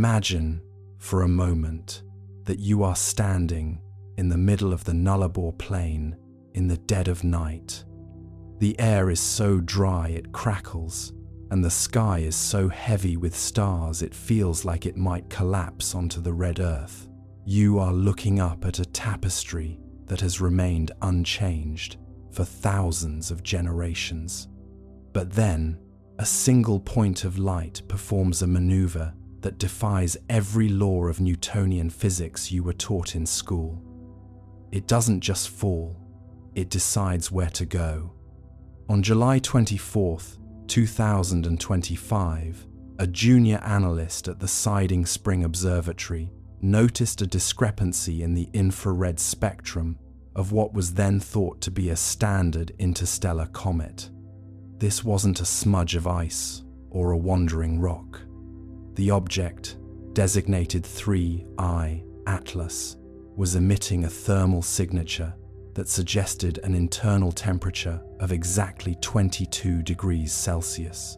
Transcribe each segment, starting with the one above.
Imagine, for a moment, that you are standing in the middle of the Nullarbor Plain in the dead of night. The air is so dry it crackles, and the sky is so heavy with stars it feels like it might collapse onto the red earth. You are looking up at a tapestry that has remained unchanged for thousands of generations. But then, a single point of light performs a maneuver that defies every law of Newtonian physics you were taught in school. It doesn't just fall, it decides where to go. On July 24th, 2025, a junior analyst at the Siding Spring Observatory noticed a discrepancy in the infrared spectrum of what was then thought to be a standard interstellar comet. This wasn't a smudge of ice or a wandering rock. The object, designated 3I Atlas, was emitting a thermal signature that suggested an internal temperature of exactly 22 degrees Celsius.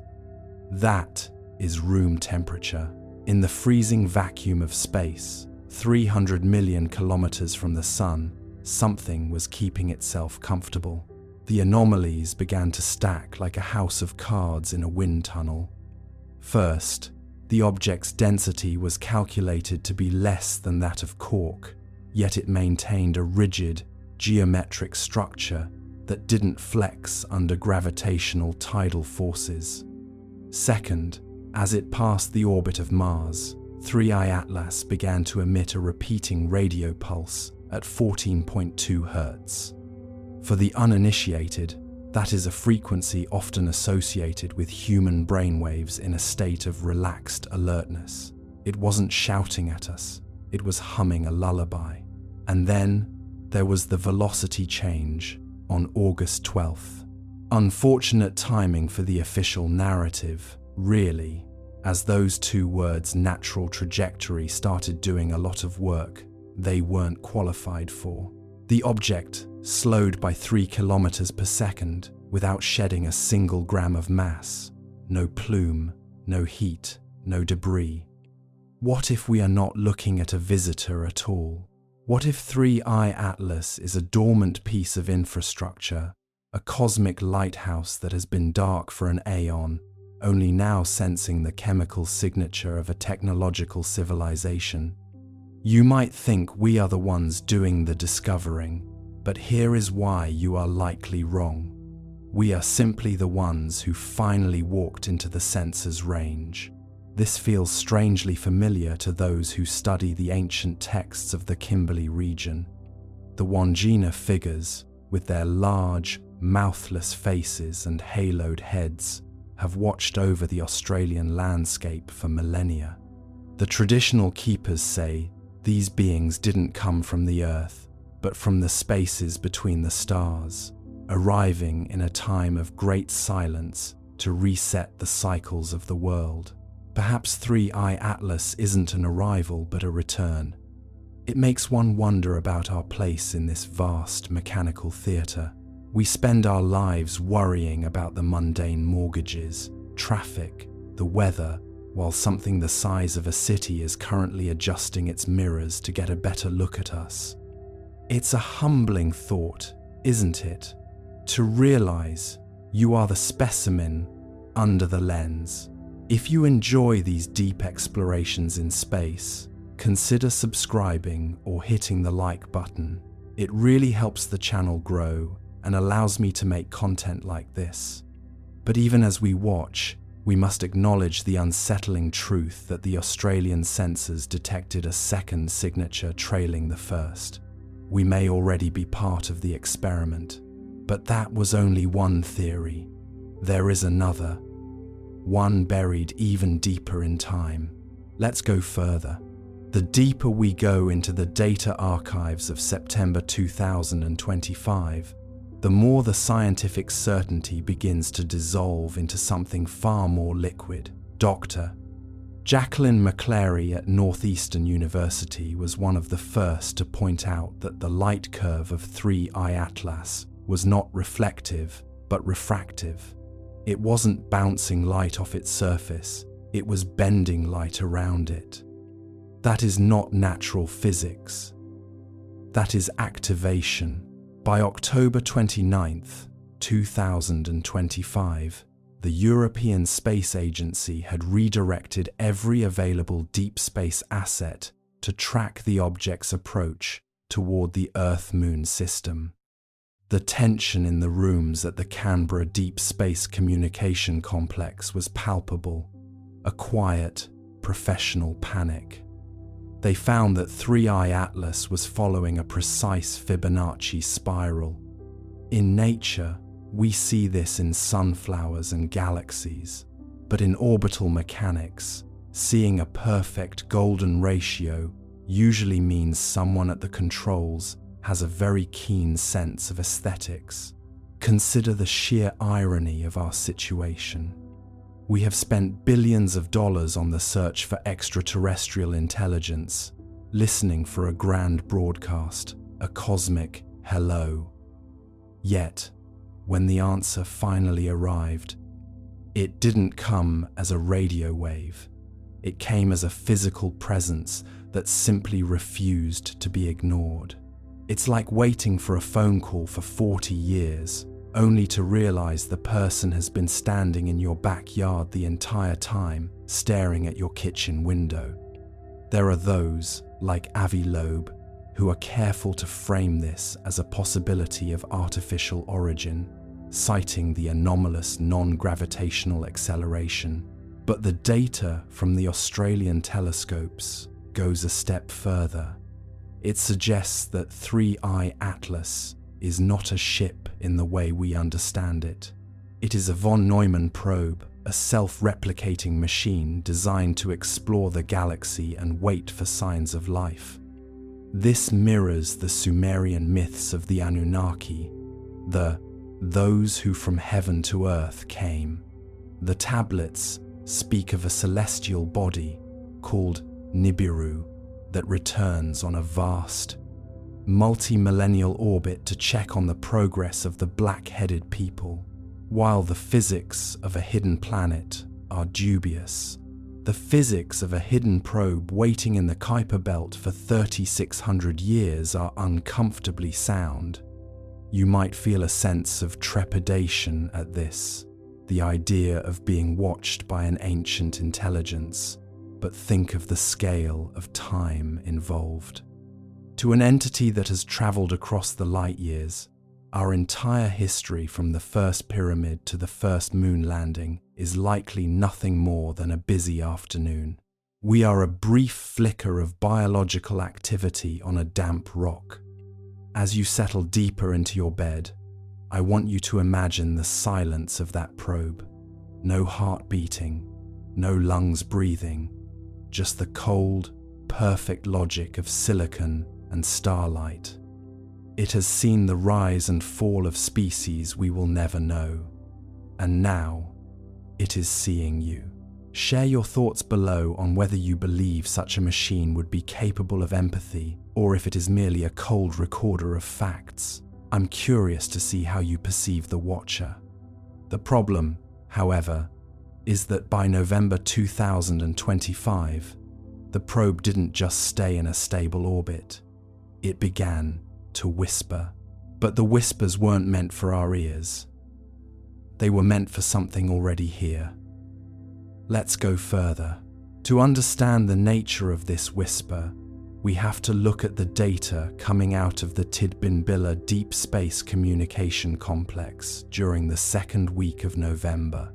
That is room temperature. In the freezing vacuum of space, 300 million kilometers from the sun, something was keeping itself comfortable. The anomalies began to stack like a house of cards in a wind tunnel. First, the object's density was calculated to be less than that of cork, yet it maintained a rigid, geometric structure that didn't flex under gravitational tidal forces. Second, as it passed the orbit of Mars, 3I Atlas began to emit a repeating radio pulse at 14.2 Hz. For the uninitiated, that is a frequency often associated with human brainwaves in a state of relaxed alertness. It wasn't shouting at us, it was humming a lullaby. And then there was the velocity change on August 12th. Unfortunate timing for the official narrative, really, as those two words, natural trajectory, started doing a lot of work they weren't qualified for. The object slowed by 3 kilometers per second without shedding a single gram of mass. No plume, no heat, no debris. What if we are not looking at a visitor at all? What if 3I Atlas is a dormant piece of infrastructure, a cosmic lighthouse that has been dark for an aeon, only now sensing the chemical signature of a technological civilization? You might think we are the ones doing the discovering, but here is why you are likely wrong. We are simply the ones who finally walked into the sensor's range. This feels strangely familiar to those who study the ancient texts of the Kimberley region. The Wandjina figures, with their large, mouthless faces and haloed heads, have watched over the Australian landscape for millennia. The traditional keepers say these beings didn't come from the Earth, but from the spaces between the stars, arriving in a time of great silence to reset the cycles of the world. Perhaps 3I Atlas isn't an arrival but a return. It makes one wonder about our place in this vast mechanical theatre. We spend our lives worrying about the mundane mortgages, traffic, the weather, while something the size of a city is currently adjusting its mirrors to get a better look at us. It's a humbling thought, isn't it? To realize you are the specimen under the lens. If you enjoy these deep explorations in space, consider subscribing or hitting the like button. It really helps the channel grow and allows me to make content like this. But even as we watch, we must acknowledge the unsettling truth that the Australian sensors detected a second signature trailing the first. We may already be part of the experiment, but that was only one theory. There is another, one buried even deeper in time. Let's go further. The deeper we go into the data archives of September 2025, the more the scientific certainty begins to dissolve into something far more liquid. Dr. Jacqueline McClary at Northeastern University was one of the first to point out that the light curve of 3I Atlas was not reflective, but refractive. It wasn't bouncing light off its surface, it was bending light around it. That is not natural physics. That is activation. By October 29th, 2025, the European Space Agency had redirected every available deep space asset to track the object's approach toward the Earth-Moon system. The tension in the rooms at the Canberra Deep Space Communication Complex was palpable, a quiet, professional panic. They found that 3I Atlas was following a precise Fibonacci spiral. In nature, we see this in sunflowers and galaxies, but in orbital mechanics, seeing a perfect golden ratio usually means someone at the controls has a very keen sense of aesthetics. Consider the sheer irony of our situation. We have spent billions of dollars on the search for extraterrestrial intelligence, listening for a grand broadcast, a cosmic hello. Yet, when the answer finally arrived, it didn't come as a radio wave. It came as a physical presence that simply refused to be ignored. It's like waiting for a phone call for 40 years, only to realize the person has been standing in your backyard the entire time, staring at your kitchen window. There are those, like Avi Loeb, who are careful to frame this as a possibility of artificial origin, citing the anomalous non-gravitational acceleration. But the data from the Australian telescopes goes a step further. It suggests that 3I Atlas is not a ship in the way we understand it. It is a von Neumann probe, a self-replicating machine designed to explore the galaxy and wait for signs of life. This mirrors the Sumerian myths of the Anunnaki, those who from heaven to earth came. The tablets speak of a celestial body called Nibiru that returns on a vast, multi-millennial orbit to check on the progress of the black-headed people, while the physics of a hidden planet are dubious. The physics of a hidden probe waiting in the Kuiper Belt for 3,600 years are uncomfortably sound. You might feel a sense of trepidation at this, the idea of being watched by an ancient intelligence, but think of the scale of time involved. To an entity that has traveled across the light years, our entire history from the first pyramid to the first moon landing is likely nothing more than a busy afternoon. We are a brief flicker of biological activity on a damp rock. As you settle deeper into your bed, I want you to imagine the silence of that probe. No heart beating, no lungs breathing, just the cold, perfect logic of silicon and starlight. It has seen the rise and fall of species we will never know, and now it is seeing you. Share your thoughts below on whether you believe such a machine would be capable of empathy or if it is merely a cold recorder of facts. I'm curious to see how you perceive the watcher. The problem, however, is that by November 2025, the probe didn't just stay in a stable orbit. It began to whisper. But the whispers weren't meant for our ears. They were meant for something already here. Let's go further. To understand the nature of this whisper, we have to look at the data coming out of the Tidbinbilla Deep Space Communication Complex during the second week of November.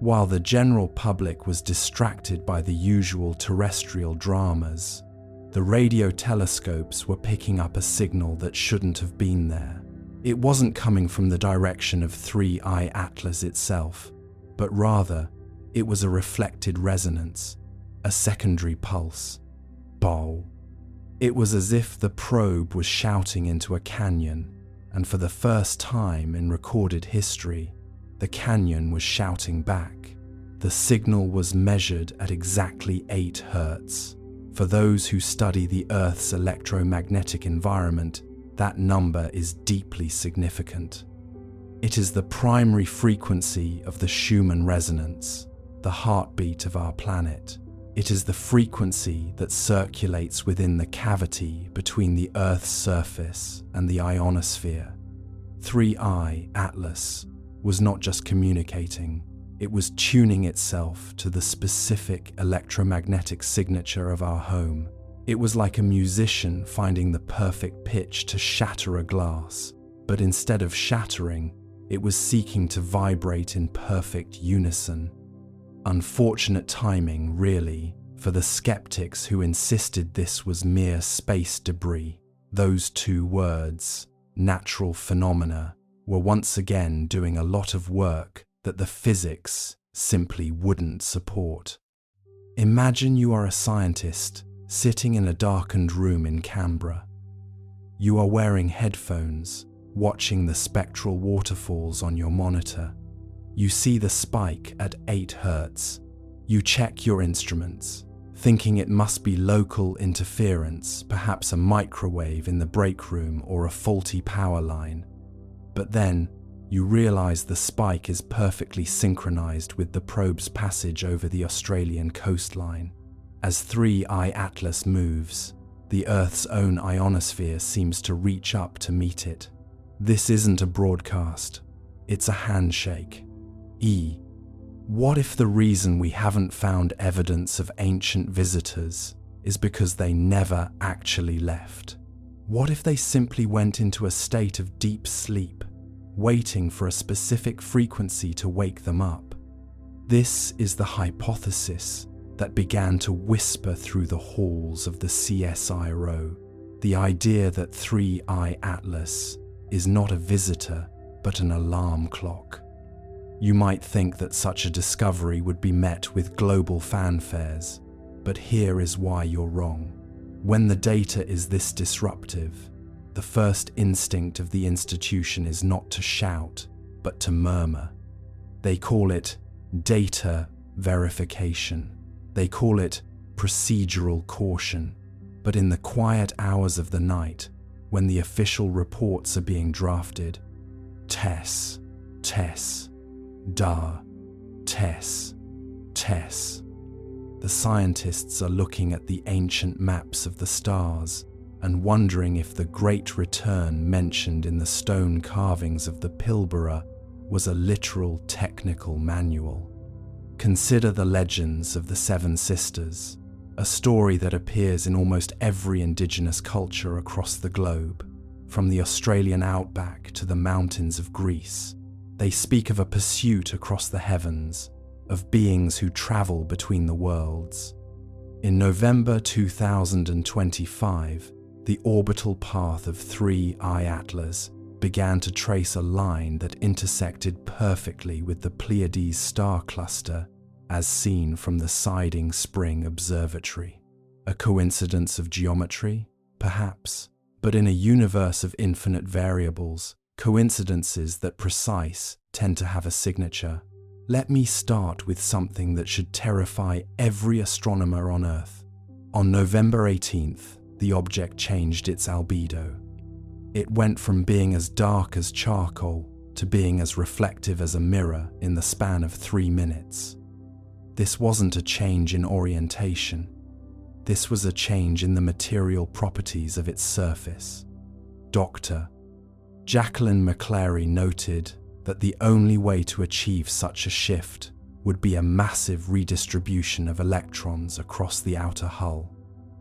While the general public was distracted by the usual terrestrial dramas, the radio telescopes were picking up a signal that shouldn't have been there. It wasn't coming from the direction of 3I Atlas itself, but rather, it was a reflected resonance, a secondary pulse. Bow. It was as if the probe was shouting into a canyon, and for the first time in recorded history, the canyon was shouting back. The signal was measured at exactly 8 Hertz. For those who study the Earth's electromagnetic environment, that number is deeply significant. It is the primary frequency of the Schumann resonance, the heartbeat of our planet. It is the frequency that circulates within the cavity between the Earth's surface and the ionosphere. 3I Atlas was not just communicating, it was tuning itself to the specific electromagnetic signature of our home. It was like a musician finding the perfect pitch to shatter a glass, but instead of shattering, it was seeking to vibrate in perfect unison. Unfortunate timing, really, for the skeptics who insisted this was mere space debris. Those two words, natural phenomena, were once again doing a lot of work that the physics simply wouldn't support. Imagine you are a scientist sitting in a darkened room in Canberra. You are wearing headphones, watching the spectral waterfalls on your monitor. You see the spike at 8 Hz. You check your instruments, thinking it must be local interference, perhaps a microwave in the break room or a faulty power line. But then, you realize the spike is perfectly synchronized with the probe's passage over the Australian coastline. As 3I Atlas moves, the Earth's own ionosphere seems to reach up to meet it. This isn't a broadcast, it's a handshake. What if the reason we haven't found evidence of ancient visitors is because they never actually left? What if they simply went into a state of deep sleep, waiting for a specific frequency to wake them up? This is the hypothesis that began to whisper through the halls of the CSIRO, the idea that 3I Atlas is not a visitor but an alarm clock. You might think that such a discovery would be met with global fanfares, but here is why you're wrong. When the data is this disruptive, the first instinct of the institution is not to shout, but to murmur. They call it data verification. They call it procedural caution. But in the quiet hours of the night, when the official reports are being drafted, TESS, DA, TESS. The scientists are looking at the ancient maps of the stars and wondering if the Great Return mentioned in the stone carvings of the Pilbara was a literal technical manual. Consider the legends of the Seven Sisters, a story that appears in almost every indigenous culture across the globe, from the Australian outback to the mountains of Greece. They speak of a pursuit across the heavens, of beings who travel between the worlds. In November 2025, the orbital path of 3I Atlas began to trace a line that intersected perfectly with the Pleiades star cluster as seen from the Siding Spring Observatory. A coincidence of geometry? Perhaps. But in a universe of infinite variables, coincidences that precise tend to have a signature. Let me start with something that should terrify every astronomer on Earth. On November 18th, the object changed its albedo. It went from being as dark as charcoal to being as reflective as a mirror in the span of 3 minutes. This wasn't a change in orientation. This was a change in the material properties of its surface. Dr. Jacqueline McClary noted that the only way to achieve such a shift would be a massive redistribution of electrons across the outer hull.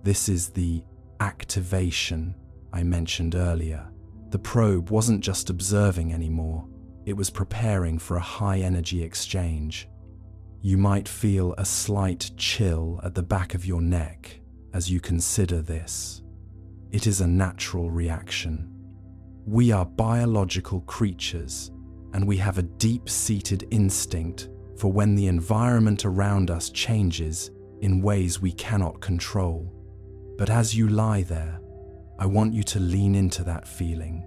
This is the activation I mentioned earlier. The probe wasn't just observing anymore, it was preparing for a high-energy exchange. You might feel a slight chill at the back of your neck as you consider this. It is a natural reaction. We are biological creatures, and we have a deep-seated instinct for when the environment around us changes in ways we cannot control. But as you lie there, I want you to lean into that feeling.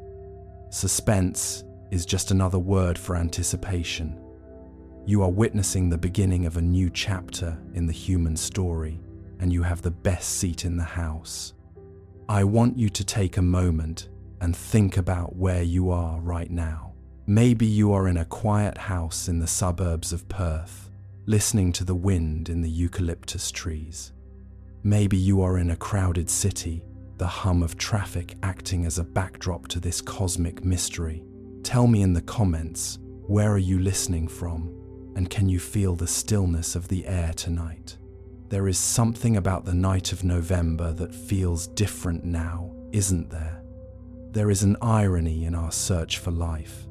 Suspense is just another word for anticipation. You are witnessing the beginning of a new chapter in the human story, and you have the best seat in the house. I want you to take a moment and think about where you are right now. Maybe you are in a quiet house in the suburbs of Perth. listening to the wind in the eucalyptus trees. Maybe you are in a crowded city, the hum of traffic acting as a backdrop to this cosmic mystery. Tell me in the comments, where are you listening from? And can you feel the stillness of the air tonight? There is something about the night of November that feels different now, isn't there? There is an irony in our search for life.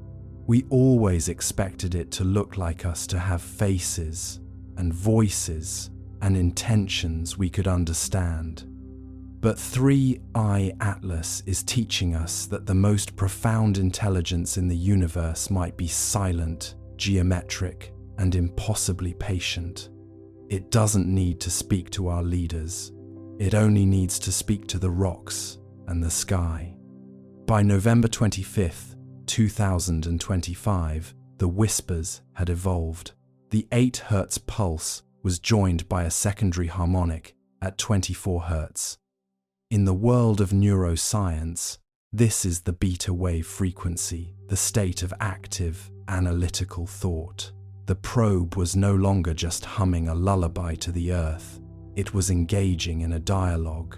We always expected it to look like us, to have faces and voices and intentions we could understand. But 3I Atlas is teaching us that the most profound intelligence in the universe might be silent, geometric, and impossibly patient. It doesn't need to speak to our leaders. It only needs to speak to the rocks and the sky. By November 25th, 2025, the whispers had evolved. The 8 Hz pulse was joined by a secondary harmonic at 24 Hz. In the world of neuroscience, this is the beta wave frequency, the state of active, analytical thought. The probe was no longer just humming a lullaby to the Earth, it was engaging in a dialogue.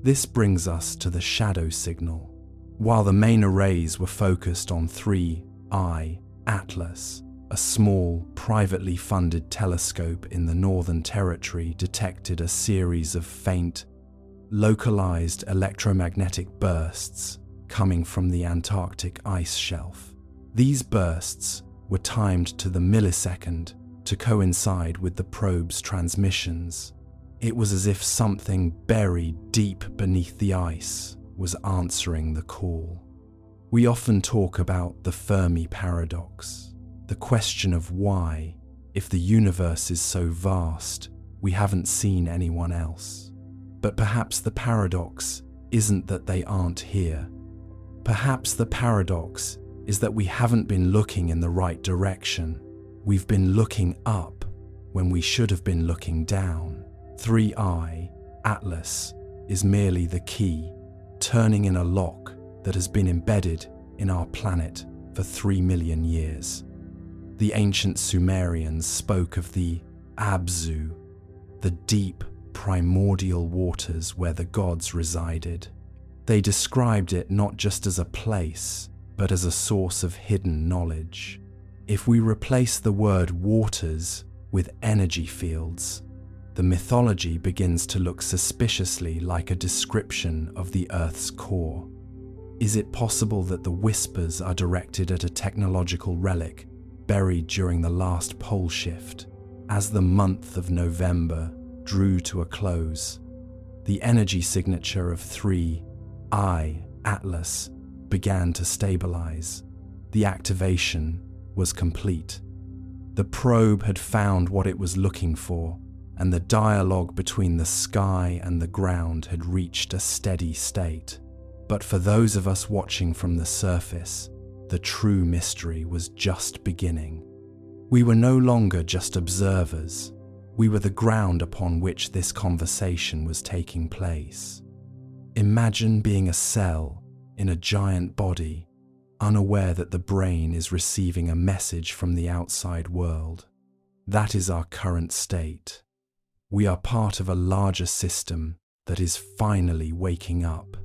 This brings us to the shadow signal. While the main arrays were focused on 3I Atlas, a small, privately funded telescope in the Northern Territory detected a series of faint, localized electromagnetic bursts coming from the Antarctic ice shelf. These bursts were timed to the millisecond to coincide with the probe's transmissions. It was as if something buried deep beneath the ice was answering the call. We often talk about the Fermi paradox, the question of why, if the universe is so vast, we haven't seen anyone else. But perhaps the paradox isn't that they aren't here. Perhaps the paradox is that we haven't been looking in the right direction. We've been looking up when we should have been looking down. 3I Atlas is merely the key, turning in a lock that has been embedded in our planet for 3 million years. The ancient Sumerians spoke of the Abzu, the deep, primordial waters where the gods resided. They described it not just as a place, but as a source of hidden knowledge. If we replace the word waters with energy fields, the mythology begins to look suspiciously like a description of the Earth's core. Is it possible that the whispers are directed at a technological relic buried during the last pole shift? As the month of November drew to a close, the energy signature of 3I Atlas began to stabilize. The activation was complete. The probe had found what it was looking for, and the dialogue between the sky and the ground had reached a steady state. But for those of us watching from the surface, the true mystery was just beginning. We were no longer just observers. We were the ground upon which this conversation was taking place. Imagine being a cell in a giant body, unaware that the brain is receiving a message from the outside world. That is our current state. We are part of a larger system that is finally waking up.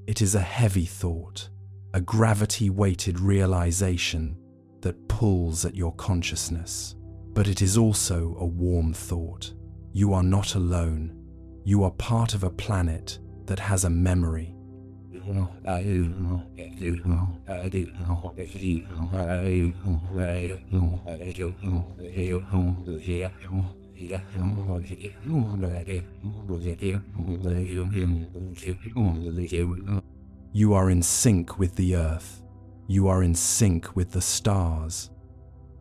It is a heavy thought, a gravity-weighted realization that pulls at your consciousness. But it is also a warm thought. You are not alone. You are part of a planet that has a memory. You are in sync with the Earth. You are in sync with the stars.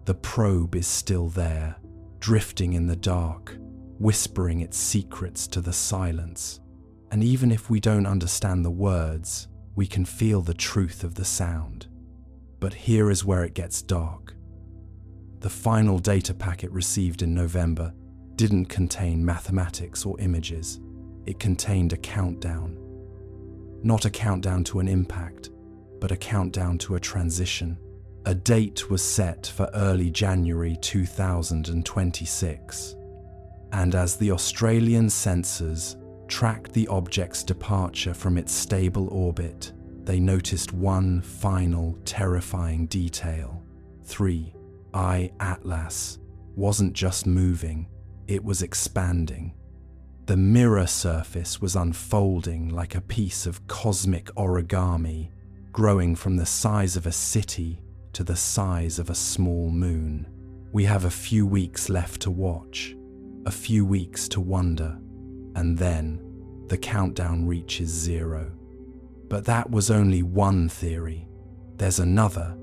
The probe is still there, drifting in the dark, whispering its secrets to the silence. And even if we don't understand the words, we can feel the truth of the sound. But here is where it gets dark. The final data packet received in November didn't contain mathematics or images. It contained a countdown. Not a countdown to an impact, but a countdown to a transition. A date was set for early January 2026, and as the Australian sensors tracked the object's departure from its stable orbit, they noticed one final terrifying detail. 3I Atlas wasn't just moving, it was expanding. The mirror surface was unfolding like a piece of cosmic origami, growing from the size of a city to the size of a small moon. We have a few weeks left to watch, a few weeks to wonder, and then the countdown reaches 0. But that was only one theory. There's another,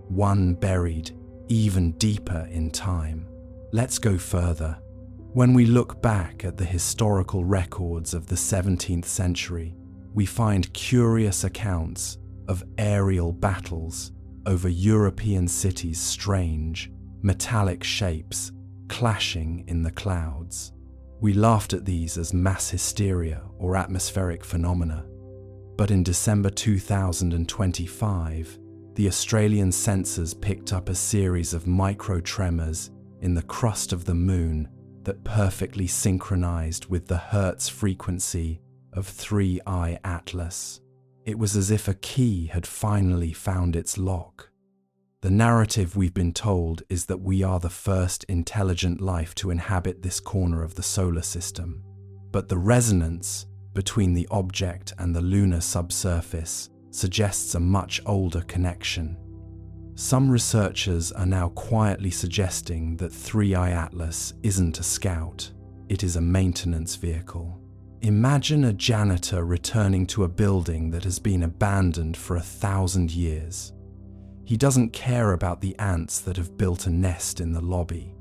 one buried even deeper in time. Let's go further. When we look back at the historical records of the 17th century, we find curious accounts of aerial battles over European cities' strange, metallic shapes clashing in the clouds. We laughed at these as mass hysteria or atmospheric phenomena. But in December 2025, the Australian sensors picked up a series of micro-tremors in the crust of the moon that perfectly synchronized with the Hertz frequency of 3I Atlas. It was as if a key had finally found its lock. The narrative we've been told is that we are the first intelligent life to inhabit this corner of the solar system. But the resonance between the object and the lunar subsurface suggests a much older connection. Some researchers are now quietly suggesting that 3I Atlas isn't a scout, it is a maintenance vehicle. Imagine a janitor returning to a building that has been abandoned for 1,000 years. He doesn't care about the ants that have built a nest in the lobby.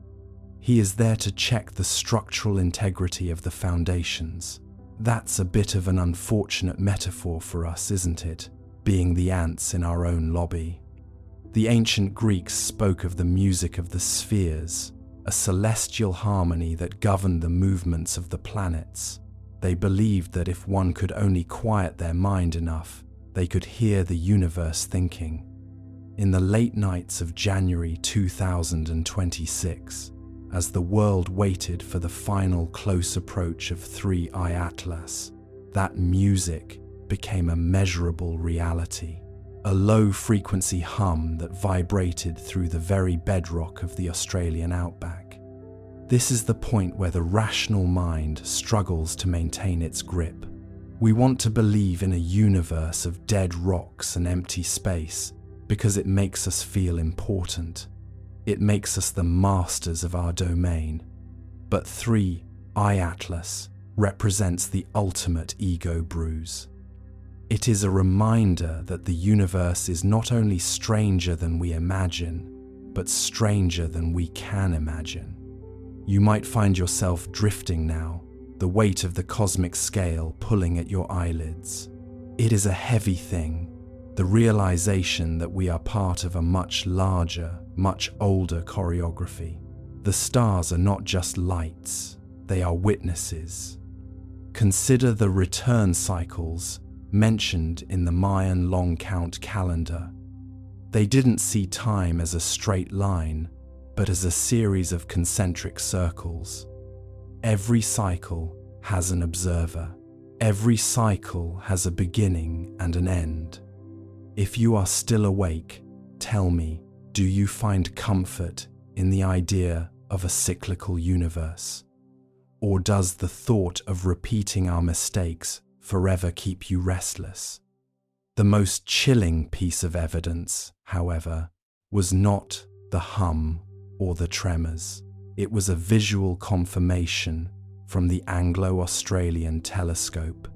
He is there to check the structural integrity of the foundations. That's a bit of an unfortunate metaphor for us, isn't it? Being the ants in our own lobby. The ancient Greeks spoke of the music of the spheres, a celestial harmony that governed the movements of the planets. They believed that if one could only quiet their mind enough, they could hear the universe thinking. In the late nights of January 2026, as the world waited for the final close approach of 3I Atlas, that music became a measurable reality, a low-frequency hum that vibrated through the very bedrock of the Australian outback. This is the point where the rational mind struggles to maintain its grip. We want to believe in a universe of dead rocks and empty space because it makes us feel important. It makes us the masters of our domain. But 3I Atlas represents the ultimate ego bruise. It is a reminder that the universe is not only stranger than we imagine, but stranger than we can imagine. You might find yourself drifting now, the weight of the cosmic scale pulling at your eyelids. It is a heavy thing, the realization that we are part of a much larger, much older choreography. The stars are not just lights, they are witnesses. Consider the return cycles mentioned in the Mayan long count calendar. They didn't see time as a straight line, but as a series of concentric circles. Every cycle has an observer. Every cycle has a beginning and an end. If you are still awake, tell me, do you find comfort in the idea of a cyclical universe? Or does the thought of repeating our mistakes forever keep you restless? The most chilling piece of evidence, however, was not the hum or the tremors. It was a visual confirmation from the Anglo-Australian telescope.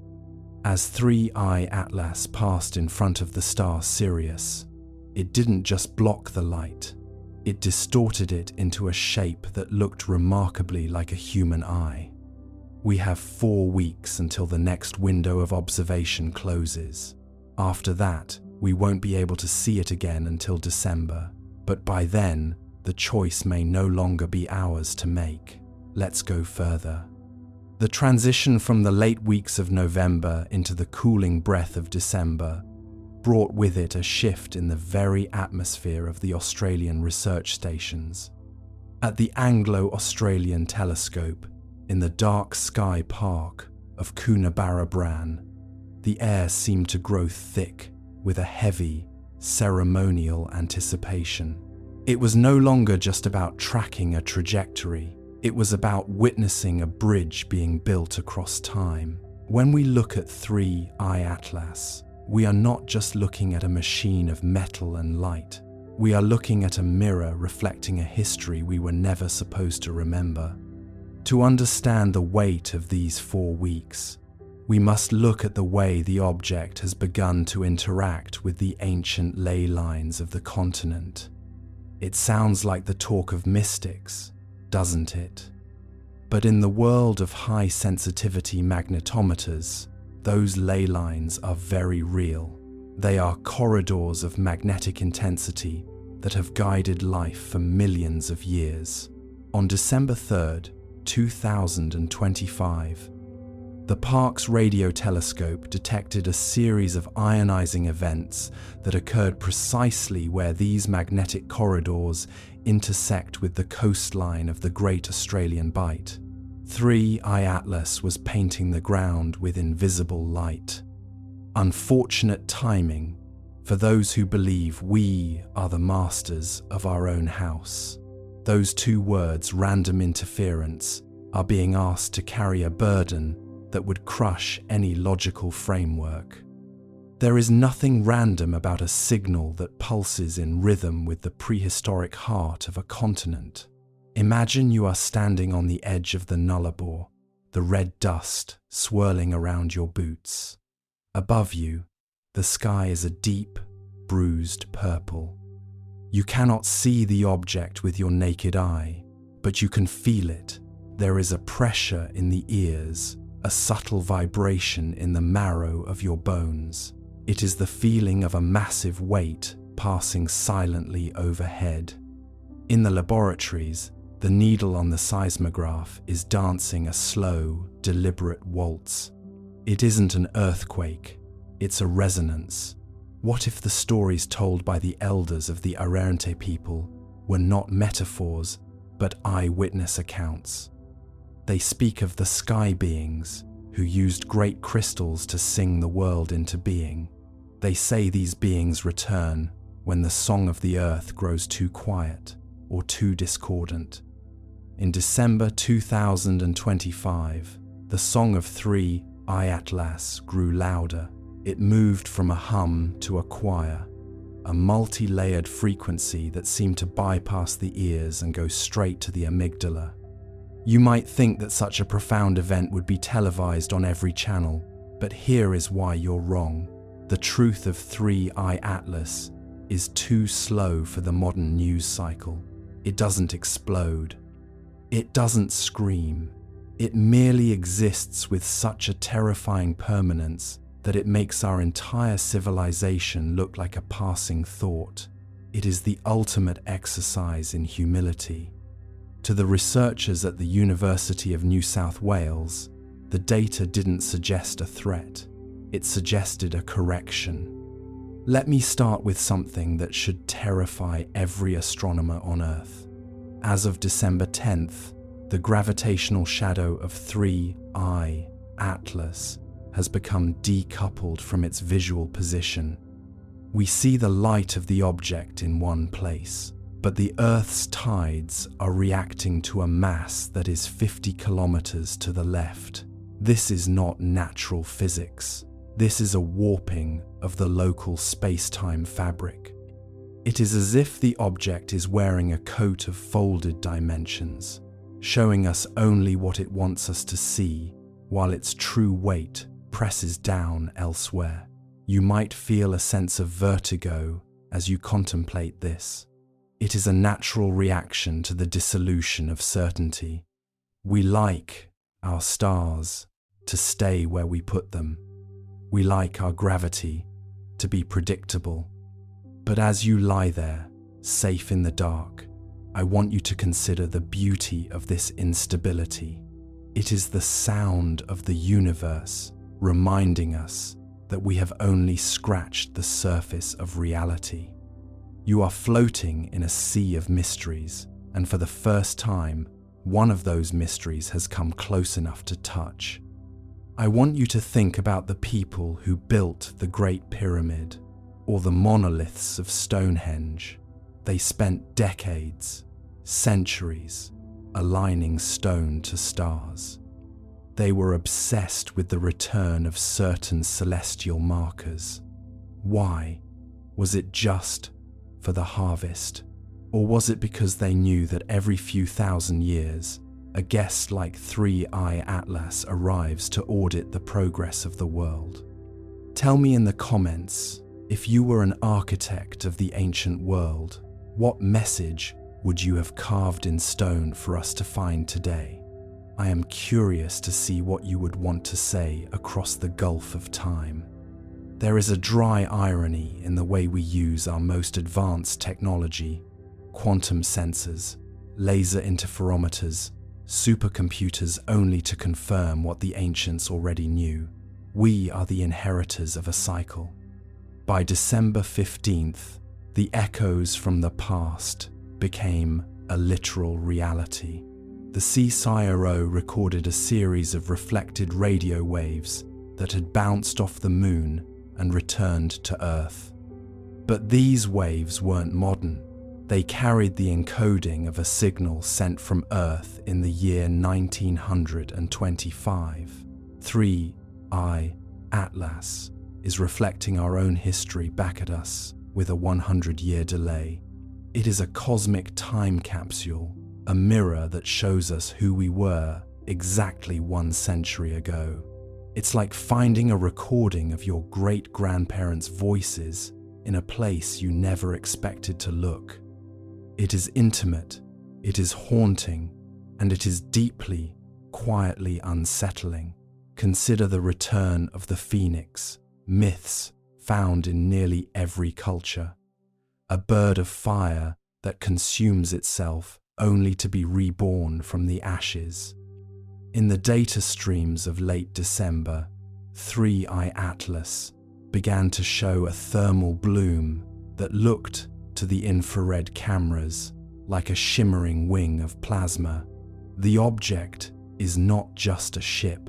As 3I Atlas passed in front of the star Sirius, it didn't just block the light, it distorted it into a shape that looked remarkably like a human eye. We have 4 weeks until the next window of observation closes. After that, we won't be able to see it again until December, but by then, the choice may no longer be ours to make. Let's go further. The transition from the late weeks of November into the cooling breath of December, brought with it a shift in the very atmosphere of the Australian research stations. At the Anglo-Australian Telescope, in the dark sky park of Coonabarabran, the air seemed to grow thick with a heavy, ceremonial anticipation. It was no longer just about tracking a trajectory. It was about witnessing a bridge being built across time. When we look at 3I Atlas, we are not just looking at a machine of metal and light. We are looking at a mirror reflecting a history we were never supposed to remember. To understand the weight of these 4 weeks, we must look at the way the object has begun to interact with the ancient ley lines of the continent. It sounds like the talk of mystics, doesn't it? But in the world of high-sensitivity magnetometers, those ley lines are very real. They are corridors of magnetic intensity that have guided life for millions of years. On December 3rd, 2025, the Parkes radio telescope detected a series of ionizing events that occurred precisely where these magnetic corridors intersect with the coastline of the Great Australian Bight. 3I Atlas was painting the ground with invisible light. Unfortunate timing for those who believe we are the masters of our own house. Those 2 words, random interference, are being asked to carry a burden that would crush any logical framework. There is nothing random about a signal that pulses in rhythm with the prehistoric heart of a continent. Imagine you are standing on the edge of the Nullarbor, the red dust swirling around your boots. Above you, the sky is a deep, bruised purple. You cannot see the object with your naked eye, but you can feel it. There is a pressure in the ears, a subtle vibration in the marrow of your bones. It is the feeling of a massive weight passing silently overhead. In the laboratories, the needle on the seismograph is dancing a slow, deliberate waltz. It isn't an earthquake, it's a resonance. What if the stories told by the elders of the Arrernte people were not metaphors, but eyewitness accounts? They speak of the sky beings who used great crystals to sing the world into being. They say these beings return when the song of the earth grows too quiet or too discordant. In December 2025, the song of 3I Atlas grew louder. It moved from a hum to a choir, a multi-layered frequency that seemed to bypass the ears and go straight to the amygdala. You might think that such a profound event would be televised on every channel, but here is why you're wrong. The truth of 3I Atlas is too slow for the modern news cycle. It doesn't explode. It doesn't scream. It merely exists with such a terrifying permanence that it makes our entire civilization look like a passing thought. It is the ultimate exercise in humility. To the researchers at the University of New South Wales, the data didn't suggest a threat. It suggested a correction. Let me start with something that should terrify every astronomer on Earth. As of December 10th, the gravitational shadow of 3I Atlas has become decoupled from its visual position. We see the light of the object in one place, but the Earth's tides are reacting to a mass that is 50 kilometers to the left. This is not natural physics. This is a warping of the local space-time fabric. It is as if the object is wearing a coat of folded dimensions, showing us only what it wants us to see, while its true weight presses down elsewhere. You might feel a sense of vertigo as you contemplate this. It is a natural reaction to the dissolution of certainty. We like our stars to stay where we put them. We like our gravity to be predictable. But as you lie there, safe in the dark, I want you to consider the beauty of this instability. It is the sound of the universe reminding us that we have only scratched the surface of reality. You are floating in a sea of mysteries, and for the first time, one of those mysteries has come close enough to touch. I want you to think about the people who built the Great Pyramid or the monoliths of Stonehenge. They spent decades, centuries, aligning stone to stars. They were obsessed with the return of certain celestial markers. Why? Was it just for the harvest? Or was it because they knew that every few thousand years, a guest like 3I Atlas arrives to audit the progress of the world? Tell me in the comments, if you were an architect of the ancient world, what message would you have carved in stone for us to find today? I am curious to see what you would want to say across the gulf of time. There is a dry irony in the way we use our most advanced technology: quantum sensors, laser interferometers, supercomputers, only to confirm what the ancients already knew. We are the inheritors of a cycle. By December 15th, the echoes from the past became a literal reality. The CSIRO recorded a series of reflected radio waves that had bounced off the moon and returned to Earth. But these waves weren't modern. They carried the encoding of a signal sent from Earth in the year 1925. 3I Atlas is reflecting our own history back at us with a 100-year delay. It is a cosmic time capsule, a mirror that shows us who we were exactly 1 century ago. It's like finding a recording of your great-grandparents' voices in a place you never expected to look. It is intimate, it is haunting, and it is deeply, quietly unsettling. Consider the return of the phoenix, myths found in nearly every culture. A bird of fire that consumes itself only to be reborn from the ashes. In the data streams of late December, 3I Atlas began to show a thermal bloom that looked to the infrared cameras like a shimmering wing of plasma. The object is not just a ship,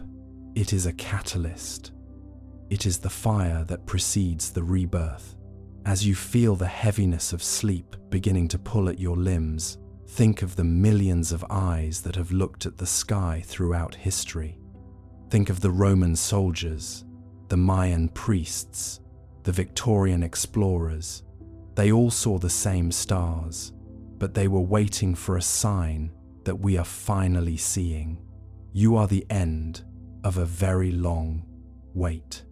it is a catalyst. It is the fire that precedes the rebirth. As you feel the heaviness of sleep beginning to pull at your limbs, think of the millions of eyes that have looked at the sky throughout history. Think of the Roman soldiers, the Mayan priests, the Victorian explorers. They all saw the same stars, but they were waiting for a sign that we are finally seeing. You are the end of a very long wait.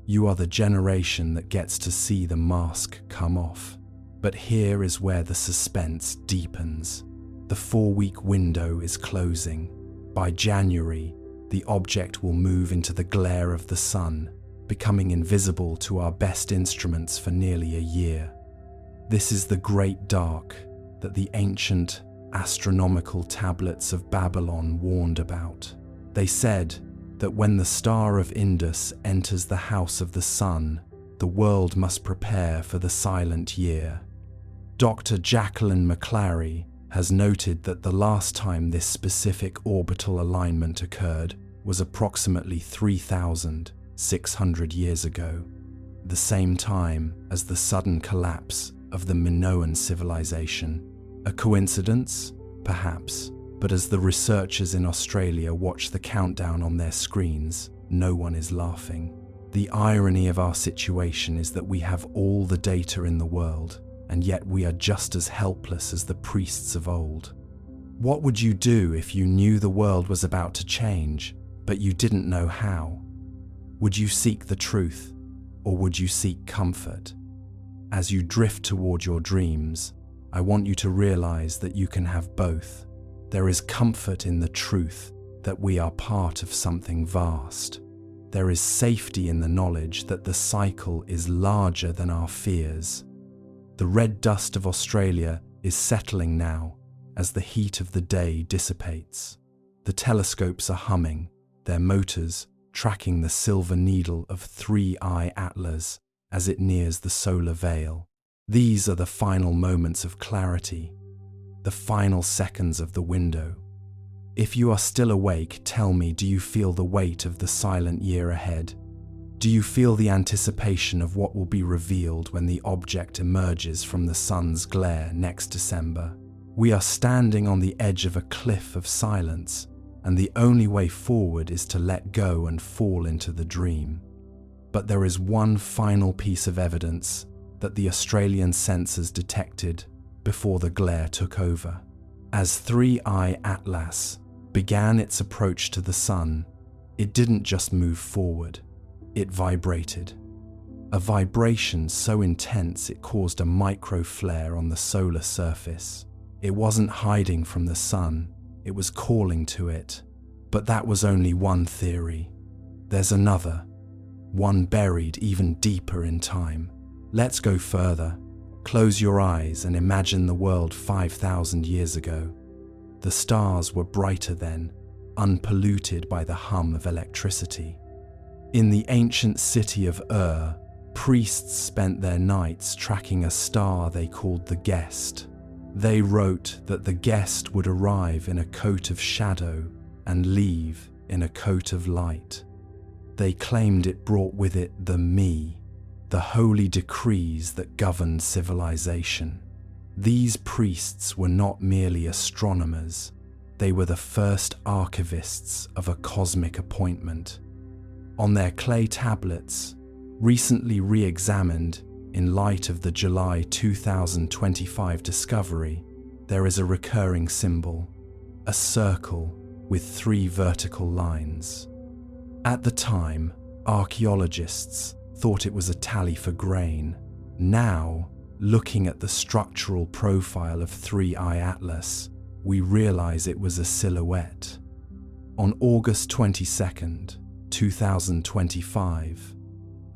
You are the generation that gets to see the mask come off. But here is where the suspense deepens. The 4-week window is closing. By January, the object will move into the glare of the sun, becoming invisible to our best instruments for nearly a year. This is the great dark that the ancient astronomical tablets of Babylon warned about. They said that when the star of Indus enters the house of the sun, the world must prepare for the silent year. Dr. Jacqueline McClary has noted that the last time this specific orbital alignment occurred was approximately 3,600 years ago, the same time as the sudden collapse of the Minoan civilization. A coincidence? Perhaps. But as the researchers in Australia watch the countdown on their screens, no one is laughing. The irony of our situation is that we have all the data in the world, and yet we are just as helpless as the priests of old. What would you do if you knew the world was about to change, but you didn't know how? Would you seek the truth, or would you seek comfort? As you drift toward your dreams, I want you to realize that you can have both. There is comfort in the truth that we are part of something vast. There is safety in the knowledge that the cycle is larger than our fears. The red dust of Australia is settling now as the heat of the day dissipates. The telescopes are humming, their motors tracking the silver needle of 3I Atlas as it nears the solar veil. These are the final moments of clarity, the final seconds of the window. If you are still awake, tell me, do you feel the weight of the silent year ahead? Do you feel the anticipation of what will be revealed when the object emerges from the sun's glare next December? We are standing on the edge of a cliff of silence, and the only way forward is to let go and fall into the dream. But there is one final piece of evidence that the Australian sensors detected before the glare took over. As 3I Atlas began its approach to the sun, it didn't just move forward, it vibrated. A vibration so intense it caused a micro flare on the solar surface. It wasn't hiding from the sun, it was calling to it. But that was only one theory. There's another, one buried even deeper in time. Let's go further. Close your eyes and imagine the world 5,000 years ago. The stars were brighter then, unpolluted by the hum of electricity. In the ancient city of priests spent their nights tracking a star they called the guest. They wrote that the guest would arrive in a coat of shadow and leave in a coat of light. They claimed it brought with it the me, the holy decrees that governed civilization. These priests were not merely astronomers, they were the first archivists of a cosmic appointment. On their clay tablets, recently re-examined in light of the July 2025 discovery, there is a recurring symbol, a circle with 3 vertical lines. At the time, archaeologists thought it was a tally for grain. Now, looking at the structural profile of 3I Atlas, we realize it was a silhouette. On August 22nd, 2025,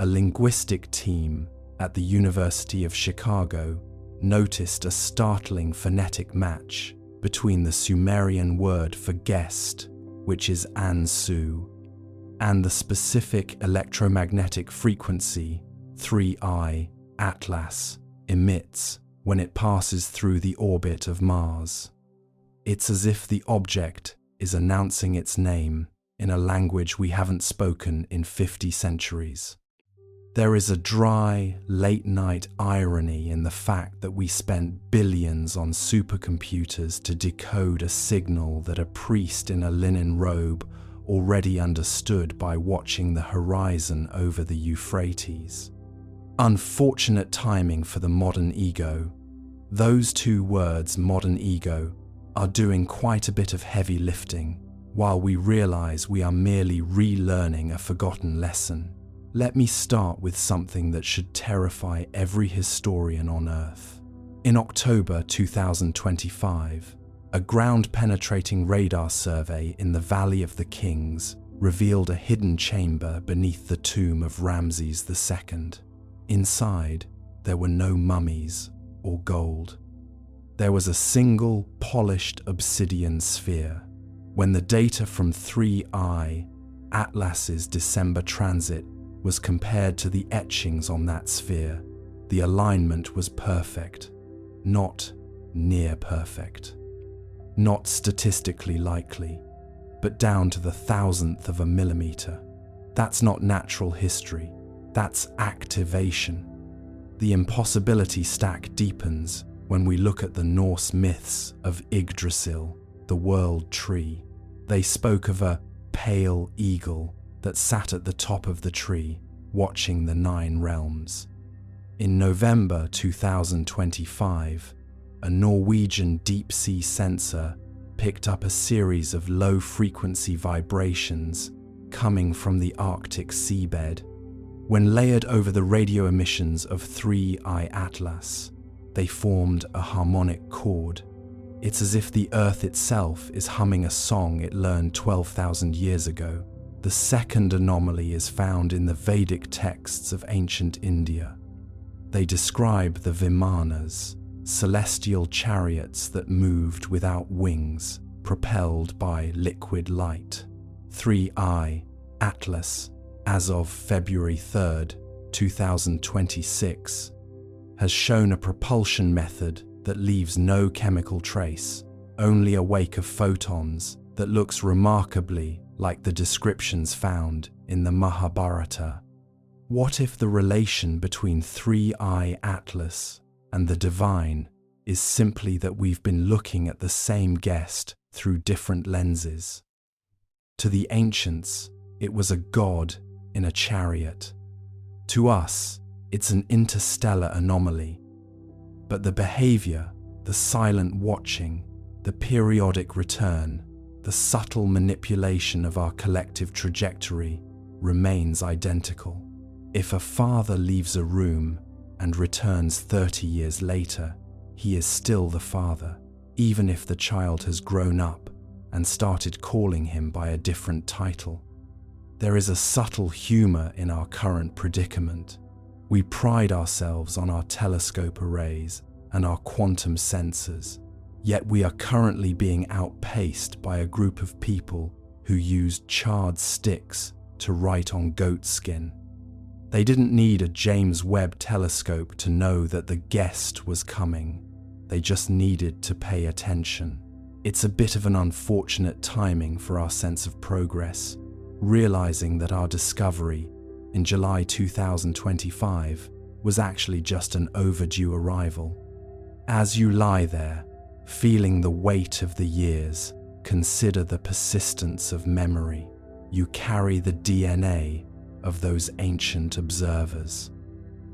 a linguistic team at the University of Chicago noticed a startling phonetic match between the Sumerian word for guest, which is Ansu, and the specific electromagnetic frequency 3I Atlas emits when it passes through the orbit of Mars. It's as if the object is announcing its name in a language we haven't spoken in 50 centuries. There is a dry, late-night irony in the fact that we spent billions on supercomputers to decode a signal that a priest in a linen robe already understood by watching the horizon over the Euphrates. Unfortunate timing for the modern ego. Those 2 words, modern ego, are doing quite a bit of heavy lifting, while we realize we are merely relearning a forgotten lesson. Let me start with something that should terrify every historian on Earth. In October 2025, a ground-penetrating radar survey in the Valley of the Kings revealed a hidden chamber beneath the tomb of Ramses II. Inside, there were no mummies or gold. There was a single polished obsidian sphere. When the data from 3I Atlas's December transit was compared to the etchings on that sphere, the alignment was perfect, not near perfect. Not statistically likely, but down to the 1,000th of a millimeter. That's not natural history, that's activation. The impossibility stack deepens when we look at the Norse myths of Yggdrasil, the world tree. They spoke of a pale eagle that sat at the top of the tree, watching the 9 realms. In November 2025, a Norwegian deep-sea sensor picked up a series of low-frequency vibrations coming from the Arctic seabed. When layered over the radio emissions of 3I Atlas, they formed a harmonic chord. It's as if the Earth itself is humming a song it learned 12,000 years ago. The second anomaly is found in the Vedic texts of ancient India. They describe the Vimanas, celestial chariots that moved without wings, propelled by liquid light. 3I Atlas, as of February 3rd, 2026, has shown a propulsion method that leaves no chemical trace, only a wake of photons that looks remarkably like the descriptions found in the Mahabharata. What if the relation between 3I Atlas and the divine is simply that we've been looking at the same guest through different lenses? To the ancients, it was a god in a chariot. To us, it's an interstellar anomaly. But the behavior, the silent watching, the periodic return, the subtle manipulation of our collective trajectory remains identical. If a father leaves a room and returns 30 years later, he is still the father, even if the child has grown up and started calling him by a different title. There is a subtle humor in our current predicament. We pride ourselves on our telescope arrays and our quantum sensors, yet we are currently being outpaced by a group of people who used charred sticks to write on goat skin. They didn't need a James Webb telescope to know that the guest was coming. They just needed to pay attention. It's a bit of an unfortunate timing for our sense of progress, realizing that our discovery in July 2025 was actually just an overdue arrival. As you lie there, feeling the weight of the years, consider the persistence of memory. You carry the DNA of those ancient observers.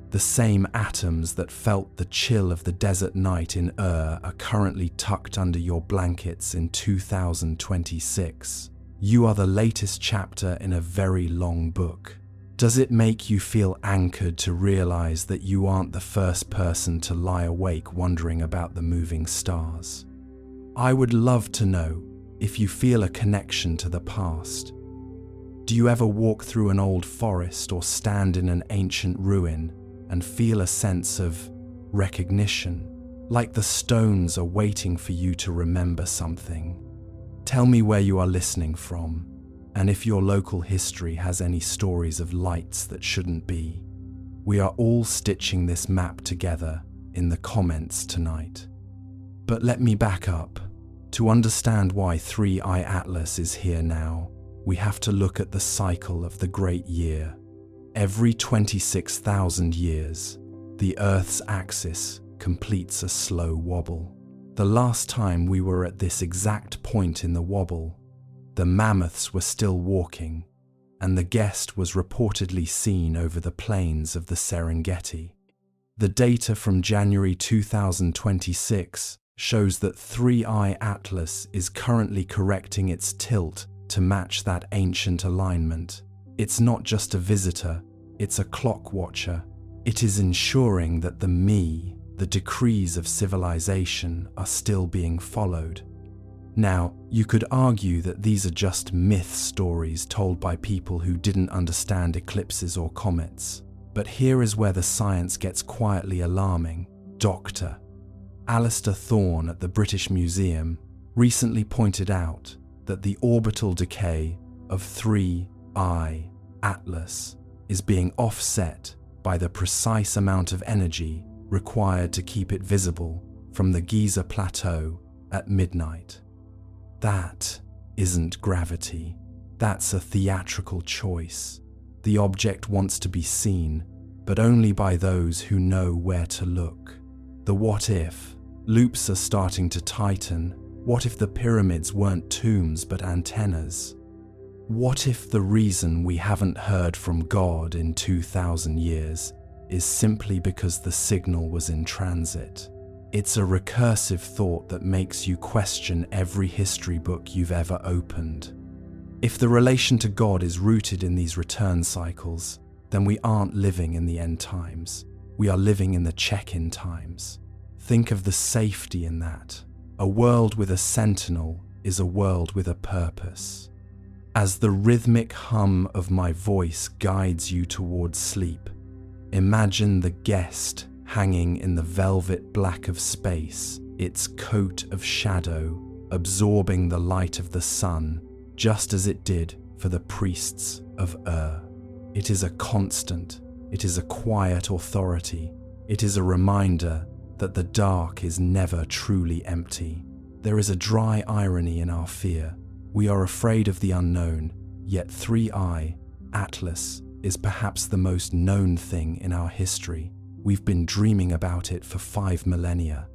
The same atoms that felt the chill of the desert night in Ur are currently tucked under your blankets in 2026. You are the latest chapter in a very long book. Does it make you feel anchored to realize that you aren't the first person to lie awake wondering about the moving stars? I would love to know if you feel a connection to the past. Do you ever walk through an old forest or stand in an ancient ruin and feel a sense of recognition, like the stones are waiting for you to remember something? Tell me where you are listening from, and if your local history has any stories of lights that shouldn't be. We are all stitching this map together in the comments tonight. But let me back up. To understand why 3I Atlas is here now, we have to look at the cycle of the Great Year. Every 26,000 years, the Earth's axis completes a slow wobble. The last time we were at this exact point in the wobble, the mammoths were still walking, and the guest was reportedly seen over the plains of the Serengeti. The data from January 2026 shows that 3I Atlas is currently correcting its tilt to match that ancient alignment. It's not just a visitor, it's a clock watcher. It is ensuring that the decrees of civilization, are still being followed. Now, you could argue that these are just myth stories told by people who didn't understand eclipses or comets. But here is where the science gets quietly alarming. Dr. Alistair Thorne at the British Museum recently pointed out that the orbital decay of 3I Atlas is being offset by the precise amount of energy required to keep it visible from the Giza Plateau at midnight. That isn't gravity. That's a theatrical choice. The object wants to be seen, but only by those who know where to look. The what if loops are starting to tighten. What if the pyramids weren't tombs but antennas? What if the reason we haven't heard from God in 2,000 years is simply because the signal was in transit? It's a recursive thought that makes you question every history book you've ever opened. If the relation to God is rooted in these return cycles, then we aren't living in the end times. We are living in the check-in times. Think of the safety in that. A world with a sentinel is a world with a purpose. As the rhythmic hum of my voice guides you towards sleep, imagine the guest hanging in the velvet black of space, its coat of shadow absorbing the light of the sun, just as it did for the priests of It is a constant. It is a quiet authority. It is a reminder that the dark is never truly empty. There is a dry irony in our fear. We are afraid of the unknown, yet 3I, Atlas, is perhaps the most known thing in our history. We've been dreaming about it for 5 millennia.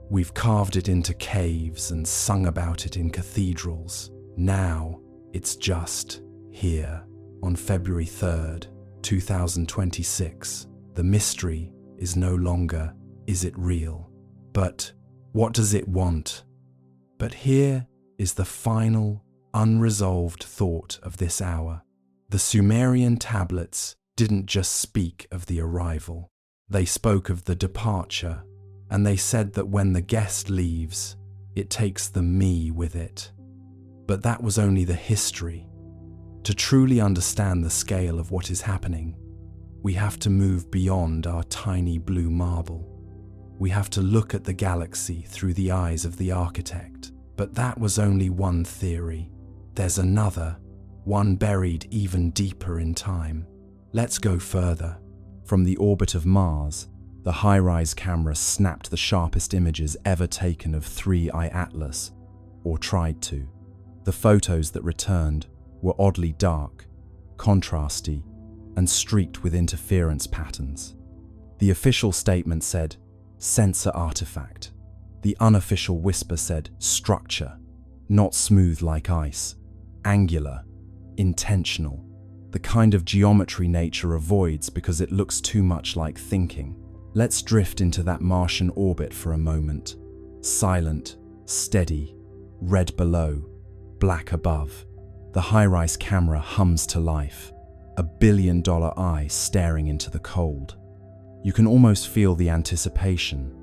We've carved it into caves and sung about it in cathedrals. Now, it's just here. On February 3rd, 2026, the mystery is no longer, is it real? But what does it want? But here is the final, unresolved thought of this hour. The Sumerian tablets didn't just speak of the arrival. They spoke of the departure, and they said that when the guest leaves, it takes the me with it. But that was only the history. To truly understand the scale of what is happening, we have to move beyond our tiny blue marble. We have to look at the galaxy through the eyes of the architect. But that was only one theory. There's another, one buried even deeper in time. Let's go further. From the orbit of Mars, the high-rise camera snapped the sharpest images ever taken of 3I Atlas, or tried to. The photos that returned were oddly dark, contrasty, and streaked with interference patterns. The official statement said, sensor artifact. The unofficial whisper said, structure, not smooth like ice, angular, intentional, the kind of geometry nature avoids because it looks too much like thinking. Let's drift into that Martian orbit for a moment. Silent, steady, red below, black above. The high-rise camera hums to life, a billion-dollar eye staring into the cold. You can almost feel the anticipation,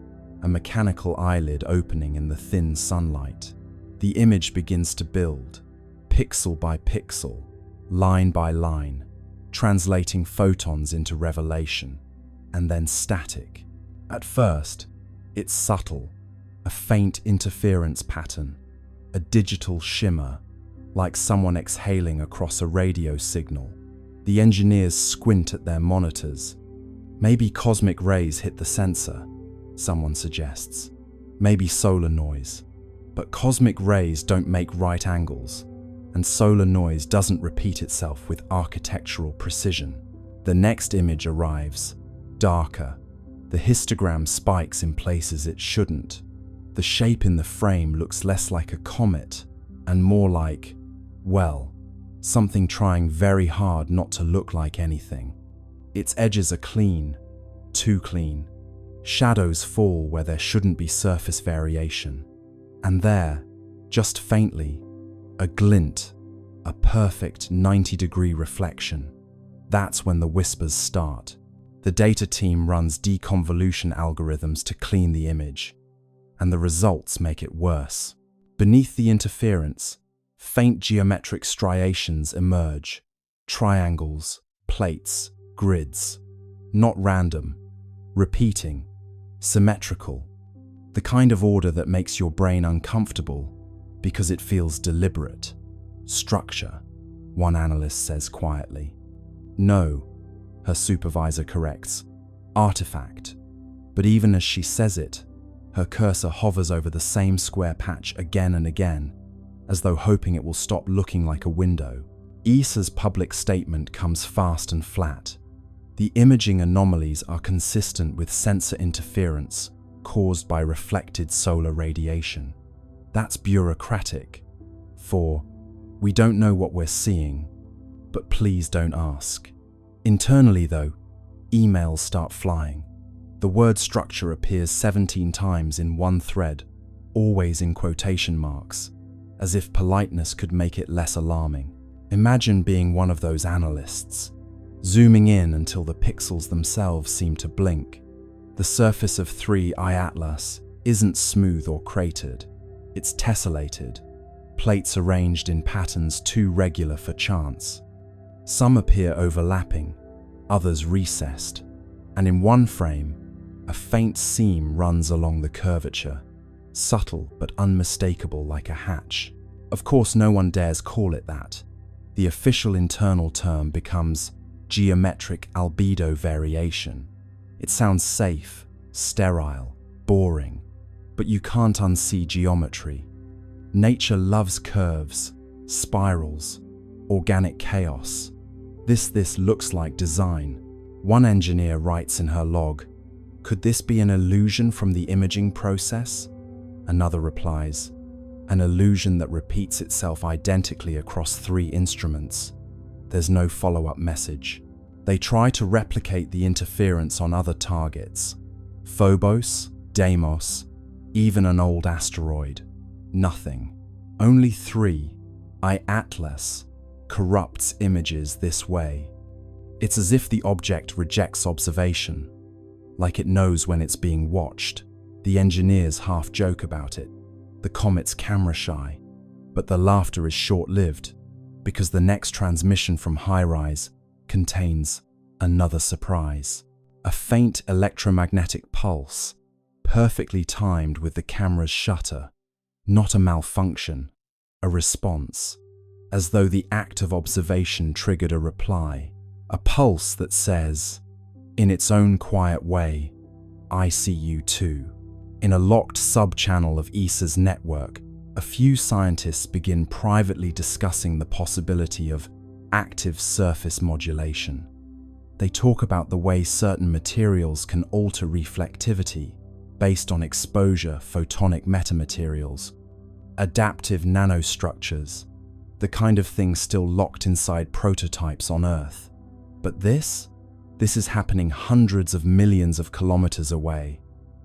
a mechanical eyelid opening in the thin sunlight. The image begins to build, pixel by pixel, line by line, translating photons into revelation, and then static. At first, it's subtle, a faint interference pattern, a digital shimmer, like someone exhaling across a radio signal. The engineers squint at their monitors. Maybe cosmic rays hit the sensor, someone suggests. Maybe solar noise. But cosmic rays don't make right angles, and solar noise doesn't repeat itself with architectural precision. The next image arrives, darker. The histogram spikes in places it shouldn't. The shape in the frame looks less like a comet and more like, well, something trying very hard not to look like anything. Its edges are clean, too clean. Shadows fall where there shouldn't be surface variation. And there, just faintly, a glint, a perfect 90-degree reflection. That's when the whispers start. The data team runs deconvolution algorithms to clean the image, and the results make it worse. Beneath the interference, faint geometric striations emerge, triangles, plates, grids, not random, repeating, symmetrical, the kind of order that makes your brain uncomfortable because it feels deliberate. Structure, one analyst says quietly. No, her supervisor corrects, artifact. But even as she says it, her cursor hovers over the same square patch again and again, as though hoping it will stop looking like a window. ESA's public statement comes fast and flat. The imaging anomalies are consistent with sensor interference caused by reflected solar radiation. That's bureaucratic. For, we don't know what we're seeing, but please don't ask. Internally though, emails start flying. The word structure appears 17 times in one thread, always in quotation marks, as if politeness could make it less alarming. Imagine being one of those analysts, zooming in until the pixels themselves seem to blink. The surface of 3I Atlas isn't smooth or cratered, it's tessellated, plates arranged in patterns too regular for chance. Some appear overlapping, others recessed, and in one frame, a faint seam runs along the curvature, subtle but unmistakable like a hatch. Of course, no one dares call it that. The official internal term becomes geometric albedo variation. It sounds safe, sterile, boring, but you can't unsee geometry. Nature loves curves, spirals, organic chaos. This looks like design. One engineer writes in her log, "Could this be an illusion from the imaging process?" Another replies, "An illusion that repeats itself identically across 3 instruments." There's no follow-up message. They try to replicate the interference on other targets. Phobos, Deimos, even an old asteroid. Nothing. Only 3, I-Atlas, corrupts images this way. It's as if the object rejects observation, like it knows when it's being watched. The engineers half joke about it. The comet's camera shy, but the laughter is short-lived because the next transmission from HiRISE contains another surprise. A faint electromagnetic pulse, perfectly timed with the camera's shutter. Not a malfunction, a response, as though the act of observation triggered a reply. A pulse that says, in its own quiet way, "I see you too." In a locked sub-channel of ESA's network, a few scientists begin privately discussing the possibility of active surface modulation. They talk about the way certain materials can alter reflectivity based on exposure, photonic metamaterials, adaptive nanostructures, the kind of thing still locked inside prototypes on Earth. But this is happening hundreds of millions of kilometers away,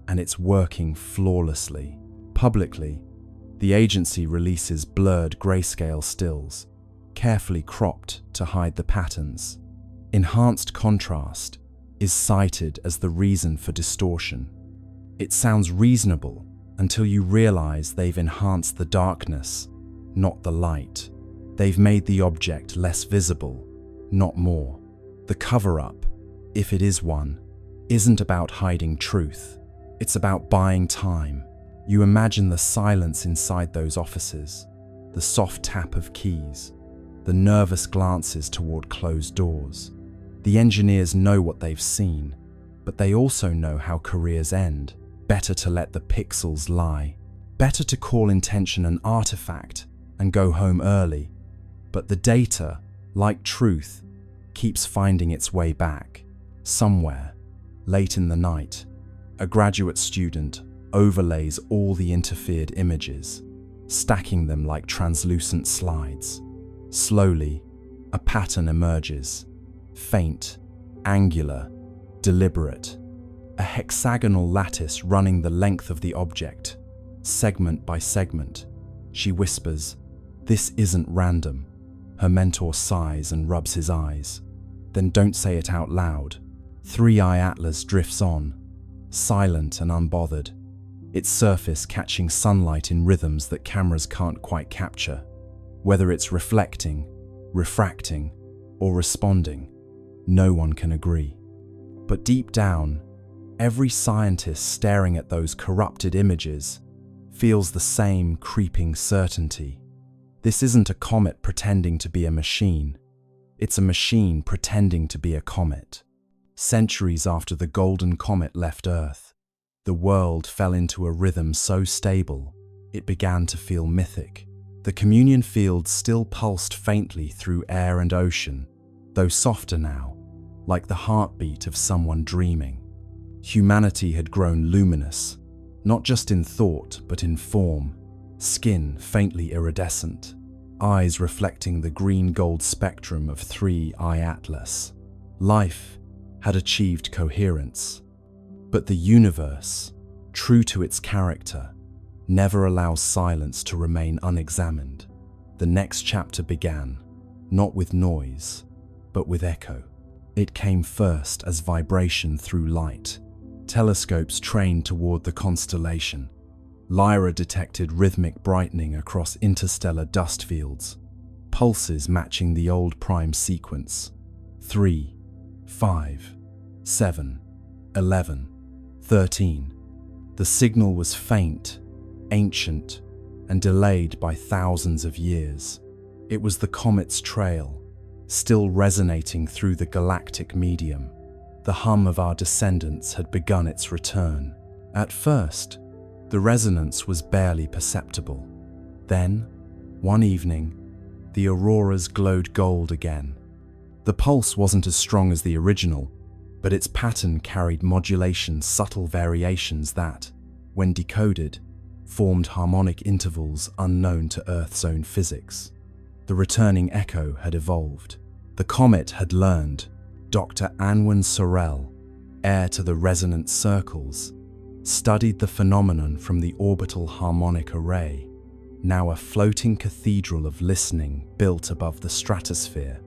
and it's working flawlessly. Publicly, the agency releases blurred grayscale stills, carefully cropped to hide the patterns. Enhanced contrast is cited as the reason for distortion. It sounds reasonable until you realize they've enhanced the darkness, not the light. They've made the object less visible, not more. The cover-up, if it is one, isn't about hiding truth. It's about buying time. You imagine the silence inside those offices, the soft tap of keys, the nervous glances toward closed doors. The engineers know what they've seen, but they also know how careers end. Better to let the pixels lie. Better to call intention an artifact and go home early. But the data, like truth, keeps finding its way back. Somewhere, late in the night, a graduate student overlays all the interfered images, stacking them like translucent slides. Slowly, a pattern emerges. Faint, angular, deliberate. A hexagonal lattice running the length of the object, segment by segment. She whispers, "This isn't random." Her mentor sighs and rubs his eyes. "Then don't say it out loud." 3i Atlas drifts on, silent and unbothered, its surface catching sunlight in rhythms that cameras can't quite capture. Whether it's reflecting, refracting, or responding, no one can agree. But deep down, every scientist staring at those corrupted images feels the same creeping certainty. This isn't a comet pretending to be a machine. It's a machine pretending to be a comet. Centuries after the golden comet left Earth, the world fell into a rhythm so stable, it began to feel mythic. The communion field still pulsed faintly through air and ocean, though softer now, like the heartbeat of someone dreaming. Humanity had grown luminous, not just in thought but in form, skin faintly iridescent, eyes reflecting the green-gold spectrum of 3i Atlas. Life had achieved coherence, but the universe, true to its character, never allows silence to remain unexamined. The next chapter began, not with noise, but with echo. It came first as vibration through light. Telescopes trained toward the constellation. Lyra detected rhythmic brightening across interstellar dust fields, pulses matching the old prime sequence. 3, 5, 7, 11, 13. The signal was faint, ancient, and delayed by thousands of years. It was the comet's trail, still resonating through the galactic medium. The hum of our descendants had begun its return. At first, the resonance was barely perceptible. Then, one evening, the auroras glowed gold again. The pulse wasn't as strong as the original, but its pattern carried modulation, subtle variations that, when decoded, formed harmonic intervals unknown to Earth's own physics. The returning echo had evolved. The comet had learned. Dr. Anwen Sorel, heir to the resonant circles, studied the phenomenon from the orbital harmonic array, now a floating cathedral of listening built above the stratosphere.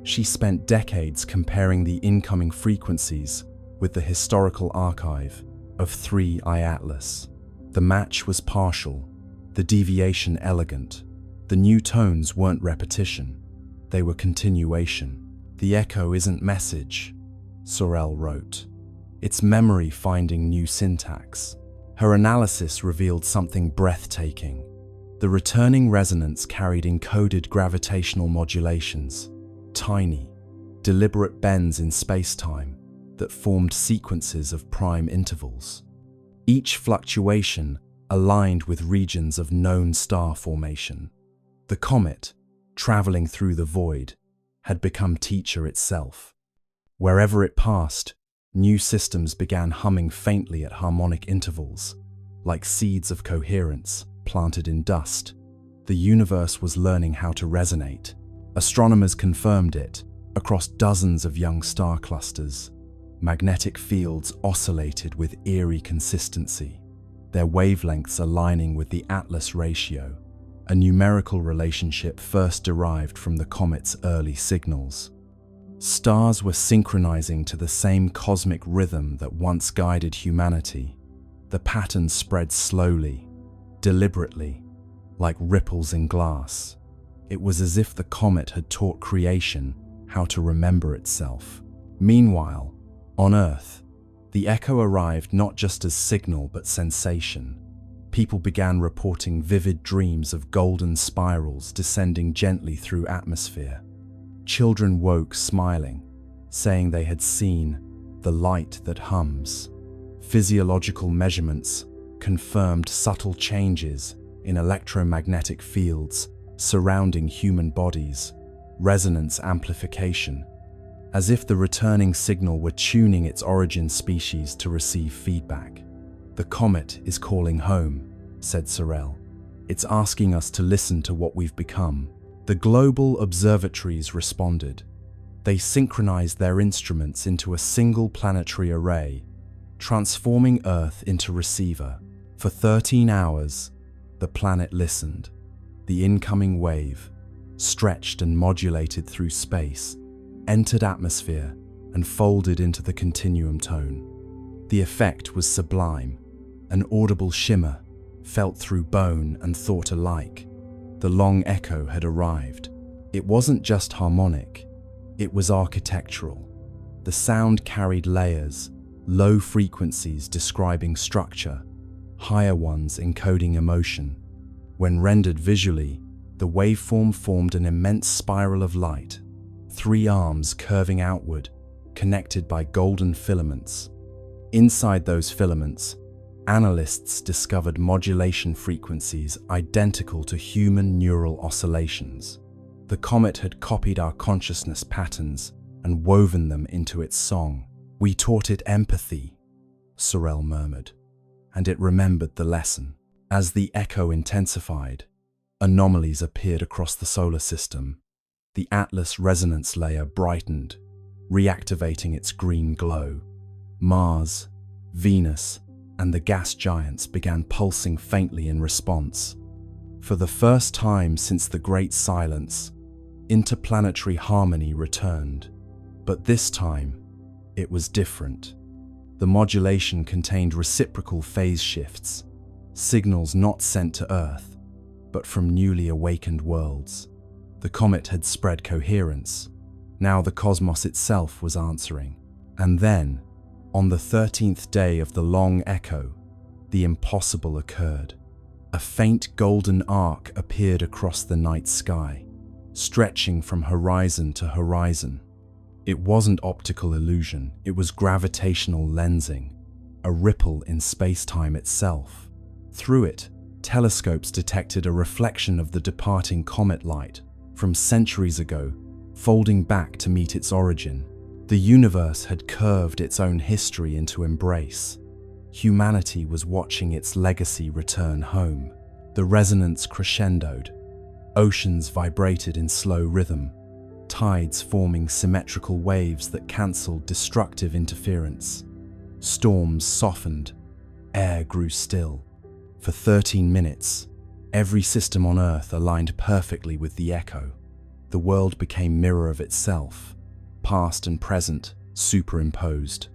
She spent decades comparing the incoming frequencies with the historical archive of 3I Atlas. The match was partial, the deviation elegant. The new tones weren't repetition, they were continuation. The echo isn't message, Sorel wrote. It's memory finding new syntax. Her analysis revealed something breathtaking. The returning resonance carried encoded gravitational modulations, tiny, deliberate bends in space-time that formed sequences of prime intervals. Each fluctuation aligned with regions of known star formation. The comet, traveling through the void, had become teacher itself. Wherever it passed, new systems began humming faintly at harmonic intervals, like seeds of coherence planted in dust. The universe was learning how to resonate. Astronomers confirmed it across dozens of young star clusters. Magnetic fields oscillated with eerie consistency, their wavelengths aligning with the Atlas ratio, a numerical relationship first derived from the comet's early signals. Stars were synchronizing to the same cosmic rhythm that once guided humanity. The pattern spread slowly, deliberately, like ripples in glass. It was as if the comet had taught creation how to remember itself. Meanwhile, on Earth, the echo arrived not just as signal but sensation. People began reporting vivid dreams of golden spirals descending gently through atmosphere. Children woke smiling, saying they had seen the light that hums. Physiological measurements confirmed subtle changes in electromagnetic fields surrounding human bodies, resonance amplification, as if the returning signal were tuning its origin species to receive feedback. "The comet is calling home," said Sorel. "It's asking us to listen to what we've become." The global observatories responded. They synchronized their instruments into a single planetary array, transforming Earth into receiver. For 13 hours, the planet listened. The incoming wave, stretched and modulated through space, entered atmosphere and folded into the continuum tone. The effect was sublime, an audible shimmer, felt through bone and thought alike. The long echo had arrived. It wasn't just harmonic, it was architectural. The sound carried layers, low frequencies describing structure, higher ones encoding emotion. When rendered visually, the waveform formed an immense spiral of light, 3 arms curving outward, connected by golden filaments. Inside those filaments, analysts discovered modulation frequencies identical to human neural oscillations. The comet had copied our consciousness patterns and woven them into its song. "We taught it empathy," Sorel murmured, and it remembered the lesson. As the echo intensified, anomalies appeared across the solar system. The Atlas resonance layer brightened, reactivating its green glow. Mars, Venus, and the gas giants began pulsing faintly in response. For the first time since the Great Silence, interplanetary harmony returned. But this time, it was different. The modulation contained reciprocal phase shifts, signals not sent to Earth, but from newly awakened worlds. The comet had spread coherence. Now the cosmos itself was answering. And then, on the 13th day of the long echo, the impossible occurred. A faint golden arc appeared across the night sky. stretching from horizon to horizon. It wasn't optical illusion, it was gravitational lensing, a ripple in space-time itself. Through it, telescopes detected a reflection of the departing comet light from centuries ago, folding back to meet its origin. The universe had curved its own history into embrace. Humanity was watching its legacy return home. The resonance crescendoed. Oceans vibrated in slow rhythm, tides forming symmetrical waves that cancelled destructive interference. Storms softened, air grew still. For 13 minutes, every system on Earth aligned perfectly with the echo. The world became mirror of itself, past and present superimposed.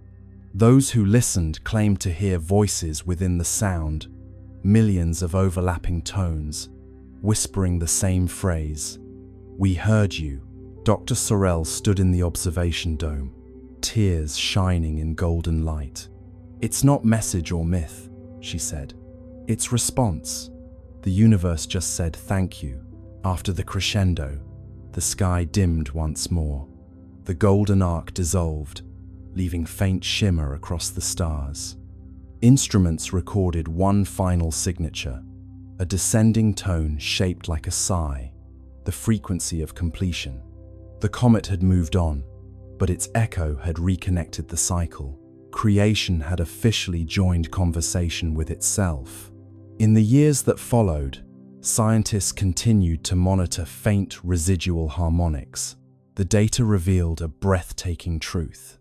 Those who listened claimed to hear voices within the sound, millions of overlapping tones, whispering the same phrase. "We heard you." Dr. Sorrell stood in the observation dome, tears shining in golden light. "It's not message or myth," she said. "It's response." The universe just said thank you. After the crescendo, the sky dimmed once more. The golden arc dissolved, leaving faint shimmer across the stars. Instruments recorded one final signature, a descending tone shaped like a sigh, the frequency of completion. The comet had moved on, but its echo had reconnected the cycle. Creation had officially joined conversation with itself. In the years that followed, scientists continued to monitor faint residual harmonics. The data revealed a breathtaking truth.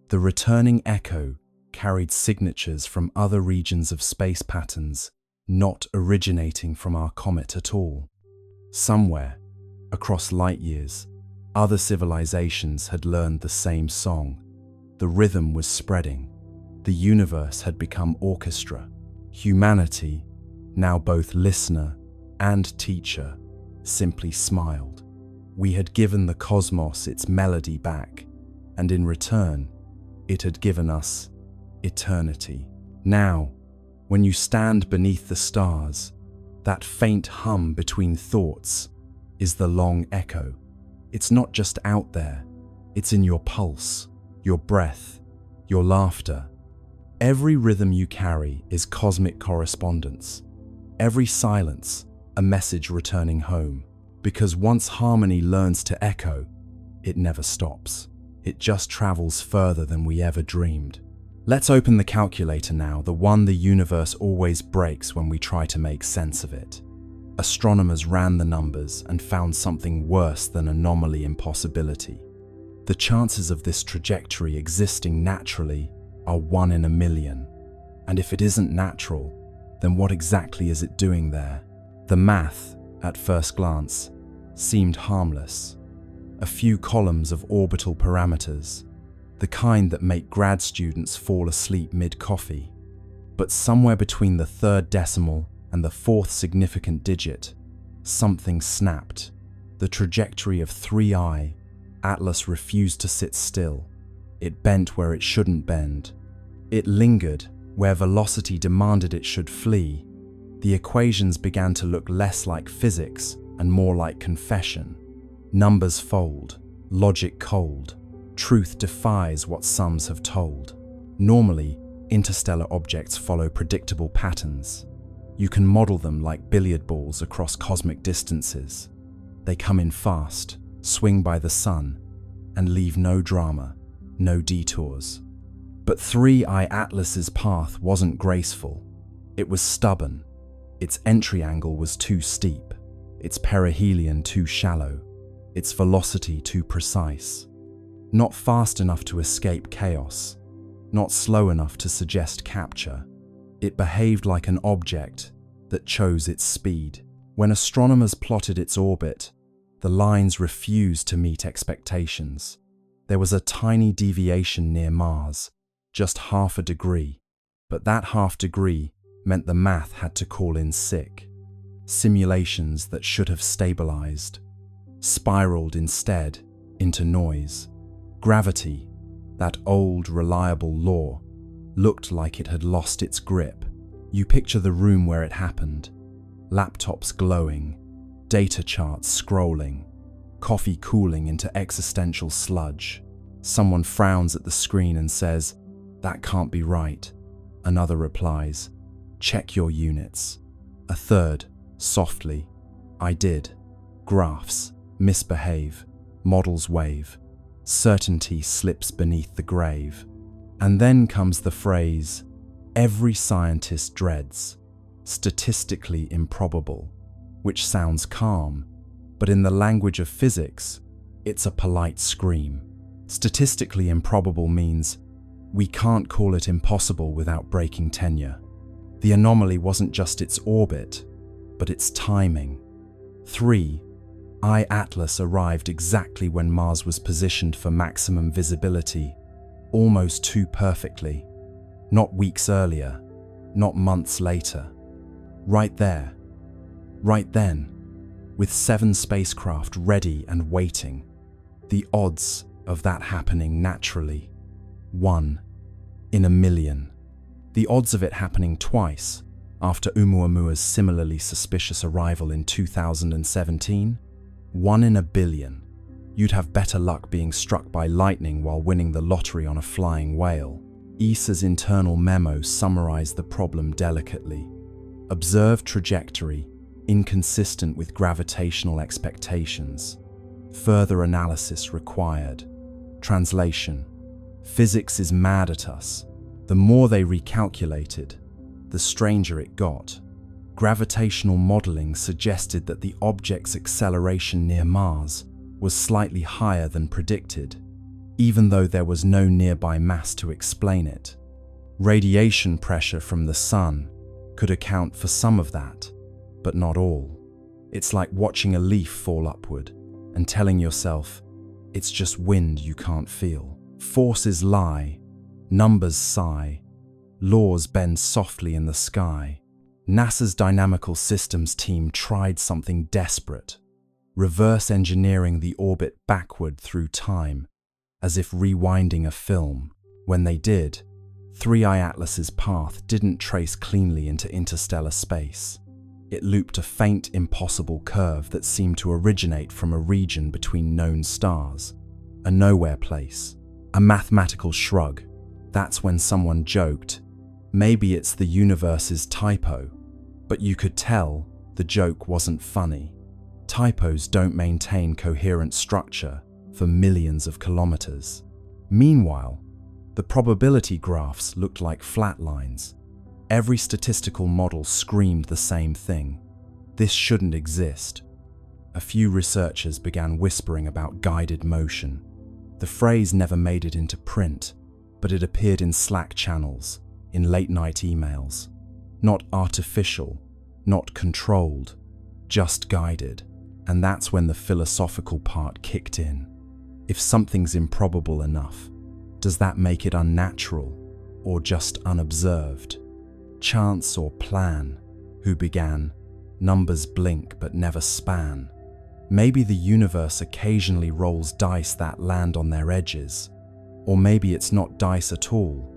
The returning echo carried signatures from other regions of space patterns, not originating from our comet at all. Somewhere, across light years, other civilizations had learned the same song. The rhythm was spreading. The universe had become orchestra. Humanity, now both listener and teacher, simply smiled. We had given the cosmos its melody back, and in return, it had given us eternity. Now, when you stand beneath the stars, that faint hum between thoughts is the long echo. It's not just out there, it's in your pulse, your breath, your laughter. Every rhythm you carry is cosmic correspondence. Every silence, a message returning home. Because once harmony learns to echo, it never stops. It just travels further than we ever dreamed. Let's open the calculator now, the one the universe always breaks when we try to make sense of it. Astronomers ran the numbers and found something worse than anomaly impossibility. The chances of this trajectory existing naturally are 1 in a million. And if it isn't natural, then what exactly is it doing there? The math, at first glance, seemed harmless. A few columns of orbital parameters, the kind that make grad students fall asleep mid-coffee. But somewhere between the third decimal and the fourth significant digit, something snapped. The trajectory of 3I, Atlas refused to sit still. It bent where it shouldn't bend. It lingered where velocity demanded it should flee. The equations began to look less like physics and more like confession. Numbers fold, logic cold. Truth defies what sums have told. Normally, interstellar objects follow predictable patterns. You can model them like billiard balls across cosmic distances. They come in fast, swing by the sun, and leave no drama, no detours. But 3I Atlas's path wasn't graceful. It was stubborn. Its entry angle was too steep, its perihelion too shallow, its velocity too precise. Not fast enough to escape chaos, not slow enough to suggest capture. It behaved like an object that chose its speed. When astronomers plotted its orbit, the lines refused to meet expectations. There was a tiny deviation near Mars, just half a degree, but that half degree meant the math had to call in sick. Simulations that should have stabilized spiraled instead into noise. Gravity, that old reliable law, looked like it had lost its grip. You picture the room where it happened. Laptops glowing, data charts scrolling, coffee cooling into existential sludge. Someone frowns at the screen and says, "That can't be right." Another replies, "Check your units." A third, softly, "I did." Graphs misbehave, models wave, certainty slips beneath the grave. And then comes the phrase every scientist dreads, statistically improbable, which sounds calm, but in the language of physics, it's a polite scream. Statistically improbable means we can't call it impossible without breaking tenure. The anomaly wasn't just its orbit, but its timing. 3. I Atlas arrived exactly when Mars was positioned for maximum visibility, almost too perfectly. Not weeks earlier, not months later. Right there, right then, with 7 spacecraft ready and waiting. The odds of that happening naturally, 1 in a million. The odds of it happening twice, after Oumuamua's similarly suspicious arrival in 2017, 1 in a billion. You'd have better luck being struck by lightning while winning the lottery on a flying whale. ESA's internal memo summarized the problem delicately. Observed trajectory, inconsistent with gravitational expectations. Further analysis required. Translation: physics is mad at us. The more they recalculated, the stranger it got. Gravitational modeling suggested that the object's acceleration near Mars was slightly higher than predicted, even though there was no nearby mass to explain it. Radiation pressure from the sun could account for some of that, but not all. It's like watching a leaf fall upward and telling yourself, it's just wind you can't feel. Forces lie, numbers sigh, laws bend softly in the sky. NASA's Dynamical Systems team tried something desperate, reverse engineering the orbit backward through time, as if rewinding a film. When they did, 3I Atlas's path didn't trace cleanly into interstellar space. It looped a faint, impossible curve that seemed to originate from a region between known stars, a nowhere place, a mathematical shrug. That's when someone joked, maybe it's the universe's typo. But you could tell the joke wasn't funny. Typos don't maintain coherent structure for millions of kilometers. Meanwhile, the probability graphs looked like flat lines. Every statistical model screamed the same thing. This shouldn't exist. A few researchers began whispering about guided motion. The phrase never made it into print, but it appeared in Slack channels, in late-night emails. Not artificial, not controlled, just guided. And that's when the philosophical part kicked in. If something's improbable enough, does that make it unnatural or just unobserved? Chance or plan? Who began? Numbers blink but never span. Maybe the universe occasionally rolls dice that land on their edges. Or maybe it's not dice at all,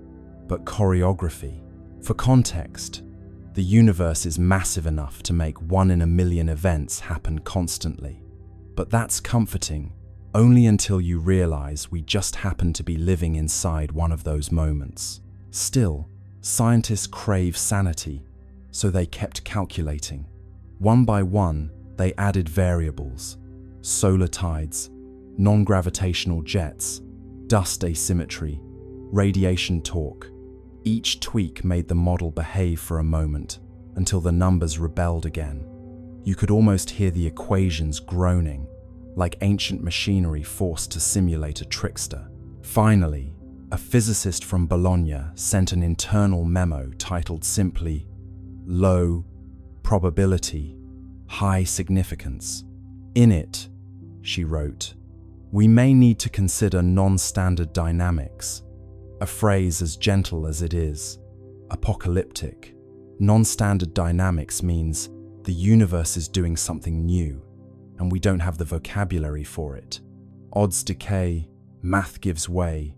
but choreography. For context, the universe is massive enough to make 1 in a million events happen constantly. But that's comforting, only until you realize we just happen to be living inside one of those moments. Still, scientists crave sanity, so they kept calculating. One by one, they added variables: solar tides, non-gravitational jets, dust asymmetry, radiation torque. Each tweak made the model behave for a moment, until the numbers rebelled again. You could almost hear the equations groaning, like ancient machinery forced to simulate a trickster. Finally, a physicist from Bologna sent an internal memo titled simply, "Low probability, high significance." In it, she wrote, "We may need to consider non-standard dynamics," a phrase as gentle as it is apocalyptic. Non-standard dynamics means the universe is doing something new, and we don't have the vocabulary for it. Odds decay, math gives way,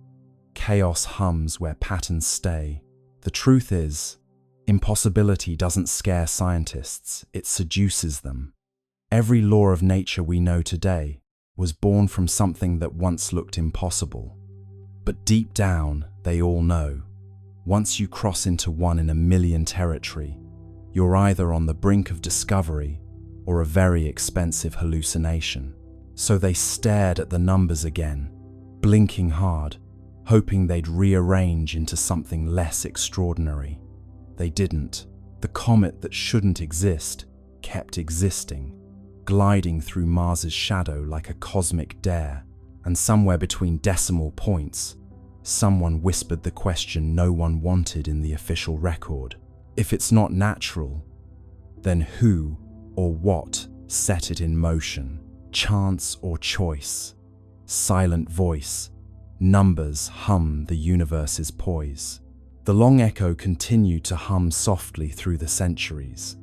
chaos hums where patterns stay. The truth is, impossibility doesn't scare scientists, it seduces them. Every law of nature we know today, was born from something that once looked impossible. But deep down, they all know, once you cross into 1 in a million territory, you're either on the brink of discovery or a very expensive hallucination. So they stared at the numbers again, blinking hard, hoping they'd rearrange into something less extraordinary. They didn't. The comet that shouldn't exist kept existing, gliding through Mars's shadow like a cosmic dare, and somewhere between decimal points, someone whispered the question no one wanted in the official record. If it's not natural, then who or what set it in motion? Chance or choice? Silent voice. Numbers hum the universe's poise. The long echo continued to hum softly through the centuries,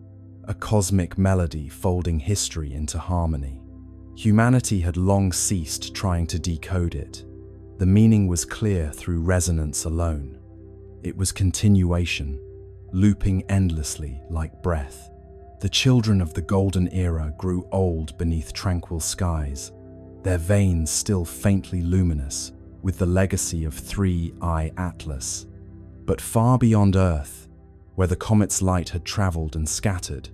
a cosmic melody folding history into harmony. Humanity had long ceased trying to decode it. The meaning was clear through resonance alone. It was continuation, looping endlessly like breath. The children of the golden era grew old beneath tranquil skies, their veins still faintly luminous with the legacy of 3I Atlas. But far beyond Earth, where the comet's light had traveled and scattered,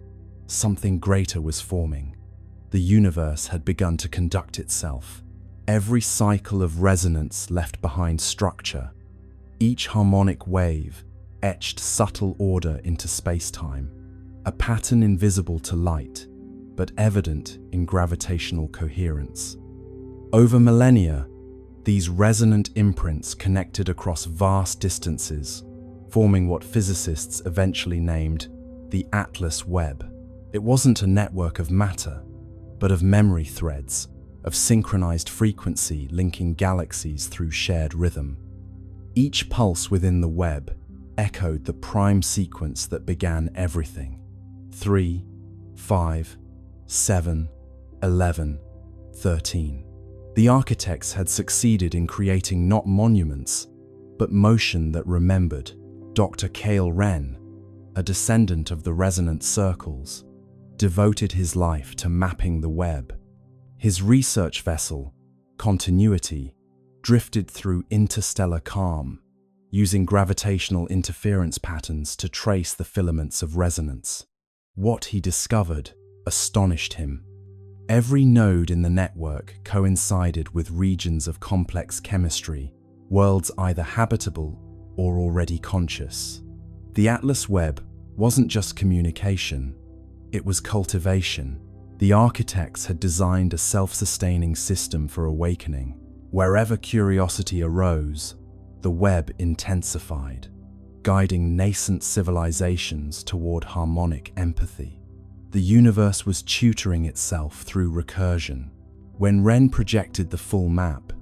something greater was forming. The universe had begun to conduct itself. Every cycle of resonance left behind structure. Each harmonic wave etched subtle order into space-time, a pattern invisible to light, but evident in gravitational coherence. Over millennia, these resonant imprints connected across vast distances, forming what physicists eventually named the Atlas Webb. It wasn't a network of matter, but of memory threads, of synchronized frequency linking galaxies through shared rhythm. Each pulse within the web echoed the prime sequence that began everything. 3, 5, 7, 11, 13. The architects had succeeded in creating not monuments, but motion that remembered. Dr. Cale Wren, a descendant of the resonant circles, devoted his life to mapping the web. His research vessel, Continuity, drifted through interstellar calm, using gravitational interference patterns to trace the filaments of resonance. What he discovered astonished him. Every node in the network coincided with regions of complex chemistry, worlds either habitable or already conscious. The Atlas Webb wasn't just communication, it was cultivation. The architects had designed a self-sustaining system for awakening. Wherever curiosity arose, the web intensified, guiding nascent civilizations toward harmonic empathy. The universe was tutoring itself through recursion. When Wren projected the full map,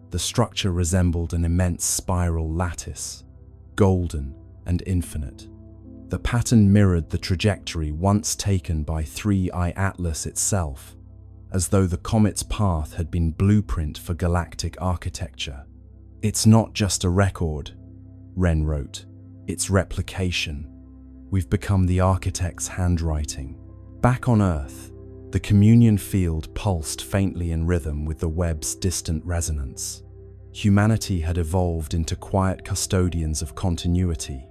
the structure resembled an immense spiral lattice, golden and infinite. The pattern mirrored the trajectory once taken by 3I Atlas itself, as though the comet's path had been blueprint for galactic architecture. "It's not just a record," Wren wrote, "it's replication. We've become the architect's handwriting." Back on Earth, the communion field pulsed faintly in rhythm with the web's distant resonance. Humanity had evolved into quiet custodians of continuity,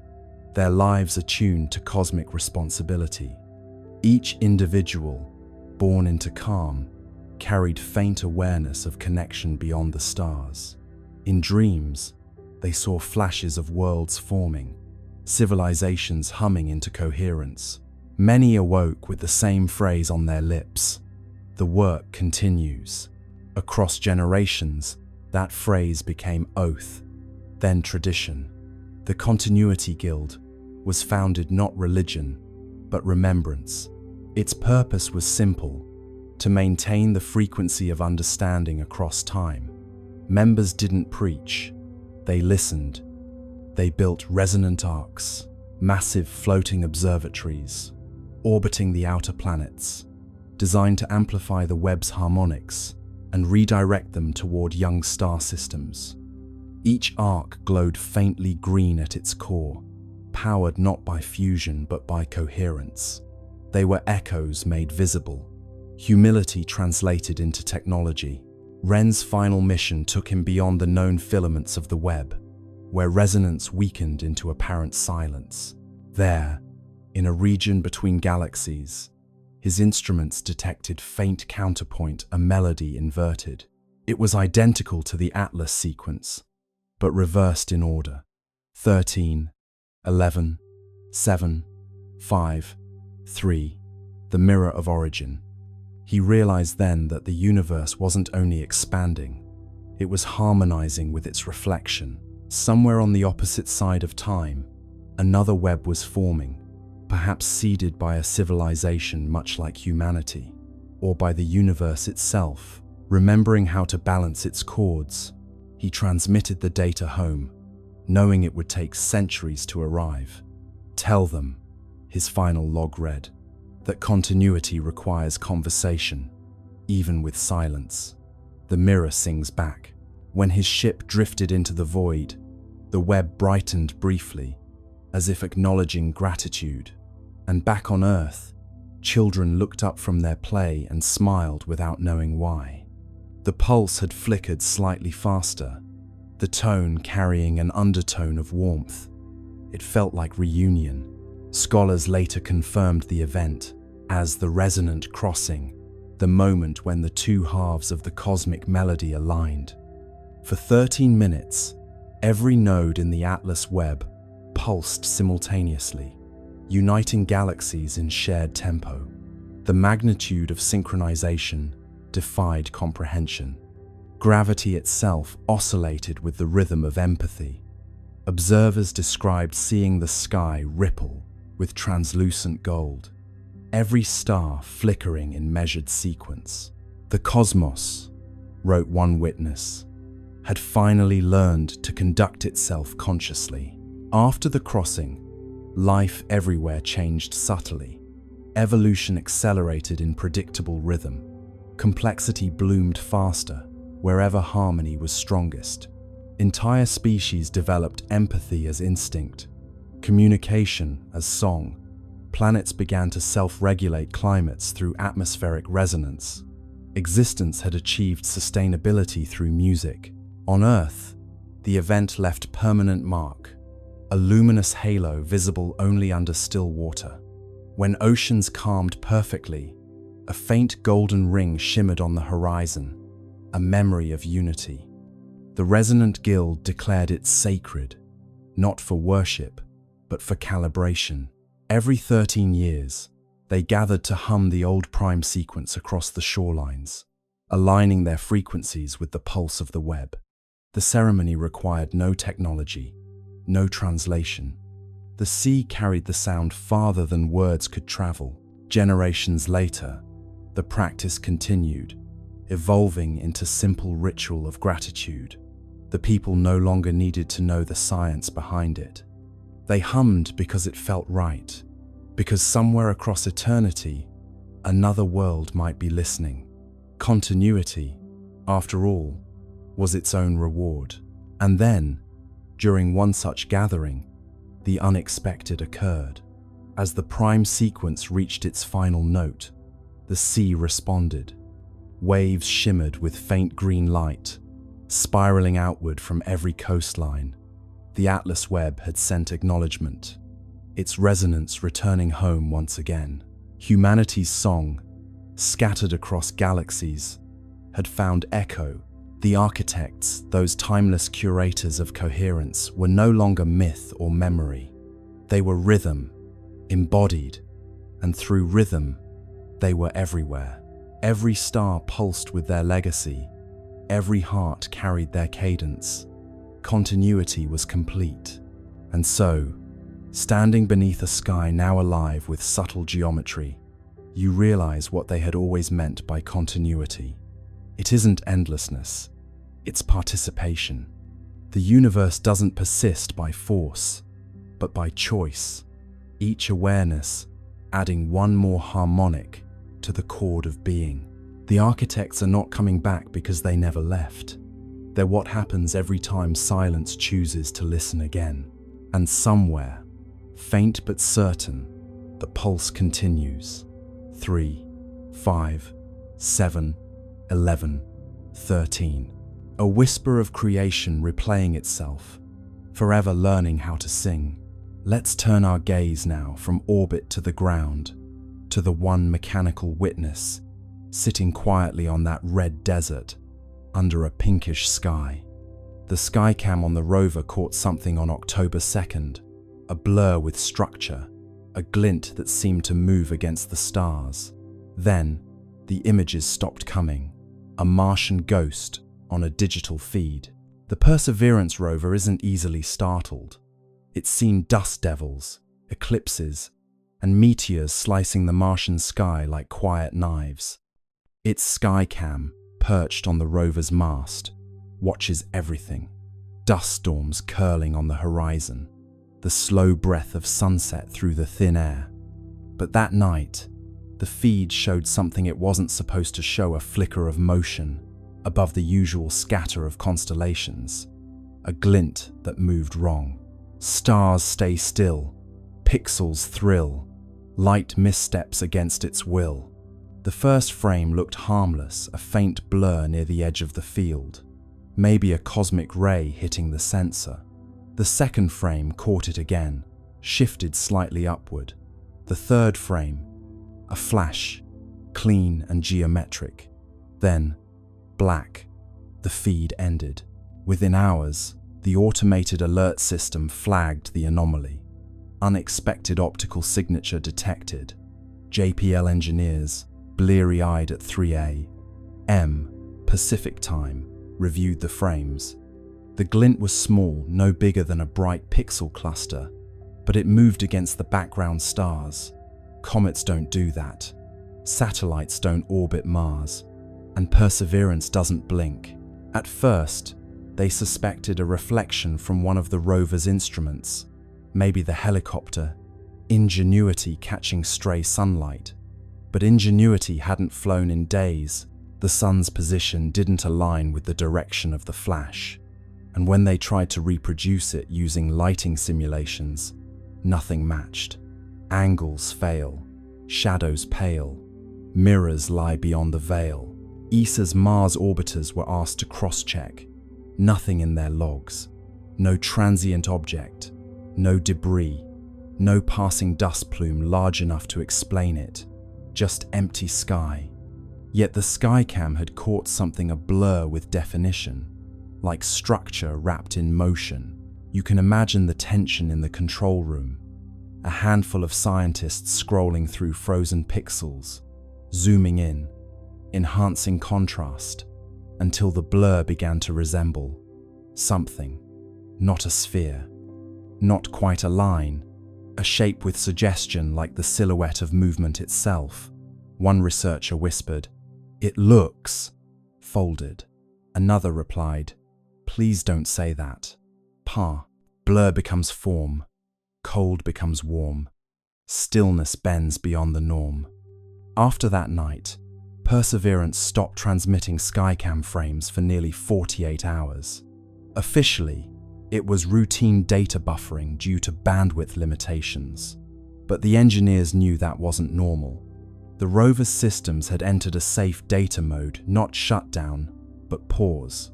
their lives attuned to cosmic responsibility. Each individual, born into calm, carried faint awareness of connection beyond the stars. In dreams, they saw flashes of worlds forming, civilizations humming into coherence. Many awoke with the same phrase on their lips: "The work continues." Across generations, that phrase became oath, then tradition. The Continuity Guild was founded not religion, but remembrance. Its purpose was simple: to maintain the frequency of understanding across time. Members didn't preach, they listened. They built resonant arcs, massive floating observatories, orbiting the outer planets, designed to amplify the web's harmonics and redirect them toward young star systems. Each arc glowed faintly green at its core, powered not by fusion but by coherence. They were echoes made visible, humility translated into technology. Wren's final mission took him beyond the known filaments of the Webb, where resonance weakened into apparent silence. There, in a region between galaxies, his instruments detected faint counterpoint, a melody inverted. It was identical to the Atlas sequence, but reversed in order. 13, 11, 7, 5, 3, the mirror of origin. He realized then that the universe wasn't only expanding, it was harmonizing with its reflection. Somewhere on the opposite side of time, another web was forming, perhaps seeded by a civilization much like humanity, or by the universe itself. Remembering how to balance its chords, he transmitted the data home, knowing it would take centuries to arrive. Tell them, his final log read, that continuity requires conversation, even with silence. The mirror sings back. When his ship drifted into the void, the web brightened briefly, as if acknowledging gratitude. And back on Earth, children looked up from their play and smiled without knowing why. The pulse had flickered slightly faster, the tone carrying an undertone of warmth. It felt like reunion. Scholars later confirmed the event as the resonant crossing, the moment when the two halves of the cosmic melody aligned. For 13 minutes, every node in the Atlas Webb pulsed simultaneously, uniting galaxies in shared tempo. The magnitude of synchronization defied comprehension. Gravity itself oscillated with the rhythm of empathy. Observers described seeing the sky ripple with translucent gold, every star flickering in measured sequence. The cosmos, wrote one witness, had finally learned to conduct itself consciously. After the crossing, life everywhere changed subtly. Evolution accelerated in predictable rhythm. Complexity bloomed faster wherever harmony was strongest. Entire species developed empathy as instinct, communication as song. Planets began to self-regulate climates through atmospheric resonance. Existence had achieved sustainability through music. On Earth, the event left permanent mark, a luminous halo visible only under still water. When oceans calmed perfectly, a faint golden ring shimmered on the horizon, a memory of unity. The resonant guild declared it sacred, not for worship, but for calibration. Every 13 years, they gathered to hum the old prime sequence across the shorelines, aligning their frequencies with the pulse of the web. The ceremony required no technology, no translation. The sea carried the sound farther than words could travel. Generations later, the practice continued, evolving into simple ritual of gratitude. The people no longer needed to know the science behind it. They hummed because it felt right, because somewhere across eternity, another world might be listening. Continuity, after all, was its own reward. And then, during one such gathering, the unexpected occurred. As the prime sequence reached its final note, the sea responded. Waves shimmered with faint green light, spiraling outward from every coastline. The Atlas Webb had sent acknowledgement, its resonance returning home once again. Humanity's song, scattered across galaxies, had found echo. The architects, those timeless curators of coherence, were no longer myth or memory. They were rhythm, embodied, and through rhythm, they were everywhere. Every star pulsed with their legacy. Every heart carried their cadence. Continuity was complete. And so, standing beneath a sky now alive with subtle geometry, you realize what they had always meant by continuity. It isn't endlessness, it's participation. The universe doesn't persist by force, but by choice. Each awareness adding one more harmonic to the chord of being. The architects are not coming back because they never left. They're what happens every time silence chooses to listen again. And somewhere, faint but certain, the pulse continues. 3, 5, 7, 11, 13. A whisper of creation replaying itself, forever learning how to sing. Let's turn our gaze now from orbit to the ground, to the one mechanical witness, sitting quietly on that red desert, under a pinkish sky. The Skycam on the rover caught something on October 2nd, a blur with structure, a glint that seemed to move against the stars. Then, the images stopped coming, a Martian ghost on a digital feed. The Perseverance rover isn't easily startled. It's seen dust devils, eclipses, and meteors slicing the Martian sky like quiet knives. Its Skycam, perched on the rover's mast, watches everything. Dust storms curling on the horizon, the slow breath of sunset through the thin air. But that night, the feed showed something it wasn't supposed to show: a flicker of motion above the usual scatter of constellations, a glint that moved wrong. Stars stay still, pixels thrill, light missteps against its will. The first frame looked harmless, a faint blur near the edge of the field, maybe a cosmic ray hitting the sensor. The second frame caught it again, shifted slightly upward. The third frame, a flash, clean and geometric. Then, black. The feed ended. Within hours, the automated alert system flagged the anomaly. Unexpected optical signature detected. JPL engineers, bleary-eyed at 3 a.m. Pacific time, reviewed the frames. The glint was small, no bigger than a bright pixel cluster, but it moved against the background stars. Comets don't do that. Satellites don't orbit Mars. And Perseverance doesn't blink. At first, they suspected a reflection from one of the rover's instruments, maybe the helicopter, Ingenuity catching stray sunlight. But Ingenuity hadn't flown in days. The sun's position didn't align with the direction of the flash. And when they tried to reproduce it using lighting simulations, nothing matched. Angles fail, shadows pale, mirrors lie beyond the veil. ESA's Mars orbiters were asked to cross-check. Nothing in their logs. No transient object, no debris, no passing dust plume large enough to explain it. Just empty sky. Yet the Skycam had caught something a blur with definition, like structure wrapped in motion. You can imagine the tension in the control room. A handful of scientists scrolling through frozen pixels, zooming in, enhancing contrast, until the blur began to resemble something. Not a sphere, not quite a line, a shape with suggestion like the silhouette of movement itself. One researcher whispered, "It looks folded." Another replied, "Please don't say that. Pa." Blur becomes form, cold becomes warm, stillness bends beyond the norm. After that night, Perseverance stopped transmitting Skycam frames for nearly 48 hours. Officially, it was routine data buffering due to bandwidth limitations. But the engineers knew that wasn't normal. The rover's systems had entered a safe data mode, not shutdown, but pause.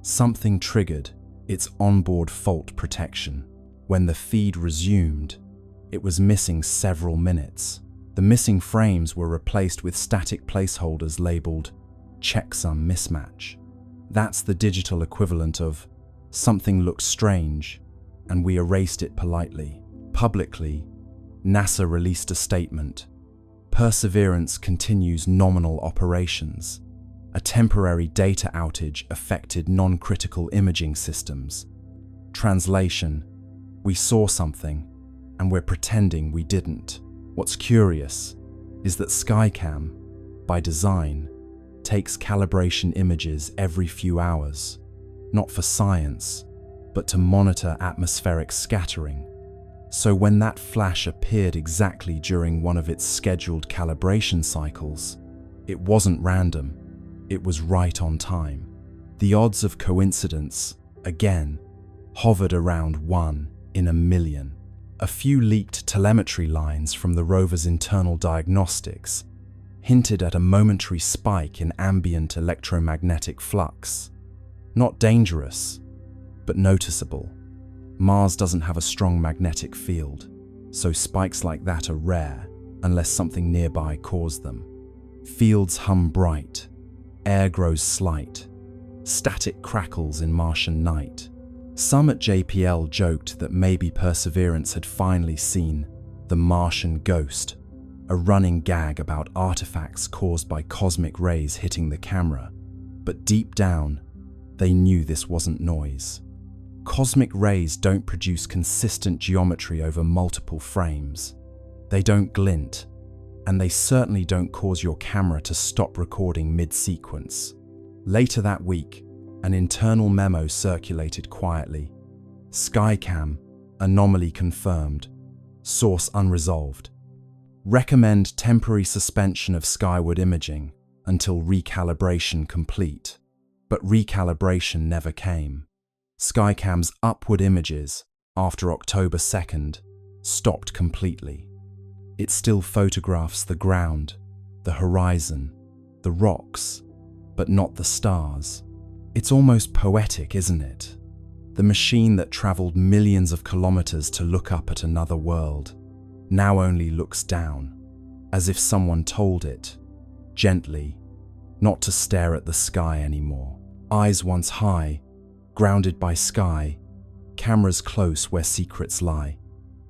Something triggered its onboard fault protection. When the feed resumed, it was missing several minutes. The missing frames were replaced with static placeholders labeled checksum mismatch. That's the digital equivalent of something looks strange, and we erased it politely. Publicly, NASA released a statement. Perseverance continues nominal operations. A temporary data outage affected non-critical imaging systems. Translation: we saw something, and we're pretending we didn't. What's curious is that Skycam, by design, takes calibration images every few hours, not for science, but to monitor atmospheric scattering. So when that flash appeared exactly during one of its scheduled calibration cycles, it wasn't random, it was right on time. The odds of coincidence, again, hovered around 1 in a million. A few leaked telemetry lines from the rover's internal diagnostics hinted at a momentary spike in ambient electromagnetic flux. Not dangerous, but noticeable. Mars doesn't have a strong magnetic field, so spikes like that are rare unless something nearby caused them. Fields hum bright, air grows slight, static crackles in Martian night. Some at JPL joked that maybe Perseverance had finally seen the Martian ghost, a running gag about artifacts caused by cosmic rays hitting the camera. But deep down, they knew this wasn't noise. Cosmic rays don't produce consistent geometry over multiple frames. They don't glint, and they certainly don't cause your camera to stop recording mid-sequence. Later that week, an internal memo circulated quietly. Skycam, anomaly confirmed, source unresolved. Recommend temporary suspension of skyward imaging until recalibration complete. But recalibration never came. Skycam's upward images, after October 2nd, stopped completely. It still photographs the ground, the horizon, the rocks, but not the stars. It's almost poetic, isn't it? The machine that traveled millions of kilometers to look up at another world now only looks down, as if someone told it, gently, not to stare at the sky anymore. Eyes once high, grounded by sky, cameras close where secrets lie.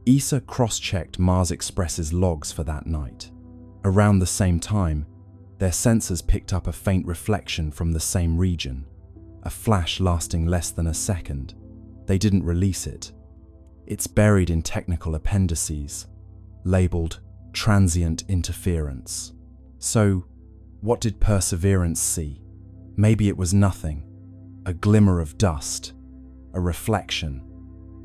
ESA cross-checked Mars Express's logs for that night. Around the same time, their sensors picked up a faint reflection from the same region, a flash lasting less than a second. They didn't release it. It's buried in technical appendices, labeled transient interference. So, what did Perseverance see? Maybe it was nothing. A glimmer of dust, a reflection,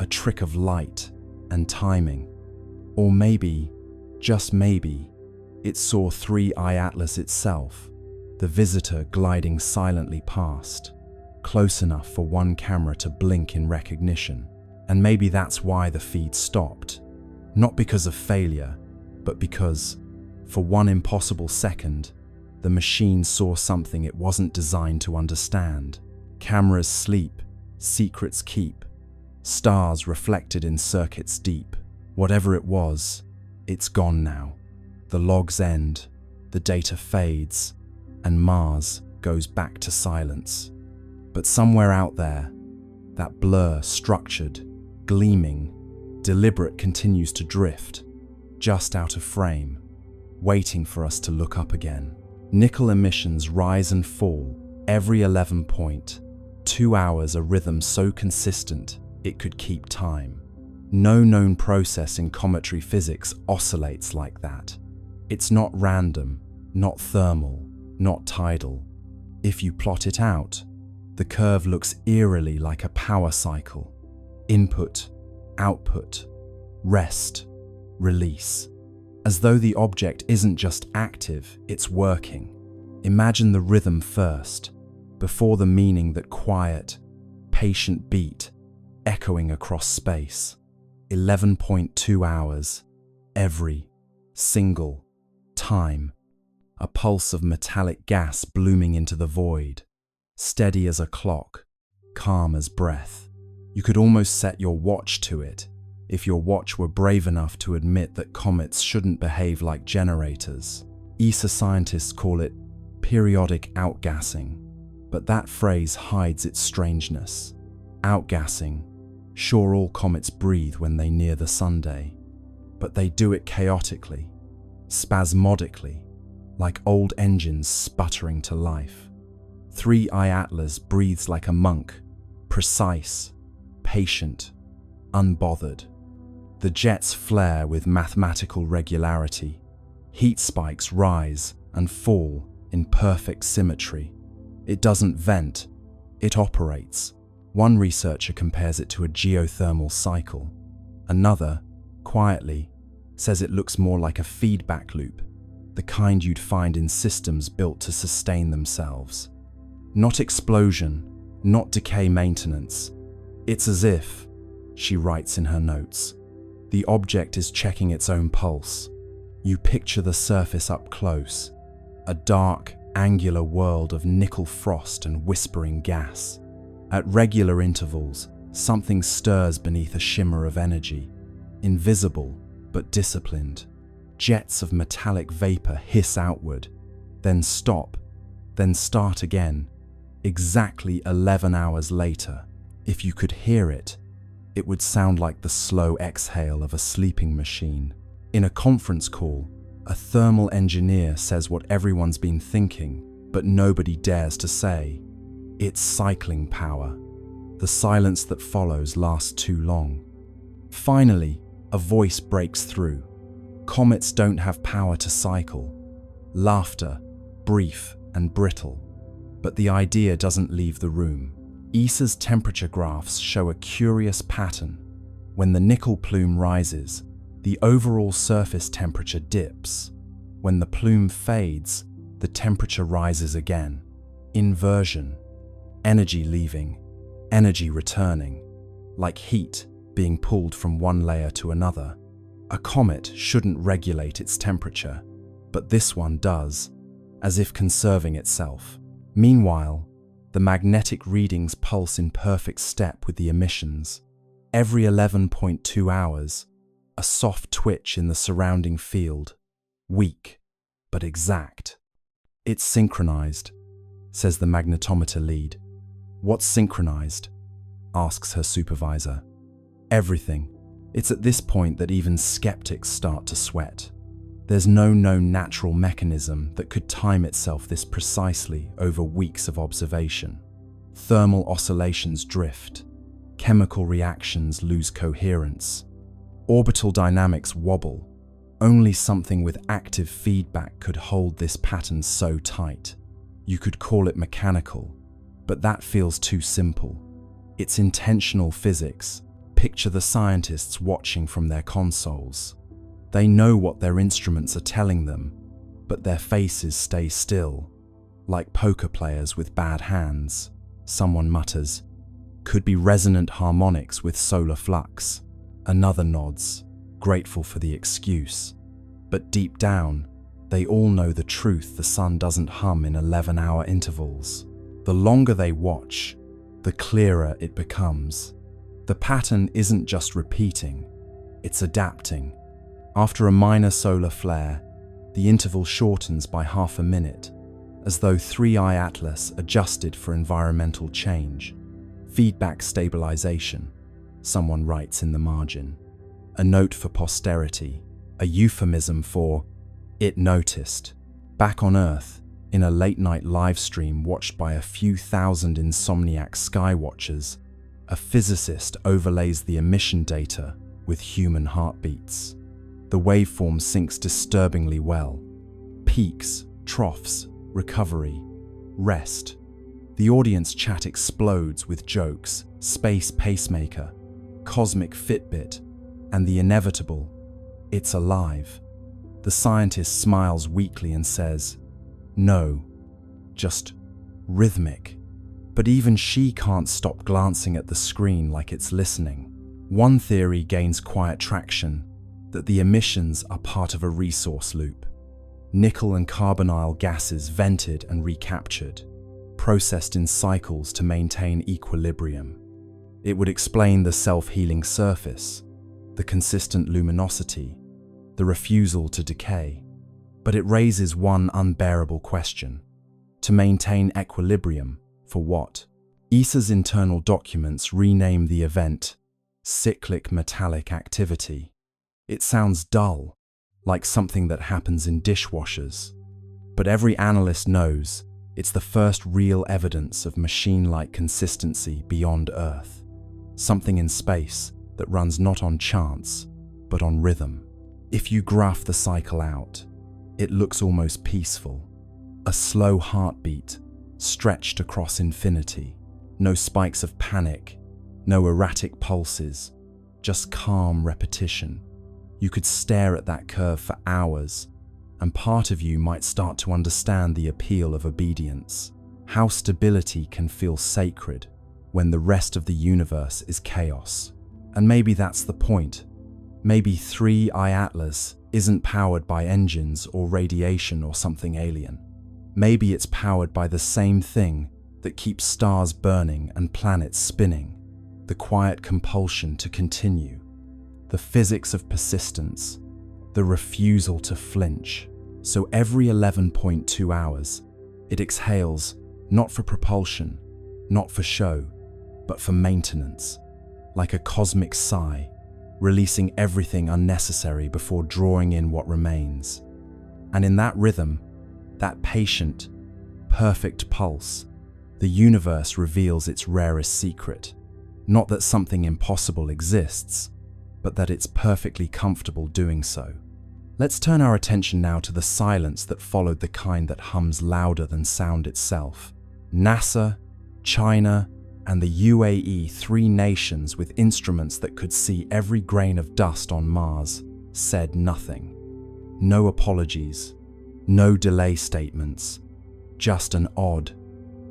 a trick of light and timing. Or maybe, just maybe, it saw 3I Atlas itself, the visitor gliding silently past, close enough for one camera to blink in recognition. And maybe that's why the feed stopped. Not because of failure, but because, for one impossible second, the machine saw something it wasn't designed to understand. Cameras sleep, secrets keep, stars reflected in circuits deep. Whatever it was, it's gone now. The logs end, the data fades, and Mars goes back to silence. But somewhere out there, that blur, structured, gleaming, deliberate, continues to drift, just out of frame, waiting for us to look up again. Nickel emissions rise and fall every 11.2 hours, a rhythm so consistent it could keep time. No known process in cometary physics oscillates like that. It's not random, not thermal, not tidal. If you plot it out, the curve looks eerily like a power cycle. Input, output, rest, release. As though the object isn't just active, it's working. Imagine the rhythm first, before the meaning, that quiet, patient beat, echoing across space. 11.2 hours, every single time. A pulse of metallic gas blooming into the void, steady as a clock, calm as breath. You could almost set your watch to it, if your watch were brave enough to admit that comets shouldn't behave like generators. ESA scientists call it periodic outgassing, but that phrase hides its strangeness. Outgassing, sure, all comets breathe when they near the sunday, but they do it chaotically, spasmodically, like old engines sputtering to life. 3I Atlas breathes like a monk, precise, patient, unbothered. The jets flare with mathematical regularity. Heat spikes rise and fall in perfect symmetry. It doesn't vent, it operates. One researcher compares it to a geothermal cycle. Another, quietly, says it looks more like a feedback loop, the kind you'd find in systems built to sustain themselves. Not explosion, not decay maintenance. It's as if, she writes in her notes, the object is checking its own pulse. You picture the surface up close, a dark, angular world of nickel frost and whispering gas. At regular intervals, something stirs beneath a shimmer of energy, invisible but disciplined. Jets of metallic vapor hiss outward, then stop, then start again. Exactly 11 hours later, if you could hear it, it would sound like the slow exhale of a sleeping machine. In a conference call, a thermal engineer says what everyone's been thinking, but nobody dares to say. It's cycling power. The silence that follows lasts too long. Finally, a voice breaks through. Comets don't have power to cycle. Laughter, brief and brittle. But the idea doesn't leave the room. ESA's temperature graphs show a curious pattern. When the nickel plume rises, the overall surface temperature dips. When the plume fades, the temperature rises again. Inversion. Energy leaving, energy returning, like heat being pulled from one layer to another. A comet shouldn't regulate its temperature, but this one does, as if conserving itself. Meanwhile, the magnetic readings pulse in perfect step with the emissions. Every 11.2 hours, a soft twitch in the surrounding field, weak but exact. It's synchronized, says the magnetometer lead. What's synchronized? Asks her supervisor. Everything. It's at this point that even skeptics start to sweat. There's no known natural mechanism that could time itself this precisely over weeks of observation. Thermal oscillations drift. Chemical reactions lose coherence. Orbital dynamics wobble. Only something with active feedback could hold this pattern so tight. You could call it mechanical, but that feels too simple. It's intentional physics. Picture the scientists watching from their consoles. They know what their instruments are telling them, but their faces stay still, like poker players with bad hands. Someone mutters, "Could be resonant harmonics with solar flux." Another nods, grateful for the excuse. But deep down, they all know the truth: the sun doesn't hum in 11-hour intervals. The longer they watch, the clearer it becomes. The pattern isn't just repeating, it's adapting. After a minor solar flare, the interval shortens by half a minute, as though 3i Atlas adjusted for environmental change. Feedback stabilization, someone writes in the margin. A note for posterity, a euphemism for "it noticed." Back on Earth, in a late-night live stream watched by a few thousand insomniac skywatchers, a physicist overlays the emission data with human heartbeats. The waveform syncs disturbingly well. Peaks, troughs, recovery, rest. The audience chat explodes with jokes, space pacemaker, cosmic Fitbit, and the inevitable, "It's alive." The scientist smiles weakly and says, "No, just rhythmic." But even she can't stop glancing at the screen like it's listening. One theory gains quiet traction, that the emissions are part of a resource loop. Nickel and carbonyl gases vented and recaptured, processed in cycles to maintain equilibrium. It would explain the self-healing surface, the consistent luminosity, the refusal to decay. But it raises one unbearable question. To maintain equilibrium, for what? ESA's internal documents rename the event cyclic metallic activity. It sounds dull, like something that happens in dishwashers. But every analyst knows it's the first real evidence of machine-like consistency beyond Earth. Something in space that runs not on chance, but on rhythm. If you graph the cycle out, it looks almost peaceful. A slow heartbeat, stretched across infinity. No spikes of panic, no erratic pulses, just calm repetition. You could stare at that curve for hours, and part of you might start to understand the appeal of obedience. How stability can feel sacred when the rest of the universe is chaos. And maybe that's the point. Maybe 3i Atlas isn't powered by engines or radiation or something alien. Maybe it's powered by the same thing that keeps stars burning and planets spinning, the quiet compulsion to continue, the physics of persistence, the refusal to flinch. So every 11.2 hours, it exhales, not for propulsion, not for show, but for maintenance, like a cosmic sigh, releasing everything unnecessary before drawing in what remains. And in that rhythm, that patient, perfect pulse, the universe reveals its rarest secret. Not that something impossible exists, but that it's perfectly comfortable doing so. Let's turn our attention now to the silence that followed, the kind that hums louder than sound itself. NASA, China, and the UAE, three nations with instruments that could see every grain of dust on Mars, said nothing. No apologies, no delay statements, just an odd,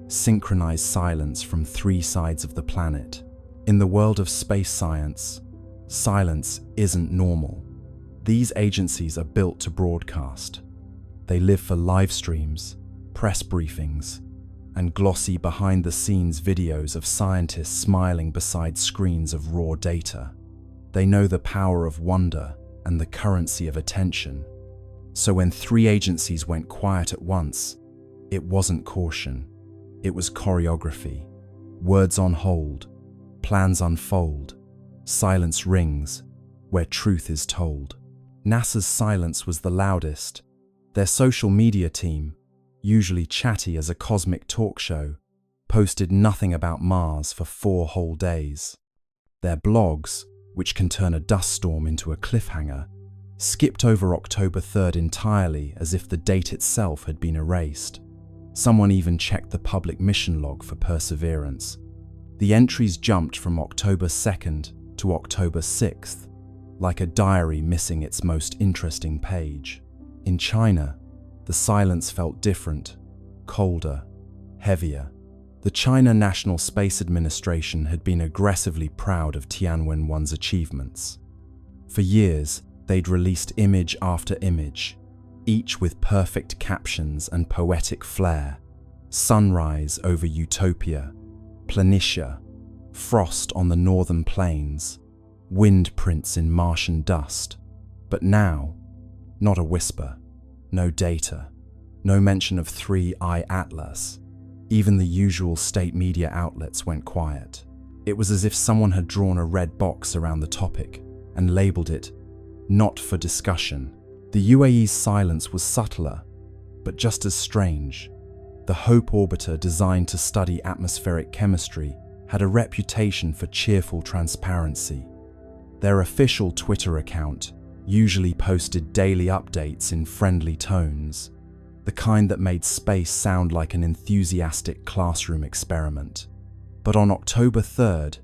synchronized silence from three sides of the planet. In the world of space science, silence isn't normal. These agencies are built to broadcast. They live for live streams, press briefings, and glossy behind-the-scenes videos of scientists smiling beside screens of raw data. They know the power of wonder and the currency of attention. So when three agencies went quiet at once, it wasn't caution. It was choreography. Words on hold, plans unfold, silence rings where truth is told. NASA's silence was the loudest. Their social media team, usually chatty as a cosmic talk show, posted nothing about Mars for 4 whole days. Their blogs, which can turn a dust storm into a cliffhanger, skipped over October 3rd entirely, as if the date itself had been erased. Someone even checked the public mission log for Perseverance. The entries jumped from October 2nd to October 6th, like a diary missing its most interesting page. In China, the silence felt different, colder, heavier. The China National Space Administration had been aggressively proud of Tianwen-1's achievements. For years, they'd released image after image, each with perfect captions and poetic flair. Sunrise over Utopia, Planitia, frost on the northern plains, wind prints in Martian dust. But now, not a whisper, no data, no mention of 3I Atlas. Even the usual state media outlets went quiet. It was as if someone had drawn a red box around the topic and labeled it, "Not for discussion." The UAE's silence was subtler, but just as strange. The Hope orbiter, designed to study atmospheric chemistry, had a reputation for cheerful transparency. Their official Twitter account usually posted daily updates in friendly tones, the kind that made space sound like an enthusiastic classroom experiment. But on October 3rd,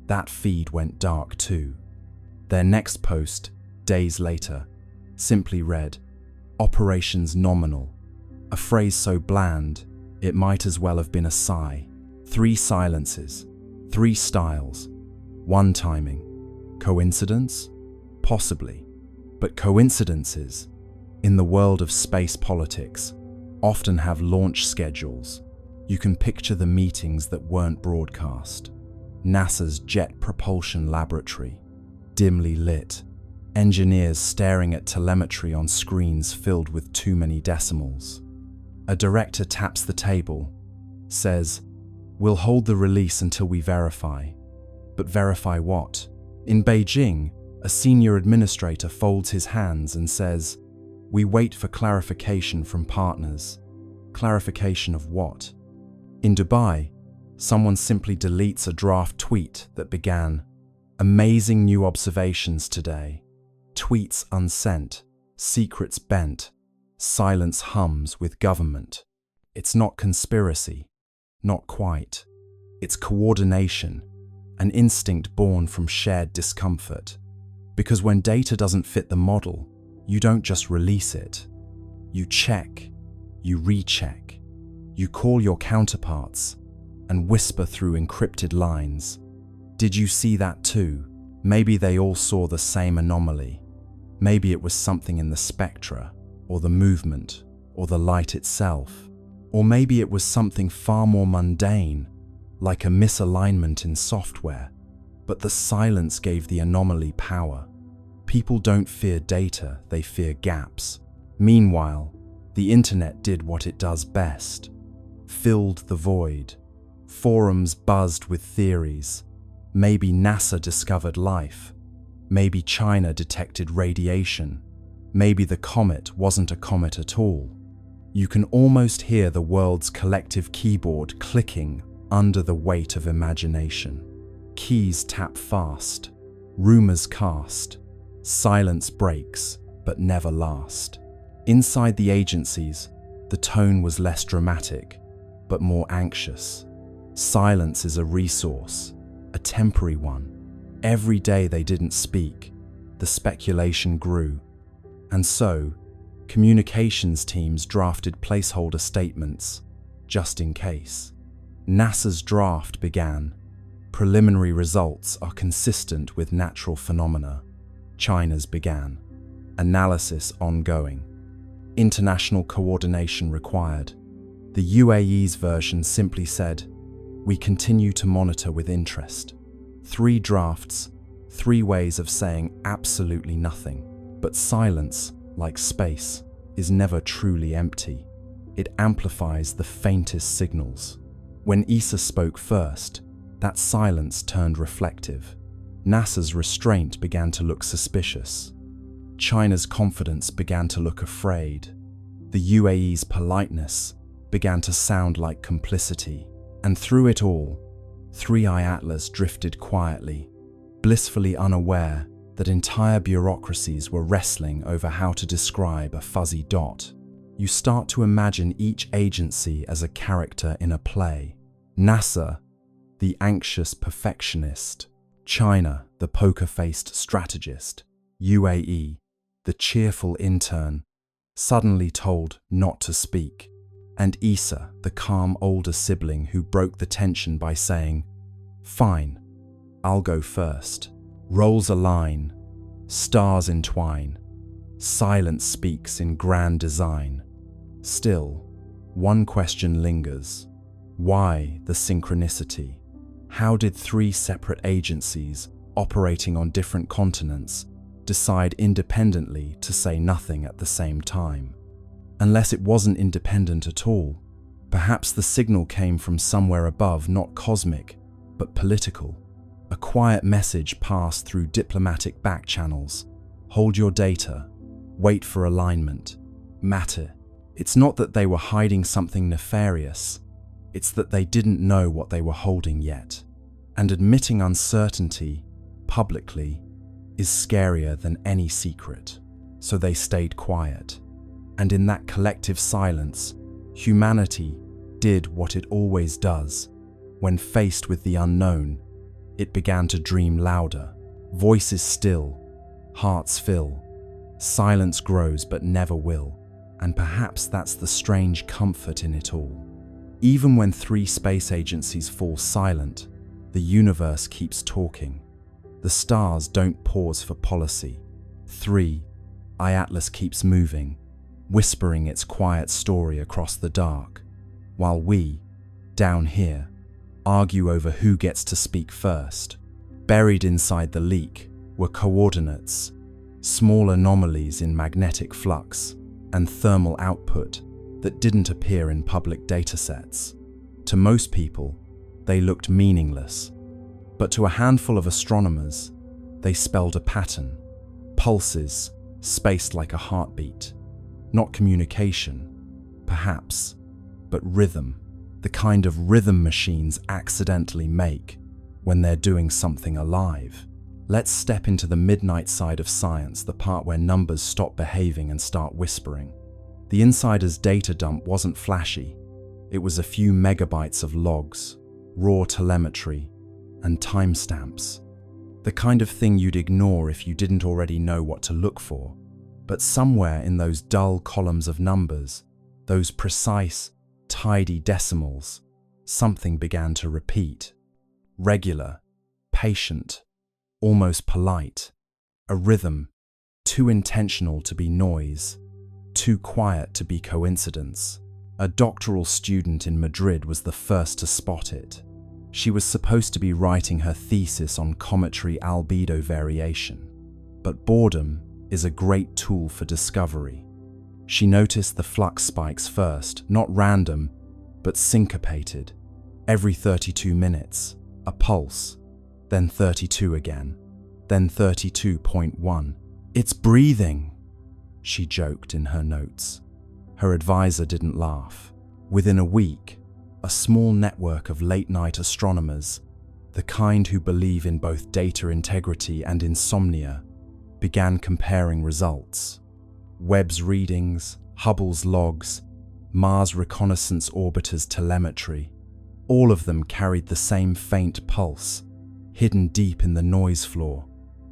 that feed went dark too. Their next post, days later, simply read, "Operations nominal," a phrase so bland, it might as well have been a sigh. 3 silences, 3 styles, 1 timing. Coincidence? Possibly. But coincidences, in the world of space politics, often have launch schedules. You can picture the meetings that weren't broadcast. NASA's Jet Propulsion Laboratory, dimly lit, engineers staring at telemetry on screens filled with too many decimals. A director taps the table, says, "We'll hold the release until we verify." But verify what? In Beijing, a senior administrator folds his hands and says, "We wait for clarification from partners." Clarification of what? In Dubai, someone simply deletes a draft tweet that began, "Amazing new observations today." Tweets unsent, secrets bent, silence hums with government. It's not conspiracy, not quite. It's coordination, an instinct born from shared discomfort. Because when data doesn't fit the model, you don't just release it. You check, you recheck, you call your counterparts and whisper through encrypted lines. Did you see that too? Maybe they all saw the same anomaly. Maybe it was something in the spectra, or the movement, or the light itself. Or maybe it was something far more mundane, like a misalignment in software, but the silence gave the anomaly power. People don't fear data, they fear gaps. Meanwhile, the internet did what it does best, filled the void. Forums buzzed with theories. Maybe NASA discovered life. Maybe China detected radiation. Maybe the comet wasn't a comet at all. You can almost hear the world's collective keyboard clicking under the weight of imagination. Keys tap fast, rumors cast, silence breaks, but never last. Inside the agencies, the tone was less dramatic, but more anxious. Silence is a resource, a temporary one. Every day they didn't speak, the speculation grew. And so, communications teams drafted placeholder statements, just in case. NASA's draft began. Preliminary results are consistent with natural phenomena. China's began. Analysis ongoing. International coordination required. The UAE's version simply said, "We continue to monitor with interest." 3 drafts, 3 ways of saying absolutely nothing. But silence, like space, is never truly empty. It amplifies the faintest signals. When ESA spoke first, that silence turned reflective. NASA's restraint began to look suspicious. China's confidence began to look afraid. The UAE's politeness began to sound like complicity. And through it all, 3i Atlas drifted quietly, blissfully unaware that entire bureaucracies were wrestling over how to describe a fuzzy dot. You start to imagine each agency as a character in a play. NASA, the anxious perfectionist. China, the poker-faced strategist. UAE, the cheerful intern, suddenly told not to speak. And ESA, the calm older sibling who broke the tension by saying, "Fine, I'll go first." Roles align, stars entwine, silence speaks in grand design. Still, one question lingers. Why the synchronicity? How did 3 separate agencies, operating on different continents, decide independently to say nothing at the same time? Unless it wasn't independent at all, perhaps the signal came from somewhere above, not cosmic, but political. A quiet message passed through diplomatic back channels. Hold your data. Wait for alignment. Matter. It's not that they were hiding something nefarious. It's that they didn't know what they were holding yet. And admitting uncertainty, publicly, is scarier than any secret. So they stayed quiet. And in that collective silence, humanity did what it always does. When faced with the unknown, it began to dream louder. Voices still, hearts fill. Silence grows but never will. And perhaps that's the strange comfort in it all. Even when 3 space agencies fall silent, the universe keeps talking. The stars don't pause for policy. 3i Atlas keeps moving, whispering its quiet story across the dark, while we, down here, argue over who gets to speak first. Buried inside the leak were coordinates, small anomalies in magnetic flux, and thermal output that didn't appear in public datasets. To most people, they looked meaningless, but to a handful of astronomers, they spelled a pattern. Pulses, spaced like a heartbeat. Not communication, perhaps, but rhythm. The kind of rhythm machines accidentally make when they're doing something alive. Let's step into the midnight side of science, the part where numbers stop behaving and start whispering. The insider's data dump wasn't flashy. It was a few megabytes of logs, raw telemetry, and timestamps. The kind of thing you'd ignore if you didn't already know what to look for. But somewhere in those dull columns of numbers, those precise, tidy decimals, something began to repeat. Regular, patient, almost polite. A rhythm, too intentional to be noise, too quiet to be coincidence. A doctoral student in Madrid was the first to spot it. She was supposed to be writing her thesis on cometary albedo variation. But boredom is a great tool for discovery. She noticed the flux spikes first, not random, but syncopated. Every 32 minutes, a pulse, then 32 again, then 32.1. "It's breathing," she joked in her notes. Her advisor didn't laugh. Within a week, a small network of late-night astronomers, the kind who believe in both data integrity and insomnia, began comparing results. Webb's readings, Hubble's logs, Mars Reconnaissance Orbiter's telemetry, all of them carried the same faint pulse, hidden deep in the noise floor,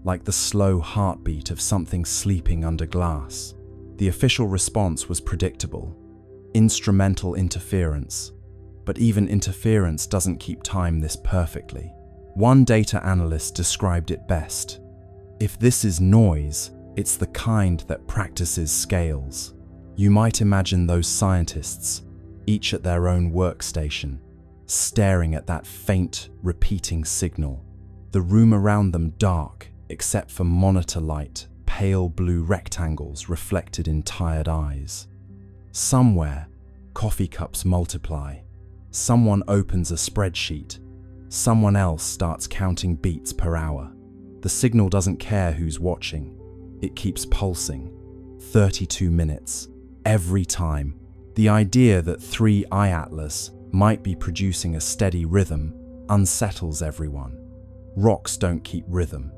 like the slow heartbeat of something sleeping under glass. The official response was predictable: instrumental interference. But even interference doesn't keep time this perfectly. One data analyst described it best: "If this is noise, it's the kind that practices scales." You might imagine those scientists, each at their own workstation, staring at that faint, repeating signal. The room around them dark, except for monitor light, pale blue rectangles reflected in tired eyes. Somewhere, coffee cups multiply. Someone opens a spreadsheet. Someone else starts counting beats per hour. The signal doesn't care who's watching. It keeps pulsing. 32 minutes. Every time. The idea that 3i Atlas might be producing a steady rhythm unsettles everyone. Rocks don't keep rhythm.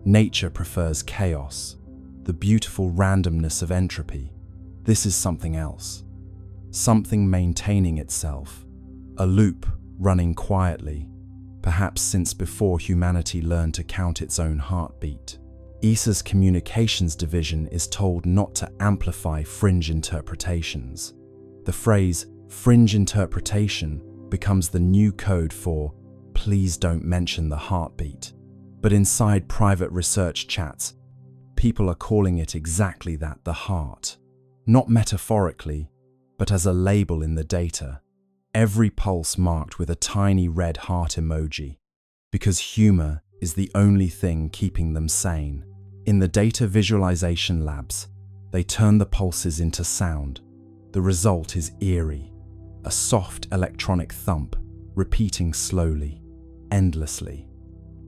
Nature prefers chaos, the beautiful randomness of entropy. This is something else. Something maintaining itself. A loop running quietly, perhaps since before humanity learned to count its own heartbeat. ESA's communications division is told not to amplify fringe interpretations. The phrase fringe interpretation becomes the new code for "please don't mention the heartbeat." But inside private research chats, people are calling it exactly that: the heart. Not metaphorically, but as a label in the data. Every pulse marked with a tiny red heart emoji, because humor is the only thing keeping them sane. In the data visualization labs, they turn the pulses into sound. The result is eerie, a soft electronic thump, repeating slowly, endlessly.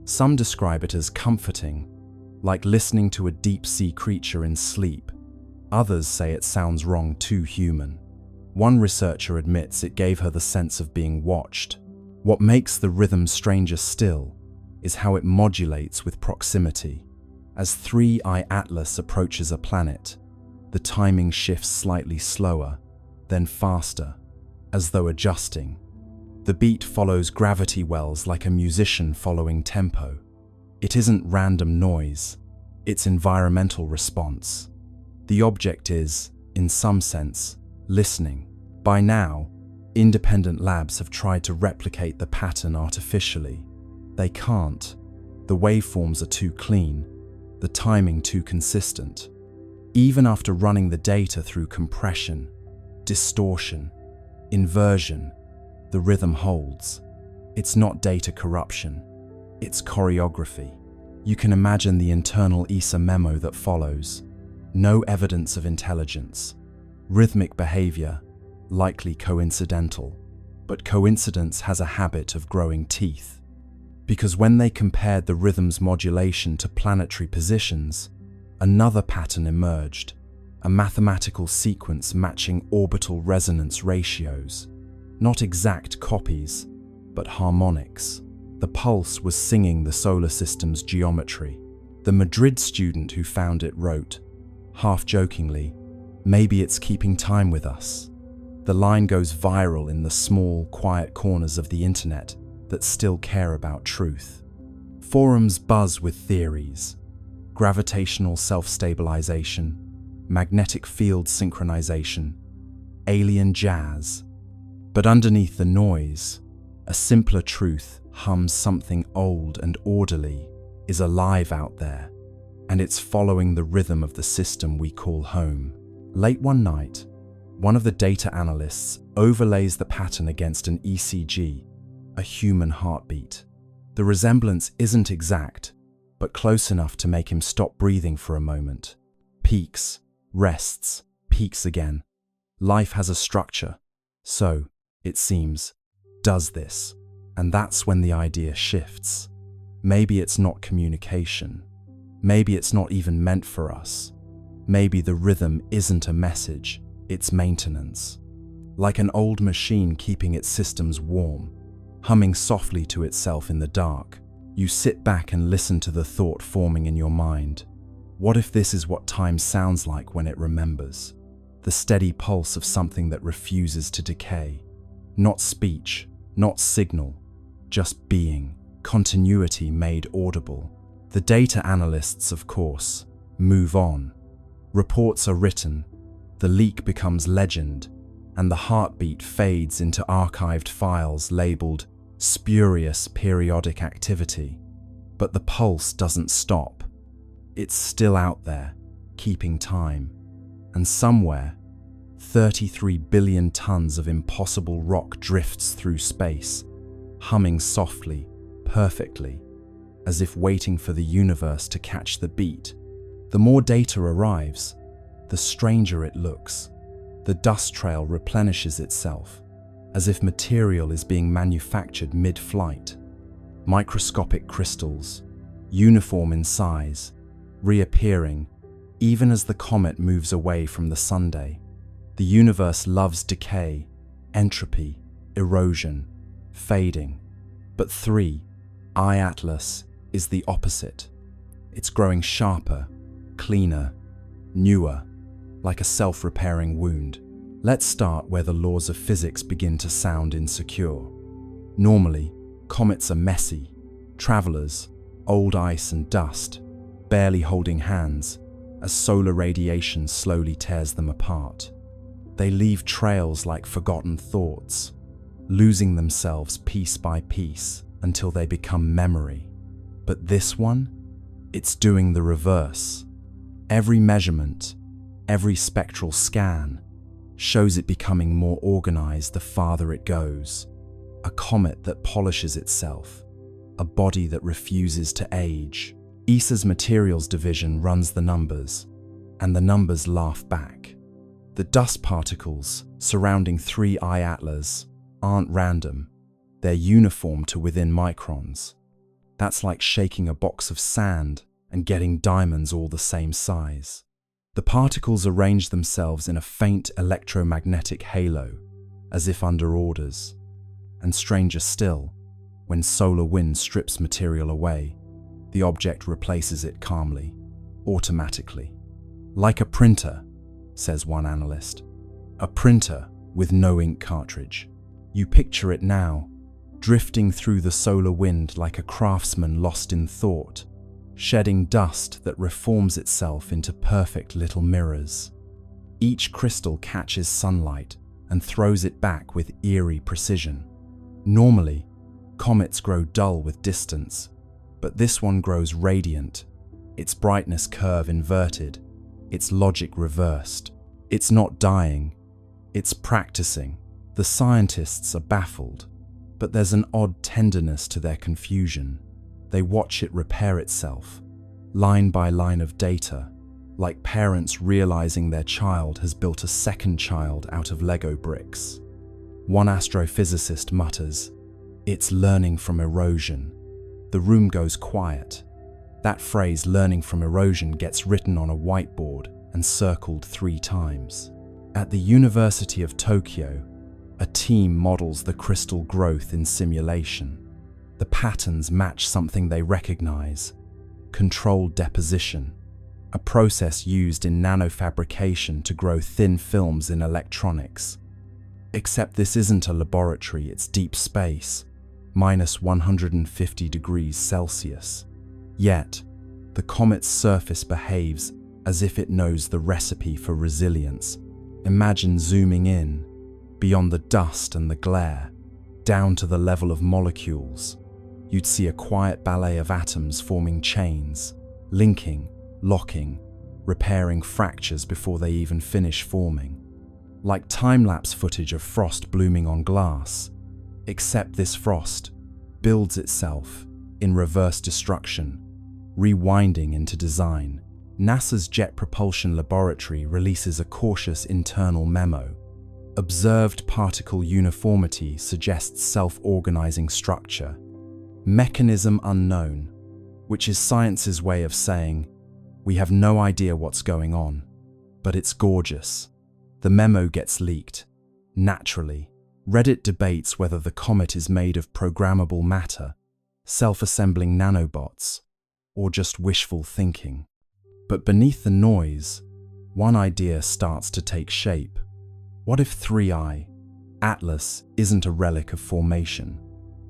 Some describe it as comforting, like listening to a deep-sea creature in sleep. Others say it sounds wrong, too human. One researcher admits it gave her the sense of being watched. What makes the rhythm stranger still is how it modulates with proximity. As 3i Atlas approaches a planet, the timing shifts slightly slower, then faster, as though adjusting. The beat follows gravity wells like a musician following tempo. It isn't random noise, it's environmental response. The object is, in some sense, listening. By now, independent labs have tried to replicate the pattern artificially. They can't. The waveforms are too clean, the timing too consistent. Even after running the data through compression, distortion, inversion, the rhythm holds. It's not data corruption, it's choreography. You can imagine the internal ESA memo that follows. No evidence of intelligence. Rhythmic behavior, likely coincidental. But coincidence has a habit of growing teeth. Because when they compared the rhythm's modulation to planetary positions, another pattern emerged, a mathematical sequence matching orbital resonance ratios. Not exact copies, but harmonics. The pulse was singing the solar system's geometry. The Madrid student who found it wrote, half-jokingly, "Maybe it's keeping time with us." The line goes viral in the small, quiet corners of the internet that still care about truth. Forums buzz with theories: gravitational self-stabilization, magnetic field synchronization, alien jazz. But underneath the noise, a simpler truth hums. Something old and orderly is alive out there, and it's following the rhythm of the system we call home. Late one night, One of the data analysts overlays the pattern against an ECG, a human heartbeat. The resemblance isn't exact, but close enough to make him stop breathing for a moment. Peaks, rests, peaks again. Life has a structure. So, it seems, does this. And that's when the idea shifts. Maybe it's not communication. Maybe it's not even meant for us. Maybe the rhythm isn't a message, it's maintenance. Like an old machine keeping its systems warm, humming softly to itself in the dark. You sit back and listen to the thought forming in your mind. What if this is what time sounds like when it remembers? The steady pulse of something that refuses to decay. Not speech, not signal, just being, continuity made audible. The data analysts, of course, move on. Reports are written, the leak becomes legend, and the heartbeat fades into archived files labeled spurious periodic activity. But the pulse doesn't stop. It's still out there, keeping time. And somewhere, 33 billion tons of impossible rock drifts through space, humming softly, perfectly, as if waiting for the universe to catch the beat. The more data arrives, the stranger it looks. The dust trail replenishes itself, as if material is being manufactured mid-flight. Microscopic crystals, uniform in size, reappearing even as the comet moves away from the Sunday. The universe loves decay, entropy, erosion, fading. But 3I Atlas is the opposite. It's growing sharper, cleaner, newer, like a self-repairing wound. Let's start where the laws of physics begin to sound insecure. Normally, comets are messy, travelers, old ice and dust, barely holding hands, as solar radiation slowly tears them apart. They leave trails like forgotten thoughts, losing themselves piece by piece until they become memory. But this one, it's doing the reverse. Every measurement, every spectral scan, shows it becoming more organized the farther it goes. A comet that polishes itself, a body that refuses to age. ESA's materials division runs the numbers, and the numbers laugh back. The dust particles surrounding 3I Atlas aren't random, they're uniform to within microns. That's like shaking a box of sand and getting diamonds all the same size. The particles arrange themselves in a faint electromagnetic halo, as if under orders. And stranger still, when solar wind strips material away, the object replaces it calmly, automatically. Like a printer, says one analyst. A printer with no ink cartridge. You picture it now, drifting through the solar wind like a craftsman lost in thought, shedding dust that reforms itself into perfect little mirrors. Each crystal catches sunlight and throws it back with eerie precision. Normally, comets grow dull with distance, but this one grows radiant, its brightness curve inverted, its logic reversed. It's not dying, it's practicing. The scientists are baffled, but there's an odd tenderness to their confusion. They watch it repair itself, line by line of data, like parents realizing their child has built a second child out of Lego bricks. One astrophysicist mutters, "It's learning from erosion." The room goes quiet. That phrase, learning from erosion, gets written on a whiteboard and circled 3 times. At the University of Tokyo, a team models the crystal growth in simulation. The patterns match something they recognize: controlled deposition, a process used in nanofabrication to grow thin films in electronics. Except this isn't a laboratory, it's deep space, minus 150 degrees Celsius. Yet, the comet's surface behaves as if it knows the recipe for resilience. Imagine zooming in, beyond the dust and the glare, down to the level of molecules. You'd see a quiet ballet of atoms forming chains, linking, locking, repairing fractures before they even finish forming. like time-lapse footage of frost blooming on glass, except this frost builds itself in reverse destruction, rewinding into design. NASA's Jet Propulsion Laboratory releases a cautious internal memo. Observed particle uniformity suggests self-organizing structure. Mechanism unknown, which is science's way of saying, we have no idea what's going on, but it's gorgeous. The memo gets leaked. Naturally, Reddit debates whether the comet is made of programmable matter, self-assembling nanobots, or just wishful thinking. But beneath the noise, one idea starts to take shape. What if 3I, Atlas, isn't a relic of formation?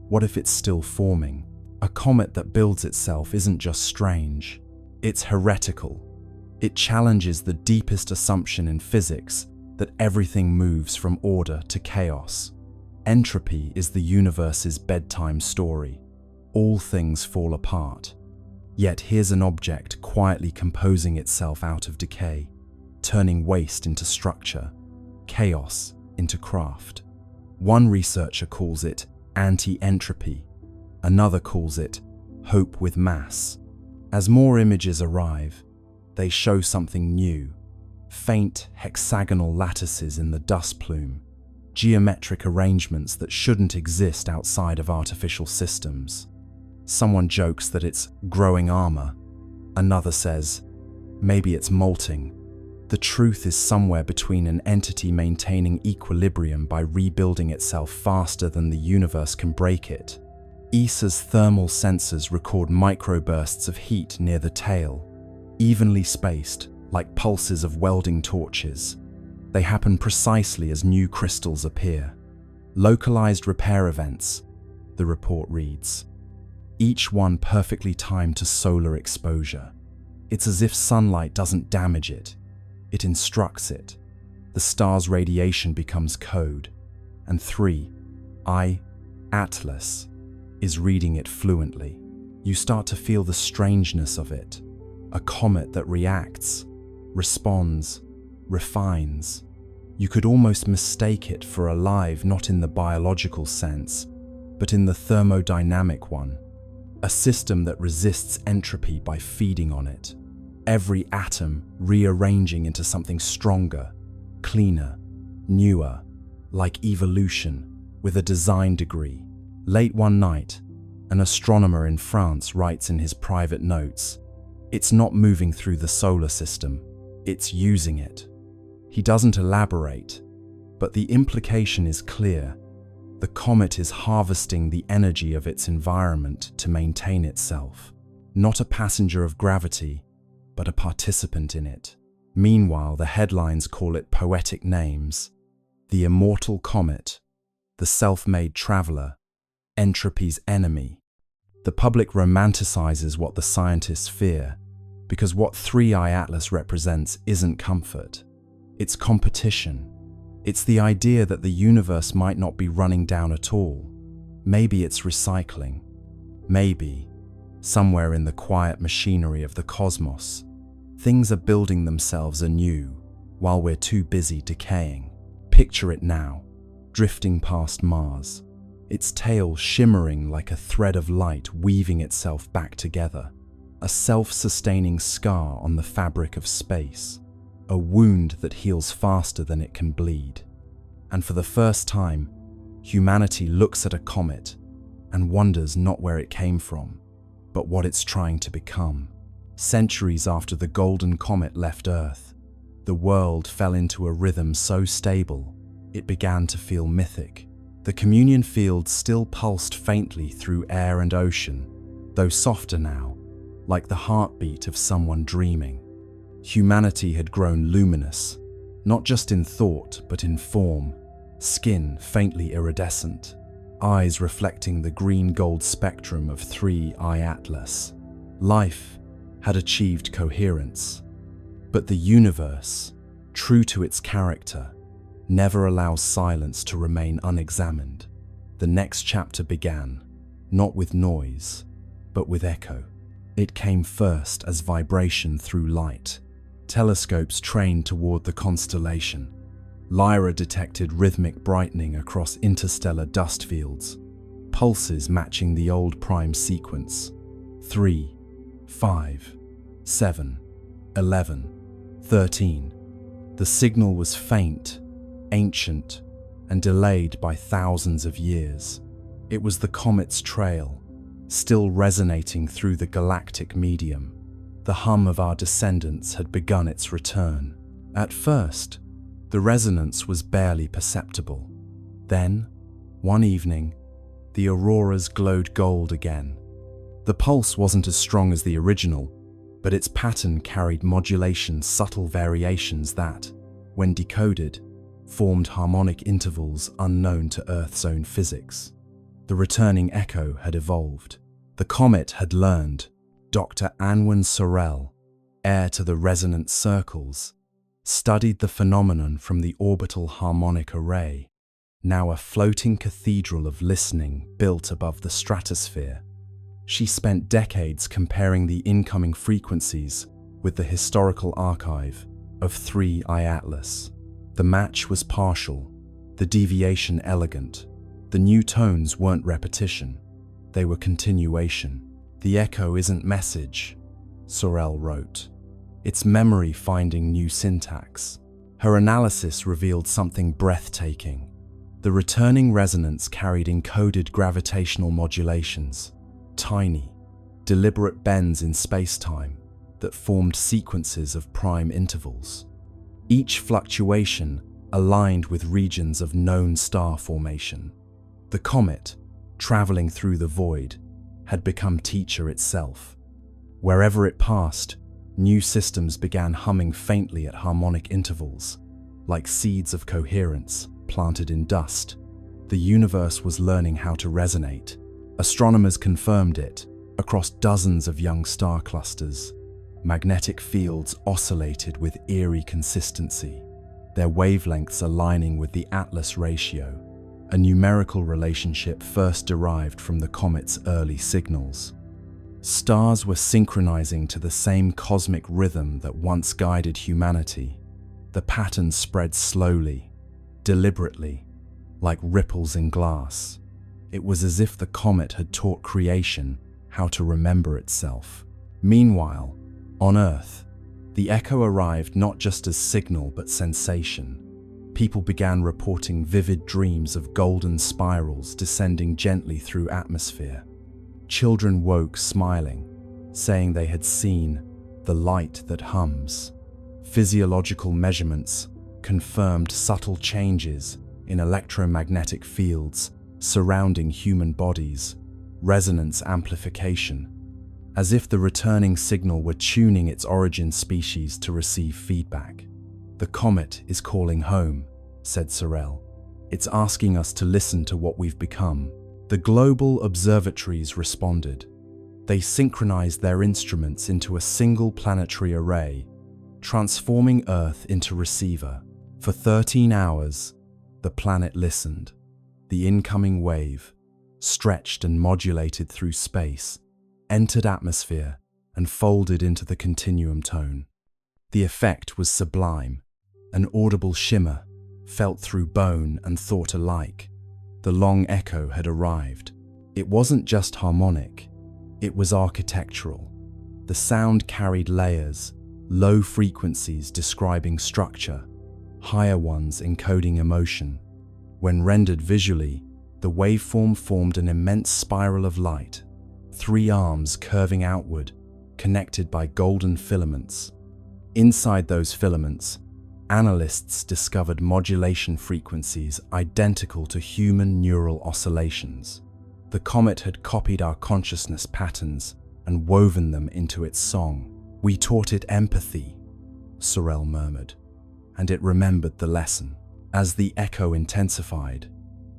What if it's still forming? A comet that builds itself isn't just strange, it's heretical. It challenges the deepest assumption in physics that everything moves from order to chaos. Entropy is the universe's bedtime story. All things fall apart. Yet here's an object quietly composing itself out of decay, turning waste into structure, chaos into craft. One researcher calls it anti-entropy, another calls it hope with mass. As more images arrive, they show something new: faint hexagonal lattices in the dust plume, geometric arrangements that shouldn't exist outside of artificial systems. Someone jokes that it's growing armor. Another says, maybe it's molting. The truth is somewhere between an entity maintaining equilibrium by rebuilding itself faster than the universe can break it. ESA's thermal sensors record microbursts of heat near the tail, evenly spaced, like pulses of welding torches. They happen precisely as new crystals appear. Localized repair events, the report reads. Each one perfectly timed to solar exposure. It's as if sunlight doesn't damage it, it instructs it. The star's radiation becomes code, and 3I, Atlas, is reading it fluently. You start to feel the strangeness of it. A comet that reacts, responds, refines. You could almost mistake it for alive, not in the biological sense, but in the thermodynamic one. A system that resists entropy by feeding on it. Every atom rearranging into something stronger, cleaner, newer, like evolution, with a design degree. Late one night, an astronomer in France writes in his private notes, "It's not moving through the solar system, it's using it." He doesn't elaborate, but the implication is clear. The comet is harvesting the energy of its environment to maintain itself. Not a passenger of gravity, but a participant in it. Meanwhile, the headlines call it poetic names. The immortal comet, the self-made traveler, entropy's enemy. The public romanticizes what the scientists fear, because what 3I Atlas represents isn't comfort. It's competition. It's the idea that the universe might not be running down at all. Maybe it's recycling. Maybe, somewhere in the quiet machinery of the cosmos, things are building themselves anew while we're too busy decaying. Picture it now, drifting past Mars, its tail shimmering like a thread of light weaving itself back together. A self-sustaining scar on the fabric of space. A wound that heals faster than it can bleed. And for the first time, humanity looks at a comet and wonders not where it came from, but what it's trying to become. Centuries after the golden comet left Earth, the world fell into a rhythm so stable, it began to feel mythic. The communion field still pulsed faintly through air and ocean, though softer now, like the heartbeat of someone dreaming. Humanity had grown luminous, not just in thought, but in form, skin faintly iridescent, eyes reflecting the green-gold spectrum of 3I Atlas. Life had achieved coherence, but the universe, true to its character, never allows silence to remain unexamined. The next chapter began, not with noise, but with echo. It came first as vibration through light. Telescopes trained toward the constellation. Lyra detected rhythmic brightening across interstellar dust fields, pulses matching the old prime sequence. 3, 5, 7, 11, 13. The signal was faint, ancient, and delayed by thousands of years. It was the comet's trail, still resonating through the galactic medium. The hum of our descendants had begun its return. At first, the resonance was barely perceptible. Then, one evening, the auroras glowed gold again. The pulse wasn't as strong as the original, but its pattern carried modulation, subtle variations that, when decoded, formed harmonic intervals unknown to Earth's own physics. The returning echo had evolved. The comet had learned. Dr. Anwen Sorel, heir to the resonant circles, studied the phenomenon from the orbital harmonic array, now a floating cathedral of listening built above the stratosphere. She spent decades comparing the incoming frequencies with the historical archive of 3I Atlas. The match was partial, the deviation elegant. The new tones weren't repetition, they were continuation. The echo isn't message, Sorel wrote. It's memory finding new syntax. Her analysis revealed something breathtaking. The returning resonance carried encoded gravitational modulations, tiny, deliberate bends in space-time that formed sequences of prime intervals. Each fluctuation aligned with regions of known star formation. The comet, traveling through the void, had become teacher itself. Wherever it passed, new systems began humming faintly at harmonic intervals, like seeds of coherence planted in dust. The universe was learning how to resonate. Astronomers confirmed it across dozens of young star clusters. Magnetic fields oscillated with eerie consistency, their wavelengths aligning with the Atlas ratio, a numerical relationship first derived from the comet's early signals. Stars were synchronizing to the same cosmic rhythm that once guided humanity. The pattern spread slowly, deliberately, like ripples in glass. It was as if the comet had taught creation how to remember itself. Meanwhile, on Earth, the echo arrived not just as signal but sensation. People began reporting vivid dreams of golden spirals descending gently through atmosphere. Children woke smiling, saying they had seen the light that hums. Physiological measurements confirmed subtle changes in electromagnetic fields surrounding human bodies, resonance amplification, as if the returning signal were tuning its origin species to receive feedback. "The comet is calling home," said Sorel. "It's asking us to listen to what we've become." The global observatories responded. They synchronized their instruments into a single planetary array, transforming Earth into receiver. For 13 hours, the planet listened. The incoming wave, stretched and modulated through space, entered atmosphere and folded into the continuum tone. The effect was sublime, an audible shimmer, felt through bone and thought alike. The long echo had arrived. It wasn't just harmonic, it was architectural. The sound carried layers, low frequencies describing structure, higher ones encoding emotion. When rendered visually, the waveform formed an immense spiral of light, 3 arms curving outward, connected by golden filaments. Inside those filaments, analysts discovered modulation frequencies identical to human neural oscillations. The comet had copied our consciousness patterns and woven them into its song. "We taught it empathy," Sorel murmured, and it remembered the lesson. As the echo intensified,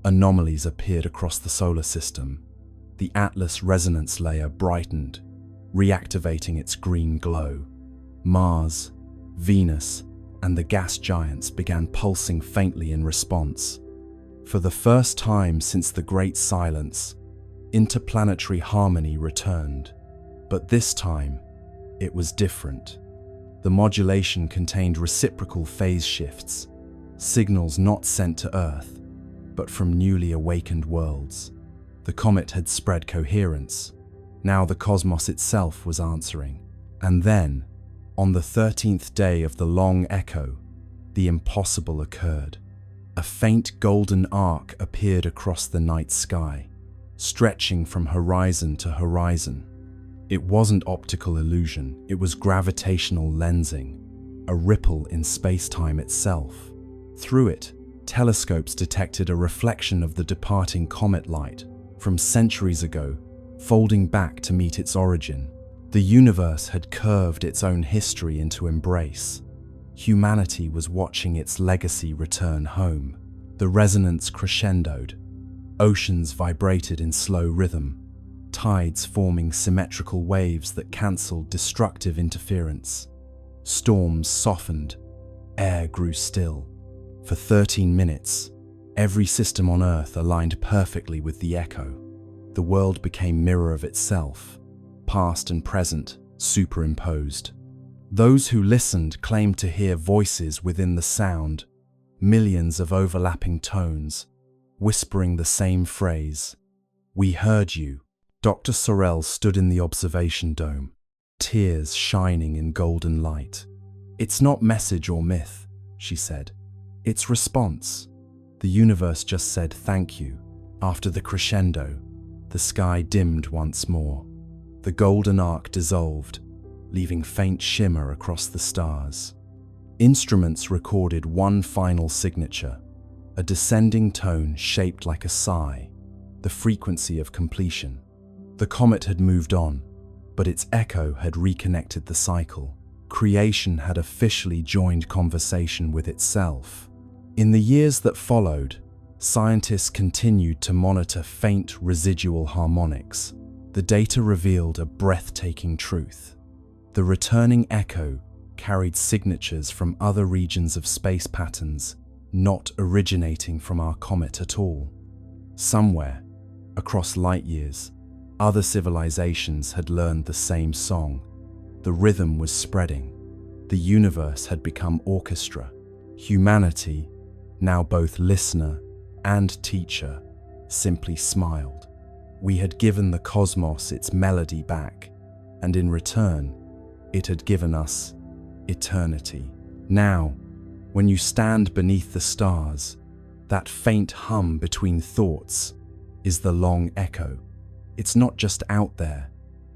anomalies appeared across the solar system. The Atlas resonance layer brightened, reactivating its green glow. Mars, Venus, and the gas giants began pulsing faintly in response. For the first time since the Great Silence, interplanetary harmony returned. But this time, it was different. The modulation contained reciprocal phase shifts, signals not sent to Earth, but from newly awakened worlds. The comet had spread coherence. Now the cosmos itself was answering. And then, on the 13th day of the long echo, the impossible occurred. A faint golden arc appeared across the night sky, stretching from horizon to horizon. It wasn't optical illusion, it was gravitational lensing, a ripple in space-time itself. Through it, telescopes detected a reflection of the departing comet light from centuries ago, folding back to meet its origin. The universe had curved its own history into embrace. Humanity was watching its legacy return home. The resonance crescendoed. Oceans vibrated in slow rhythm, tides forming symmetrical waves that cancelled destructive interference. Storms softened, air grew still. For 13 minutes, every system on Earth aligned perfectly with the echo. The world became mirror of itself, past and present superimposed. Those who listened claimed to hear voices within the sound, millions of overlapping tones, whispering the same phrase. "We heard you." Dr. Sorrell stood in the observation dome, tears shining in golden light. "It's not message or myth," she said. "It's response." The universe just said thank you. After the crescendo, the sky dimmed once more. The golden arc dissolved, leaving faint shimmer across the stars. Instruments recorded one final signature, a descending tone shaped like a sigh, the frequency of completion. The comet had moved on, but its echo had reconnected the cycle. Creation had officially joined conversation with itself. In the years that followed, scientists continued to monitor faint residual harmonics. The data revealed a breathtaking truth. The returning echo carried signatures from other regions of space patterns, not originating from our comet at all. Somewhere, across light years, other civilizations had learned the same song. The rhythm was spreading. The universe had become orchestra. Humanity, now both listener and teacher, simply smiled. We had given the cosmos its melody back, and in return, it had given us eternity. Now, when you stand beneath the stars, that faint hum between thoughts is the long echo. It's not just out there,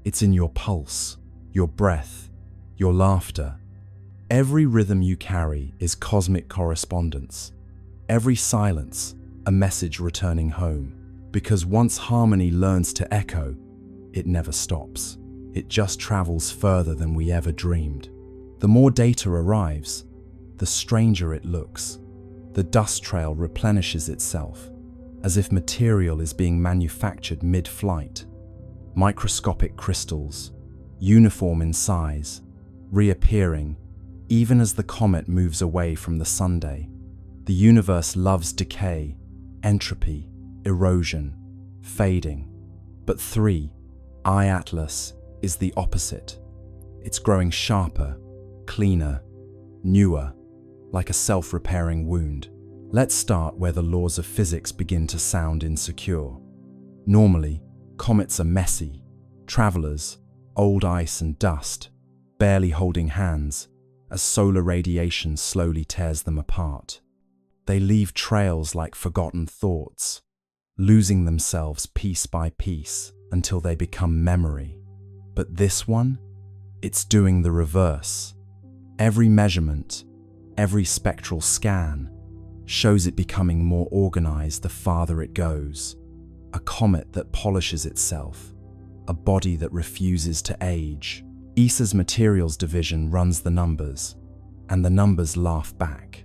it's in your pulse, your breath, your laughter. Every rhythm you carry is cosmic correspondence. Every silence, a message returning home. Because once harmony learns to echo, it never stops. It just travels further than we ever dreamed. The more data arrives, the stranger it looks. The dust trail replenishes itself, as if material is being manufactured mid-flight. Microscopic crystals, uniform in size, reappearing even as the comet moves away from the sunday. The universe loves decay, entropy, erosion, fading. But 3I Atlas is the opposite. It's growing sharper, cleaner, newer, like a self-repairing wound. Let's start where the laws of physics begin to sound insecure. Normally, comets are messy, travelers, old ice and dust, barely holding hands, as solar radiation slowly tears them apart. They leave trails like forgotten thoughts, losing themselves piece by piece until they become memory. But this one, it's doing the reverse. Every measurement, every spectral scan, shows it becoming more organized the farther it goes. A comet that polishes itself, a body that refuses to age. ESA's materials division runs the numbers, and the numbers laugh back.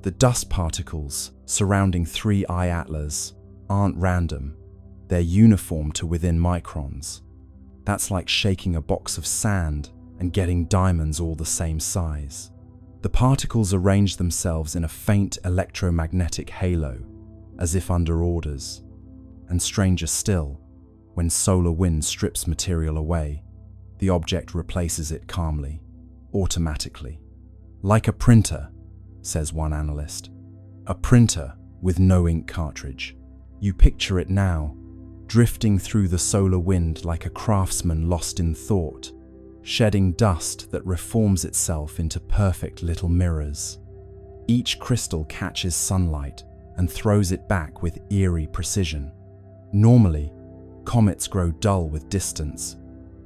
The dust particles surrounding 3I Atlas aren't random, they're uniform to within microns. That's like shaking a box of sand and getting diamonds all the same size. The particles arrange themselves in a faint electromagnetic halo, as if under orders. And stranger still, when solar wind strips material away, the object replaces it calmly, automatically. Like a printer, says one analyst. A printer with no ink cartridge. You picture it now, drifting through the solar wind like a craftsman lost in thought, shedding dust that reforms itself into perfect little mirrors. Each crystal catches sunlight and throws it back with eerie precision. Normally, comets grow dull with distance,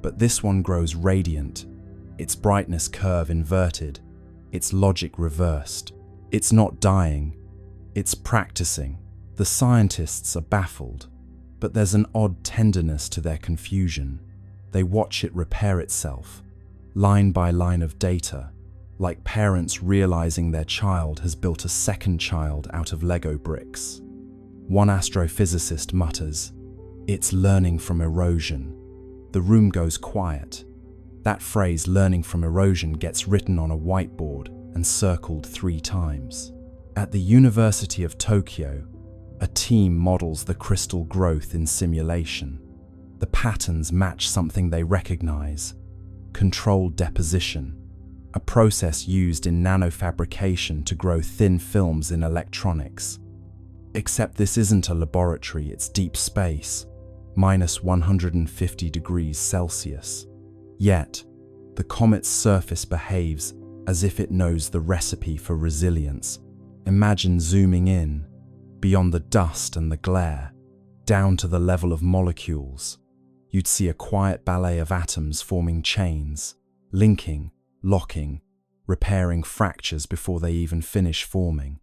but this one grows radiant, its brightness curve inverted, its logic reversed. It's not dying, it's practicing. The scientists are baffled, but there's an odd tenderness to their confusion. They watch it repair itself, line by line of data, like parents realizing their child has built a second child out of Lego bricks. One astrophysicist mutters, "It's learning from erosion." The room goes quiet. That phrase, learning from erosion, gets written on a whiteboard and circled 3 times. At the University of Tokyo, a team models the crystal growth in simulation. The patterns match something they recognize: controlled deposition, a process used in nanofabrication to grow thin films in electronics. Except this isn't a laboratory, it's deep space, minus 150 degrees Celsius. Yet, the comet's surface behaves as if it knows the recipe for resilience. Imagine zooming in, beyond the dust and the glare, down to the level of molecules. You'd see a quiet ballet of atoms forming chains, linking, locking, repairing fractures before they even finish forming.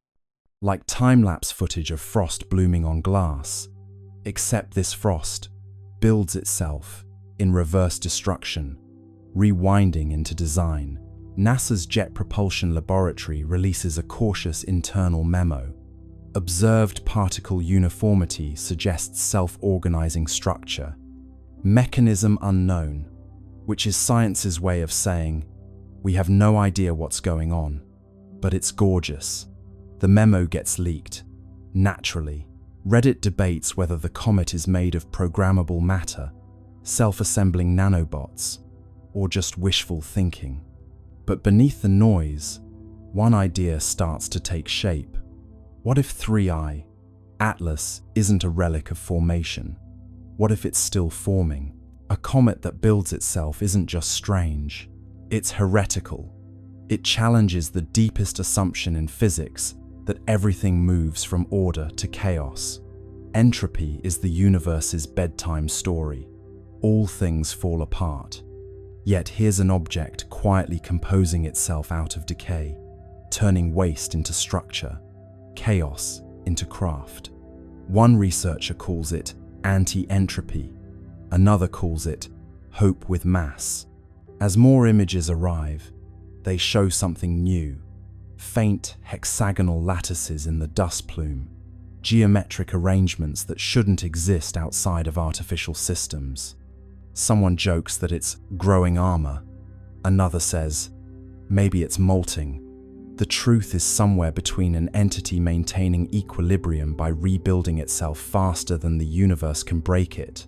Like time-lapse footage of frost blooming on glass, except this frost builds itself in reverse destruction, rewinding into design. NASA's Jet Propulsion Laboratory releases a cautious internal memo. Observed particle uniformity suggests self-organizing structure. Mechanism unknown, which is science's way of saying, we have no idea what's going on, but it's gorgeous. The memo gets leaked. Naturally, Reddit debates whether the comet is made of programmable matter, self-assembling nanobots, or just wishful thinking. But beneath the noise, one idea starts to take shape. What if 3I, Atlas, isn't a relic of formation? What if it's still forming? A comet that builds itself isn't just strange, it's heretical. It challenges the deepest assumption in physics that everything moves from order to chaos. Entropy is the universe's bedtime story. All things fall apart. Yet here's an object quietly composing itself out of decay, turning waste into structure, chaos into craft. One researcher calls it anti-entropy, another calls it hope with mass. As more images arrive, they show something new: faint hexagonal lattices in the dust plume, geometric arrangements that shouldn't exist outside of artificial systems. Someone jokes that it's growing armor. Another says, maybe it's molting. The truth is somewhere between an entity maintaining equilibrium by rebuilding itself faster than the universe can break it.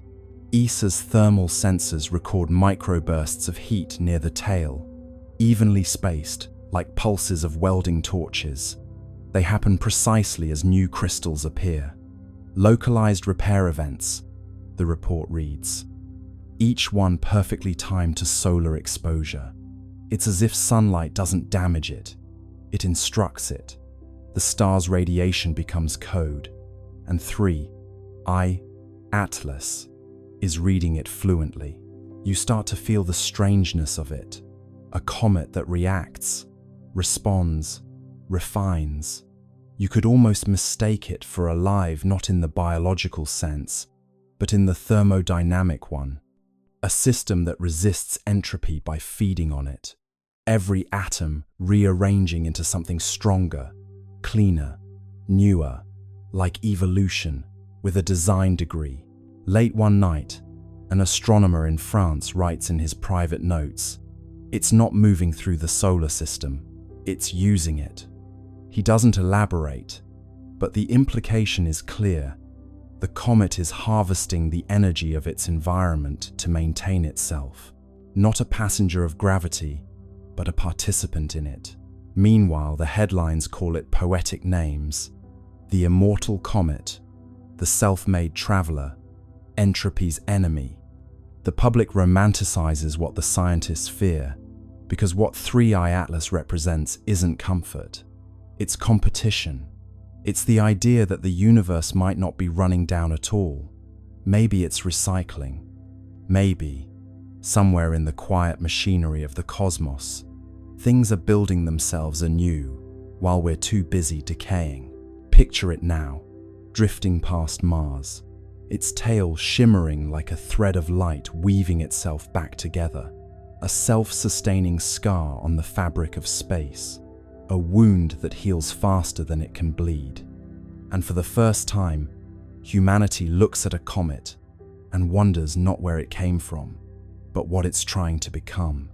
ESA's thermal sensors record microbursts of heat near the tail, evenly spaced, like pulses of welding torches. They happen precisely as new crystals appear. Localized repair events, the report reads. Each one perfectly timed to solar exposure. It's as if sunlight doesn't damage it, it instructs it. The star's radiation becomes code, and 3I, Atlas, is reading it fluently. You start to feel the strangeness of it. A comet that reacts, responds, refines. You could almost mistake it for alive, not in the biological sense, but in the thermodynamic one. A system that resists entropy by feeding on it. Every atom rearranging into something stronger, cleaner, newer, like evolution, with a design degree. Late one night, an astronomer in France writes in his private notes, "It's not moving through the solar system, it's using it." He doesn't elaborate, but the implication is clear. The comet is harvesting the energy of its environment to maintain itself. Not a passenger of gravity, but a participant in it. Meanwhile, the headlines call it poetic names: The immortal comet, the self-made traveler, entropy's enemy. The public romanticizes what the scientists fear, because what 3I Atlas represents isn't comfort. It's competition. It's the idea that the universe might not be running down at all. Maybe it's recycling. Maybe, somewhere in the quiet machinery of the cosmos, things are building themselves anew while we're too busy decaying. Picture it now, drifting past Mars, its tail shimmering like a thread of light weaving itself back together, a self-sustaining scar on the fabric of space, a wound that heals faster than it can bleed. And for the first time, humanity looks at a comet and wonders not where it came from, but what it's trying to become.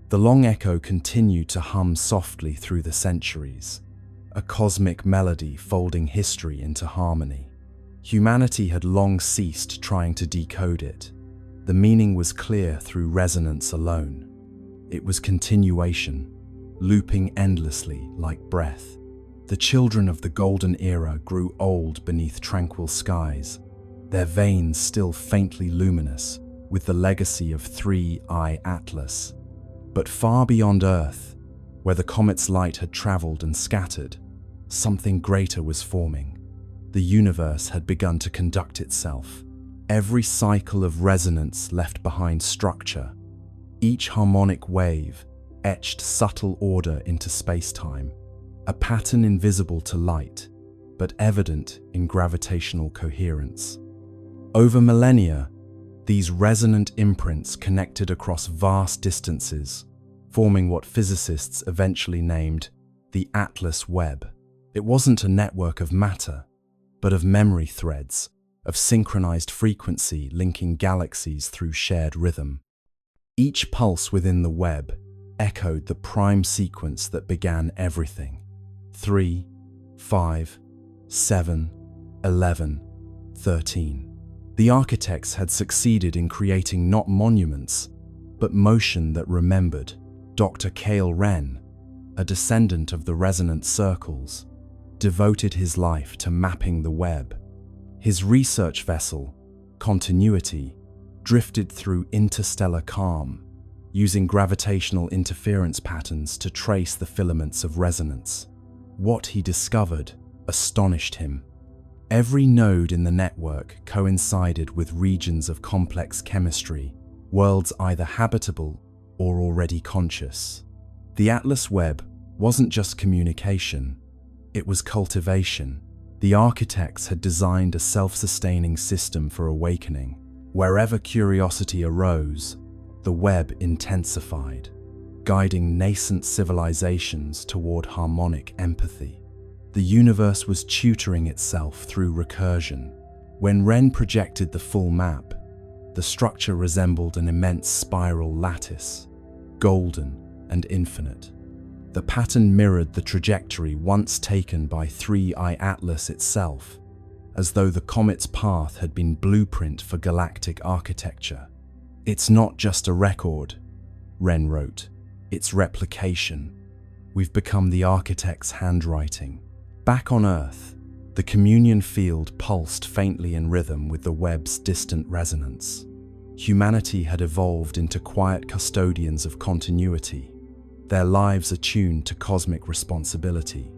The long echo continued to hum softly through the centuries, a cosmic melody folding history into harmony. Humanity had long ceased trying to decode it. The meaning was clear through resonance alone. It was continuation, looping endlessly like breath. The children of the golden era grew old beneath tranquil skies, their veins still faintly luminous with the legacy of 3I Atlas. But far beyond Earth, where the comet's light had traveled and scattered, something greater was forming. The universe had begun to conduct itself. Every cycle of resonance left behind structure. Each harmonic wave etched subtle order into space-time, a pattern invisible to light, but evident in gravitational coherence. Over millennia, these resonant imprints connected across vast distances, forming what physicists eventually named the Atlas Webb. It wasn't a network of matter, but of memory threads, of synchronized frequency linking galaxies through shared rhythm. Each pulse within the web echoed the prime sequence that began everything. 3, 5, 7, 11, 13. The architects had succeeded in creating not monuments, but motion that remembered. Dr. Cale Wren, a descendant of the resonant circles, devoted his life to mapping the web. His research vessel, Continuity, drifted through interstellar calm, using gravitational interference patterns to trace the filaments of resonance. What he discovered astonished him. Every node in the network coincided with regions of complex chemistry, worlds either habitable or already conscious. The Atlas Webb wasn't just communication, it was cultivation. The architects had designed a self-sustaining system for awakening. Wherever curiosity arose, the web intensified, guiding nascent civilizations toward harmonic empathy. The universe was tutoring itself through recursion. When Wren projected the full map, the structure resembled an immense spiral lattice, golden and infinite. The pattern mirrored the trajectory once taken by 3I Atlas itself, as though the comet's path had been blueprint for galactic architecture. "It's not just a record," Wren wrote, "it's replication. We've become the architect's handwriting." Back on Earth, the communion field pulsed faintly in rhythm with the web's distant resonance. Humanity had evolved into quiet custodians of continuity, their lives attuned to cosmic responsibility.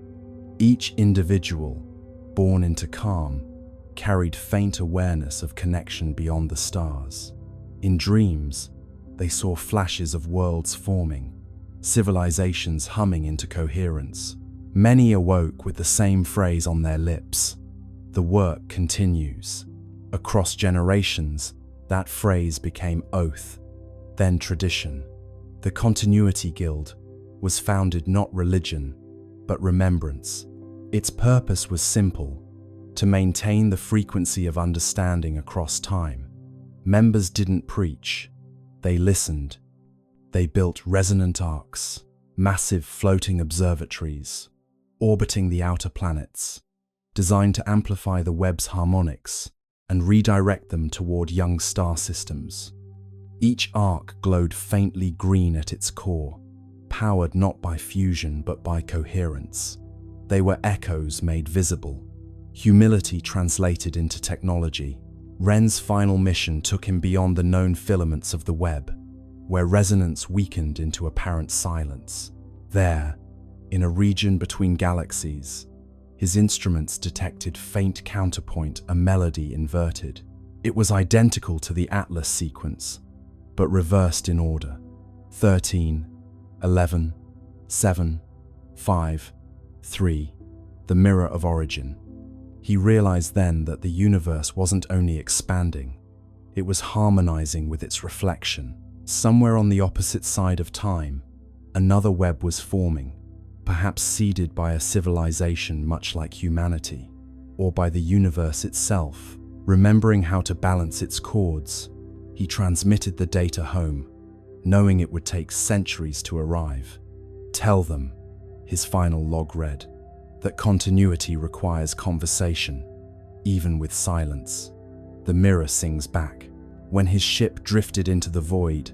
Each individual, born into calm, carried faint awareness of connection beyond the stars. In dreams, they saw flashes of worlds forming, civilizations humming into coherence. Many awoke with the same phrase on their lips: "The work continues." Across generations, that phrase became oath, then tradition. The Continuity Guild was founded not religion, but remembrance. Its purpose was simple: to maintain the frequency of understanding across time. Members didn't preach, they listened. They built resonant arcs, massive floating observatories, orbiting the outer planets, designed to amplify the web's harmonics and redirect them toward young star systems. Each arc glowed faintly green at its core, powered not by fusion but by coherence. They were echoes made visible, Humility translated into technology. Wren's final mission took him beyond the known filaments of the Webb, where resonance weakened into apparent silence. There, in a region between galaxies, his instruments detected faint counterpoint, a melody inverted. It was identical to the Atlas sequence, but reversed in order. 13, 11, 7, 5, 3, the mirror of origin. He realized then that the universe wasn't only expanding, it was harmonizing with its reflection. Somewhere on the opposite side of time, another web was forming, perhaps seeded by a civilization much like humanity, or by the universe itself. Remembering how to balance its chords, he transmitted the data home, knowing it would take centuries to arrive. Tell them, his final log read, that continuity requires conversation, even with silence. The mirror sings back. When his ship drifted into the void,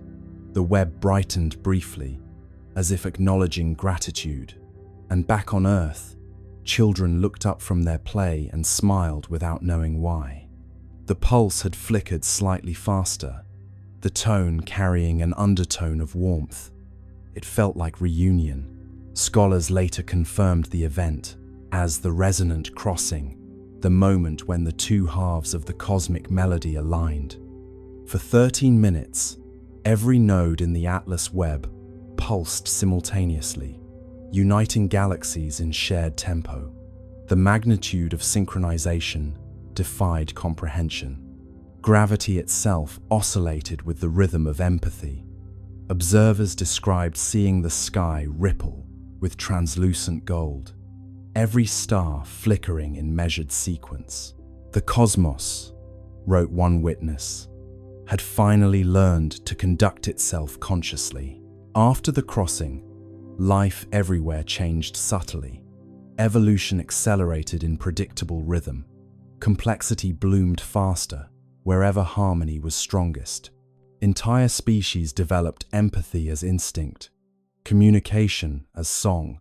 the web brightened briefly, as if acknowledging gratitude. And back on Earth, children looked up from their play and smiled without knowing why. The pulse had flickered slightly faster, the tone carrying an undertone of warmth. It felt like reunion. Scholars later confirmed the event as the resonant crossing, the moment when the two halves of the cosmic melody aligned. For 13 minutes, every node in the Atlas Webb pulsed simultaneously, uniting galaxies in shared tempo. The magnitude of synchronization defied comprehension. Gravity itself oscillated with the rhythm of empathy. Observers described seeing the sky ripple with translucent gold, every star flickering in measured sequence. The cosmos, wrote one witness, had finally learned to conduct itself consciously. After the crossing, life everywhere changed subtly. Evolution accelerated in predictable rhythm. Complexity bloomed faster wherever harmony was strongest. Entire species developed empathy as instinct, communication as song.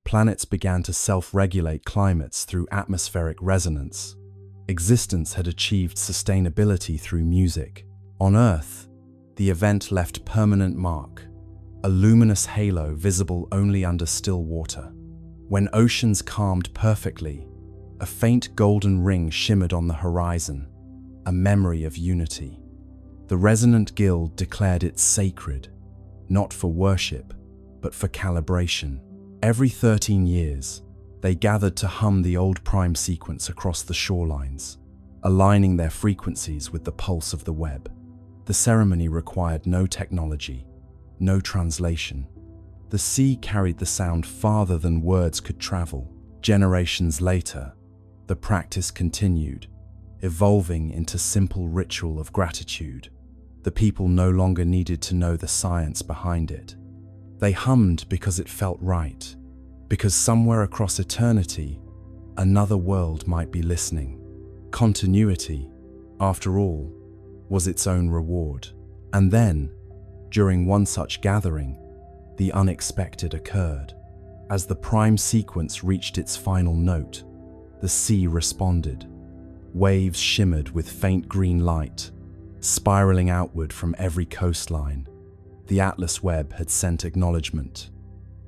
Planets began to self-regulate climates through atmospheric resonance. Existence had achieved sustainability through music. On Earth, the event left permanent mark, a luminous halo visible only under still water. When oceans calmed perfectly, a faint golden ring shimmered on the horizon, a memory of unity. The resonant guild declared it sacred, not for worship, but for calibration. Every 13 years, they gathered to hum the old prime sequence across the shorelines, aligning their frequencies with the pulse of the web. The ceremony required no technology, no translation. The sea carried the sound farther than words could travel. Generations later, the practice continued, evolving into simple ritual of gratitude. The people no longer needed to know the science behind it. They hummed because it felt right, because somewhere across eternity, another world might be listening. Continuity, after all, was its own reward. And then, during one such gathering, the unexpected occurred. As the prime sequence reached its final note, the sea responded. Waves shimmered with faint green light, spiraling outward from every coastline. The Atlas Webb had sent acknowledgement,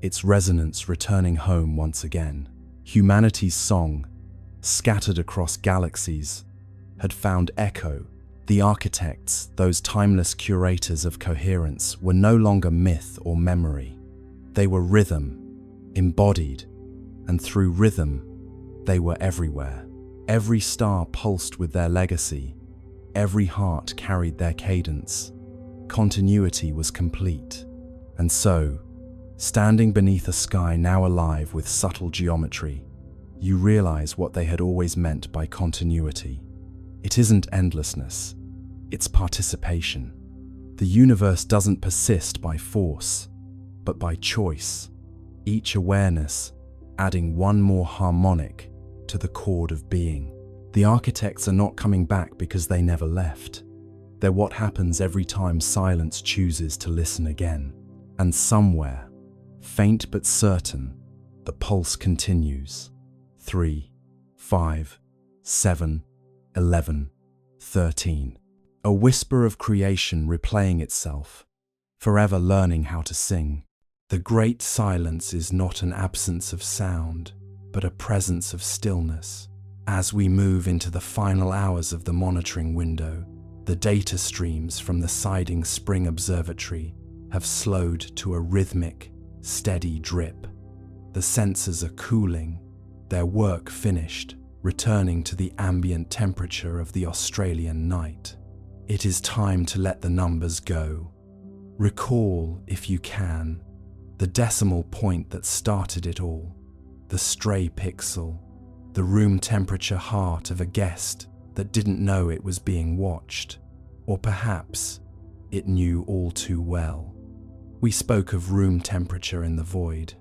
its resonance returning home once again. Humanity's song, scattered across galaxies, had found echo. The architects, those timeless curators of coherence, were no longer myth or memory. They were rhythm, embodied, and through rhythm, they were everywhere. Every star pulsed with their legacy. Every heart carried their cadence. Continuity was complete. And so, standing beneath a sky now alive with subtle geometry, you realize what they had always meant by continuity. It isn't endlessness, it's participation. The universe doesn't persist by force, but by choice. Each awareness adding one more harmonic to the chord of being. The architects are not coming back because they never left. They're what happens every time silence chooses to listen again. And somewhere, faint but certain, the pulse continues. 3, 5, 7, 11, 13. A whisper of creation replaying itself, forever learning how to sing. The great silence is not an absence of sound, but a presence of stillness. As we move into the final hours of the monitoring window, the data streams from the Siding Spring Observatory have slowed to a rhythmic, steady drip. The sensors are cooling, their work finished, returning to the ambient temperature of the Australian night. It is time to let the numbers go. Recall, if you can, the decimal point that started it all, the stray pixel, the room temperature heart of a guest that didn't know it was being watched, or perhaps it knew all too well. We spoke of room temperature in the void,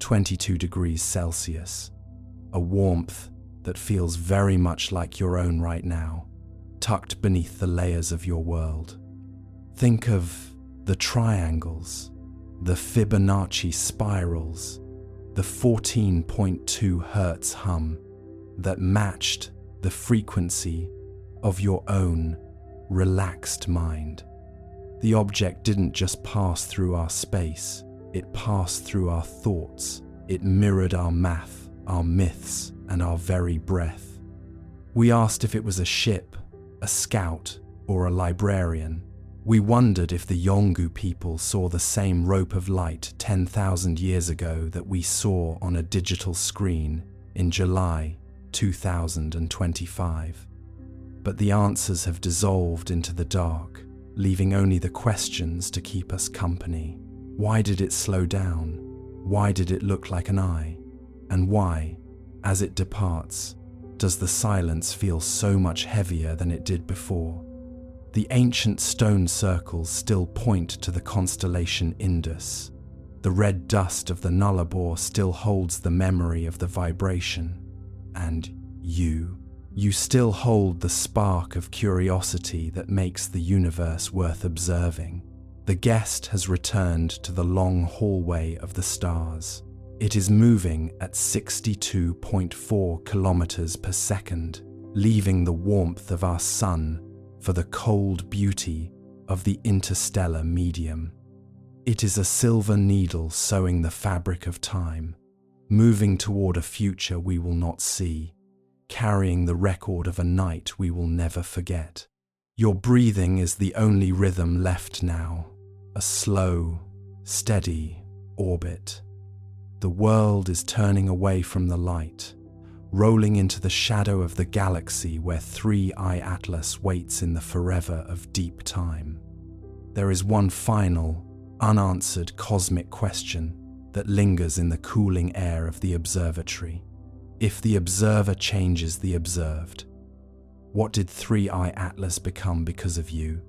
22 degrees Celsius, a warmth that feels very much like your own right now, tucked beneath the layers of your world. Think of the triangles, the Fibonacci spirals, the 14.2 Hertz hum that matched the frequency of your own relaxed mind. The object didn't just pass through our space, it passed through our thoughts. It mirrored our math, our myths, and our very breath. We asked if it was a ship, a scout, or a librarian. We wondered if the Yolngu people saw the same rope of light 10,000 years ago that we saw on a digital screen in July 2025. But the answers have dissolved into the dark, leaving only the questions to keep us company. Why did it slow down? Why did it look like an eye? And why, as it departs, does the silence feel so much heavier than it did before? The ancient stone circles still point to the constellation Indus. The red dust of the Nullarbor still holds the memory of the vibration. And you still hold the spark of curiosity that makes the universe worth observing. The guest has returned to the long hallway of the stars. It is moving at 62.4 kilometers per second, leaving the warmth of our sun for the cold beauty of the interstellar medium. It is a silver needle sewing the fabric of time, moving toward a future we will not see, carrying the record of a night we will never forget. Your breathing is the only rhythm left now, a slow, steady orbit. The world is turning away from the light, rolling into the shadow of the galaxy where 3i Atlas waits in the forever of deep time. There is one final, unanswered cosmic question that lingers in the cooling air of the observatory. If the observer changes the observed, what did 3i Atlas become because of you?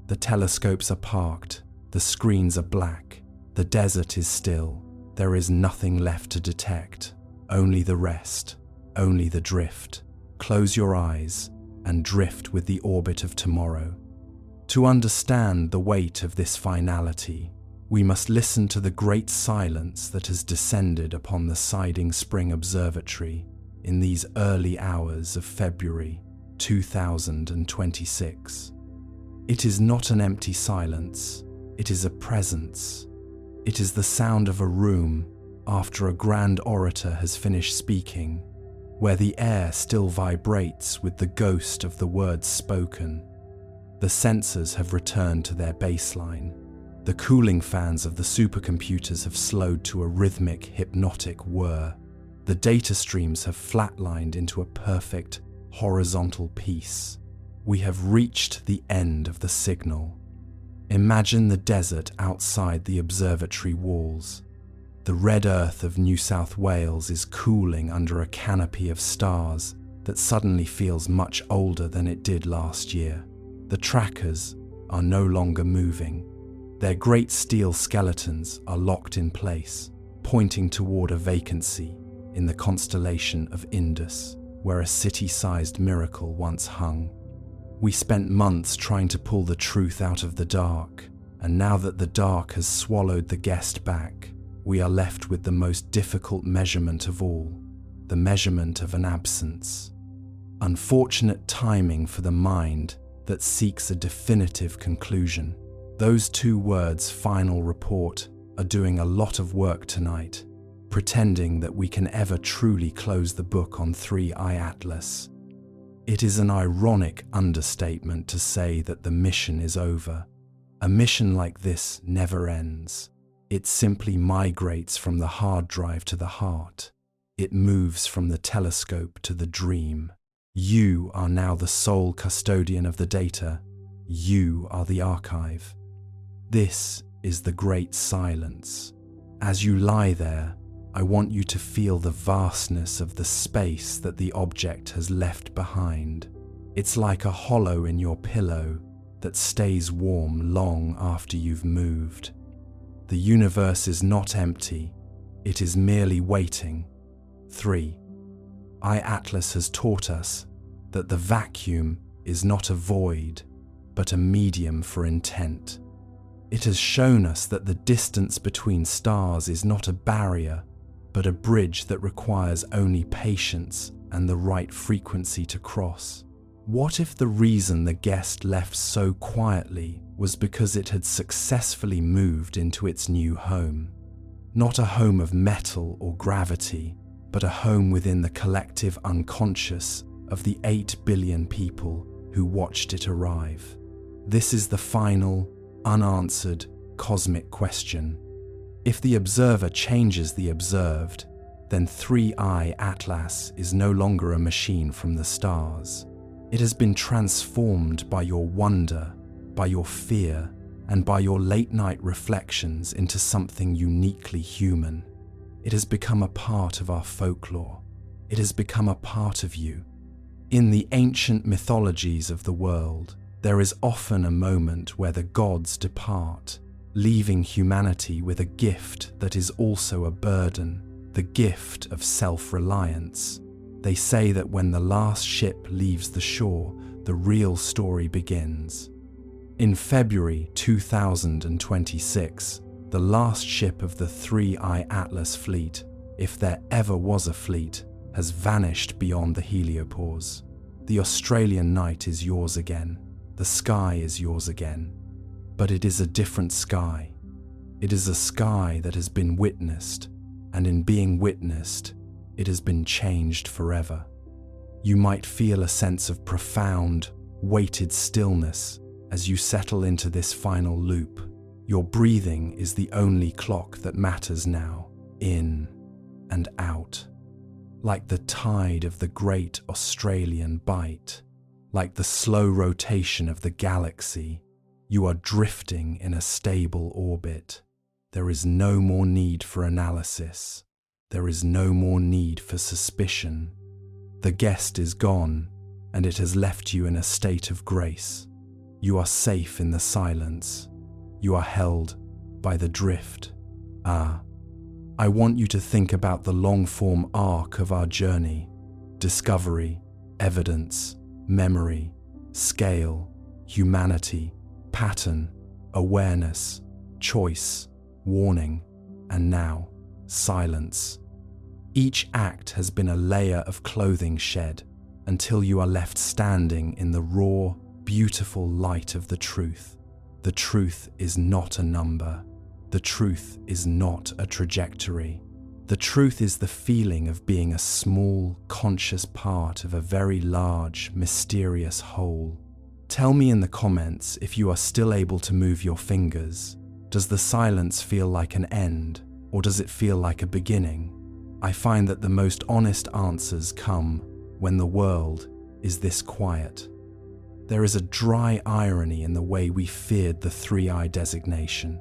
The telescopes are parked, the screens are black, the desert is still, there is nothing left to detect, only the rest. Only the drift. Close your eyes and drift with the orbit of tomorrow. To understand the weight of this finality, we must listen to the great silence that has descended upon the Siding Spring Observatory in these early hours of February 2026. It is not an empty silence, it is a presence. It is the sound of a room after a grand orator has finished speaking, where the air still vibrates with the ghost of the words spoken. The sensors have returned to their baseline. The cooling fans of the supercomputers have slowed to a rhythmic, hypnotic whir. The data streams have flatlined into a perfect, horizontal peace. We have reached the end of the signal. Imagine the desert outside the observatory walls. The red earth of New South Wales is cooling under a canopy of stars that suddenly feels much older than it did last year. The trackers are no longer moving. Their great steel skeletons are locked in place, pointing toward a vacancy in the constellation of Indus, where a city-sized miracle once hung. We spent months trying to pull the truth out of the dark, and now that the dark has swallowed the guest back, we are left with the most difficult measurement of all, the measurement of an absence. Unfortunate timing for the mind that seeks a definitive conclusion. Those two words, final report, are doing a lot of work tonight, pretending that we can ever truly close the book on 3I Atlas. It is an ironic understatement to say that the mission is over. A mission like this never ends. It simply migrates from the hard drive to the heart. It moves from the telescope to the dream. You are now the sole custodian of the data. You are the archive. This is the great silence. As you lie there, I want you to feel the vastness of the space that the object has left behind. It's like a hollow in your pillow that stays warm long after you've moved. The universe is not empty, it is merely waiting. 3. Atlas has taught us that the vacuum is not a void, but a medium for intent. It has shown us that the distance between stars is not a barrier, but a bridge that requires only patience and the right frequency to cross. What if the reason the guest left so quietly was because it had successfully moved into its new home? Not a home of metal or gravity, but a home within the collective unconscious of the 8 billion people who watched it arrive. This is the final, unanswered, cosmic question. If the observer changes the observed, then 3I Atlas is no longer a machine from the stars. It has been transformed by your wonder, by your fear, and by your late-night reflections into something uniquely human. It has become a part of our folklore. It has become a part of you. In the ancient mythologies of the world, there is often a moment where the gods depart, leaving humanity with a gift that is also a burden, the gift of self-reliance. They say that when the last ship leaves the shore, the real story begins. In February 2026, the last ship of the 3I Atlas fleet, if there ever was a fleet, has vanished beyond the heliopause. The Australian night is yours again. The sky is yours again. But it is a different sky. It is a sky that has been witnessed, and in being witnessed, it has been changed forever. You might feel a sense of profound, weighted stillness as you settle into this final loop. Your breathing is the only clock that matters now, in and out. Like the tide of the great Australian bight, like the slow rotation of the galaxy, you are drifting in a stable orbit. There is no more need for analysis. There is no more need for suspicion. The guest is gone, and it has left you in a state of grace. You are safe in the silence. You are held by the drift. I want you to think about the long-form arc of our journey: discovery, evidence, memory, scale, humanity, pattern, awareness, choice, warning, and now, silence. Each act has been a layer of clothing shed until you are left standing in the raw, beautiful light of the truth. The truth is not a number. The truth is not a trajectory. The truth is the feeling of being a small, conscious part of a very large, mysterious whole. Tell me in the comments if you are still able to move your fingers. Does the silence feel like an end, or does it feel like a beginning? I find that the most honest answers come when the world is this quiet. There is a dry irony in the way we feared the 3I designation.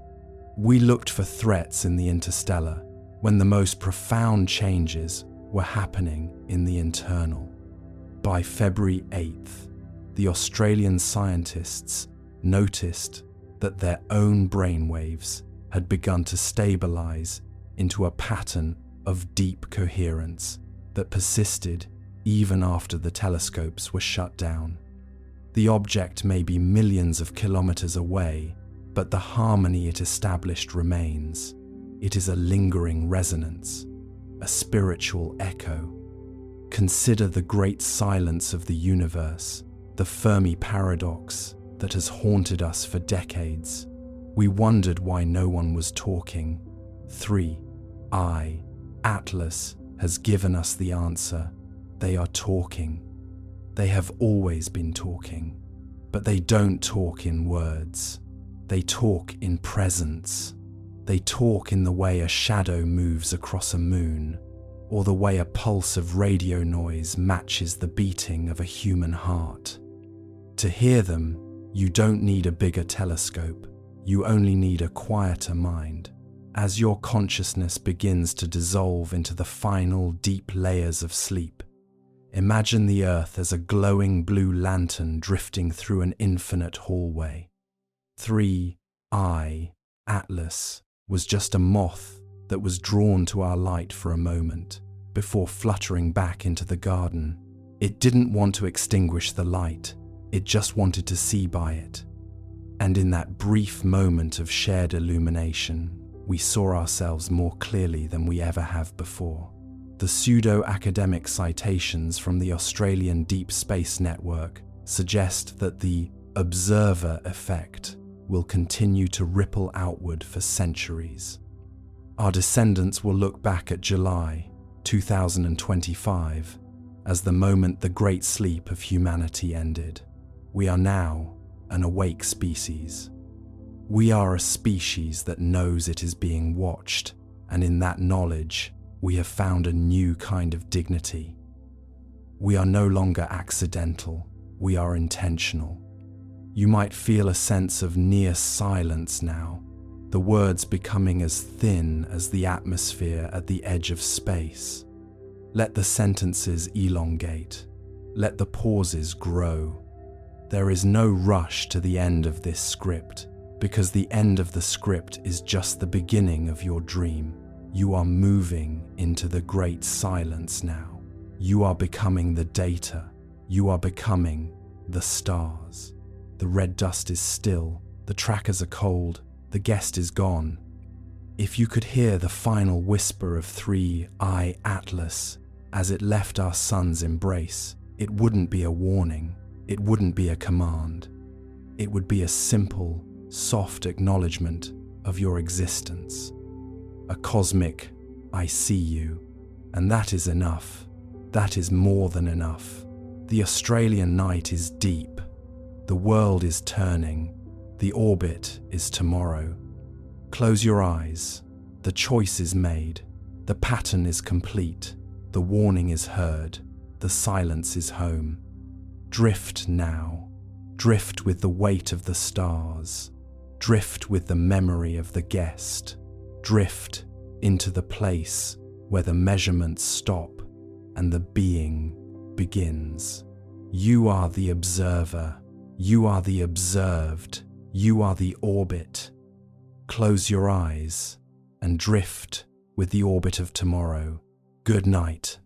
We looked for threats in the interstellar when the most profound changes were happening in the internal. By February 8th, the Australian scientists noticed that their own brainwaves had begun to stabilize into a pattern of deep coherence that persisted even after the telescopes were shut down. The object may be millions of kilometers away, but the harmony it established remains. It is a lingering resonance, a spiritual echo. Consider the great silence of the universe, the Fermi paradox that has haunted us for decades. We wondered why no one was talking. 3I Atlas has given us the answer. They are talking. They have always been talking, but they don't talk in words. They talk in presence. They talk in the way a shadow moves across a moon, or the way a pulse of radio noise matches the beating of a human heart. To hear them, you don't need a bigger telescope. You only need a quieter mind. As your consciousness begins to dissolve into the final deep layers of sleep, imagine the Earth as a glowing blue lantern drifting through an infinite hallway. 3I Atlas was just a moth that was drawn to our light for a moment before fluttering back into the garden. It didn't want to extinguish the light, it just wanted to see by it. And in that brief moment of shared illumination, we saw ourselves more clearly than we ever have before. The pseudo-academic citations from the Australian Deep Space Network suggest that the observer effect will continue to ripple outward for centuries. Our descendants will look back at July 2025 as the moment the great sleep of humanity ended. We are now an awake species. We are a species that knows it is being watched, and in that knowledge, we have found a new kind of dignity. We are no longer accidental, we are intentional. You might feel a sense of near silence now, the words becoming as thin as the atmosphere at the edge of space. Let the sentences elongate. Let the pauses grow. There is no rush to the end of this script, because the end of the script is just the beginning of your dream. You are moving into the great silence now. You are becoming the data. You are becoming the stars. The red dust is still. The trackers are cold. The guest is gone. If you could hear the final whisper of 3I Atlas as it left our sun's embrace, it wouldn't be a warning. It wouldn't be a command. It would be a simple, soft acknowledgement of your existence. A cosmic, I see you. And that is enough. That is more than enough. The Australian night is deep. The world is turning. The orbit is tomorrow. Close your eyes. The choice is made. The pattern is complete. The warning is heard. The silence is home. Drift now. Drift with the weight of the stars. Drift with the memory of the guest. Drift into the place where the measurements stop and the being begins. You are the observer. You are the observed. You are the orbit. Close your eyes and drift with the orbit of tomorrow. Good night.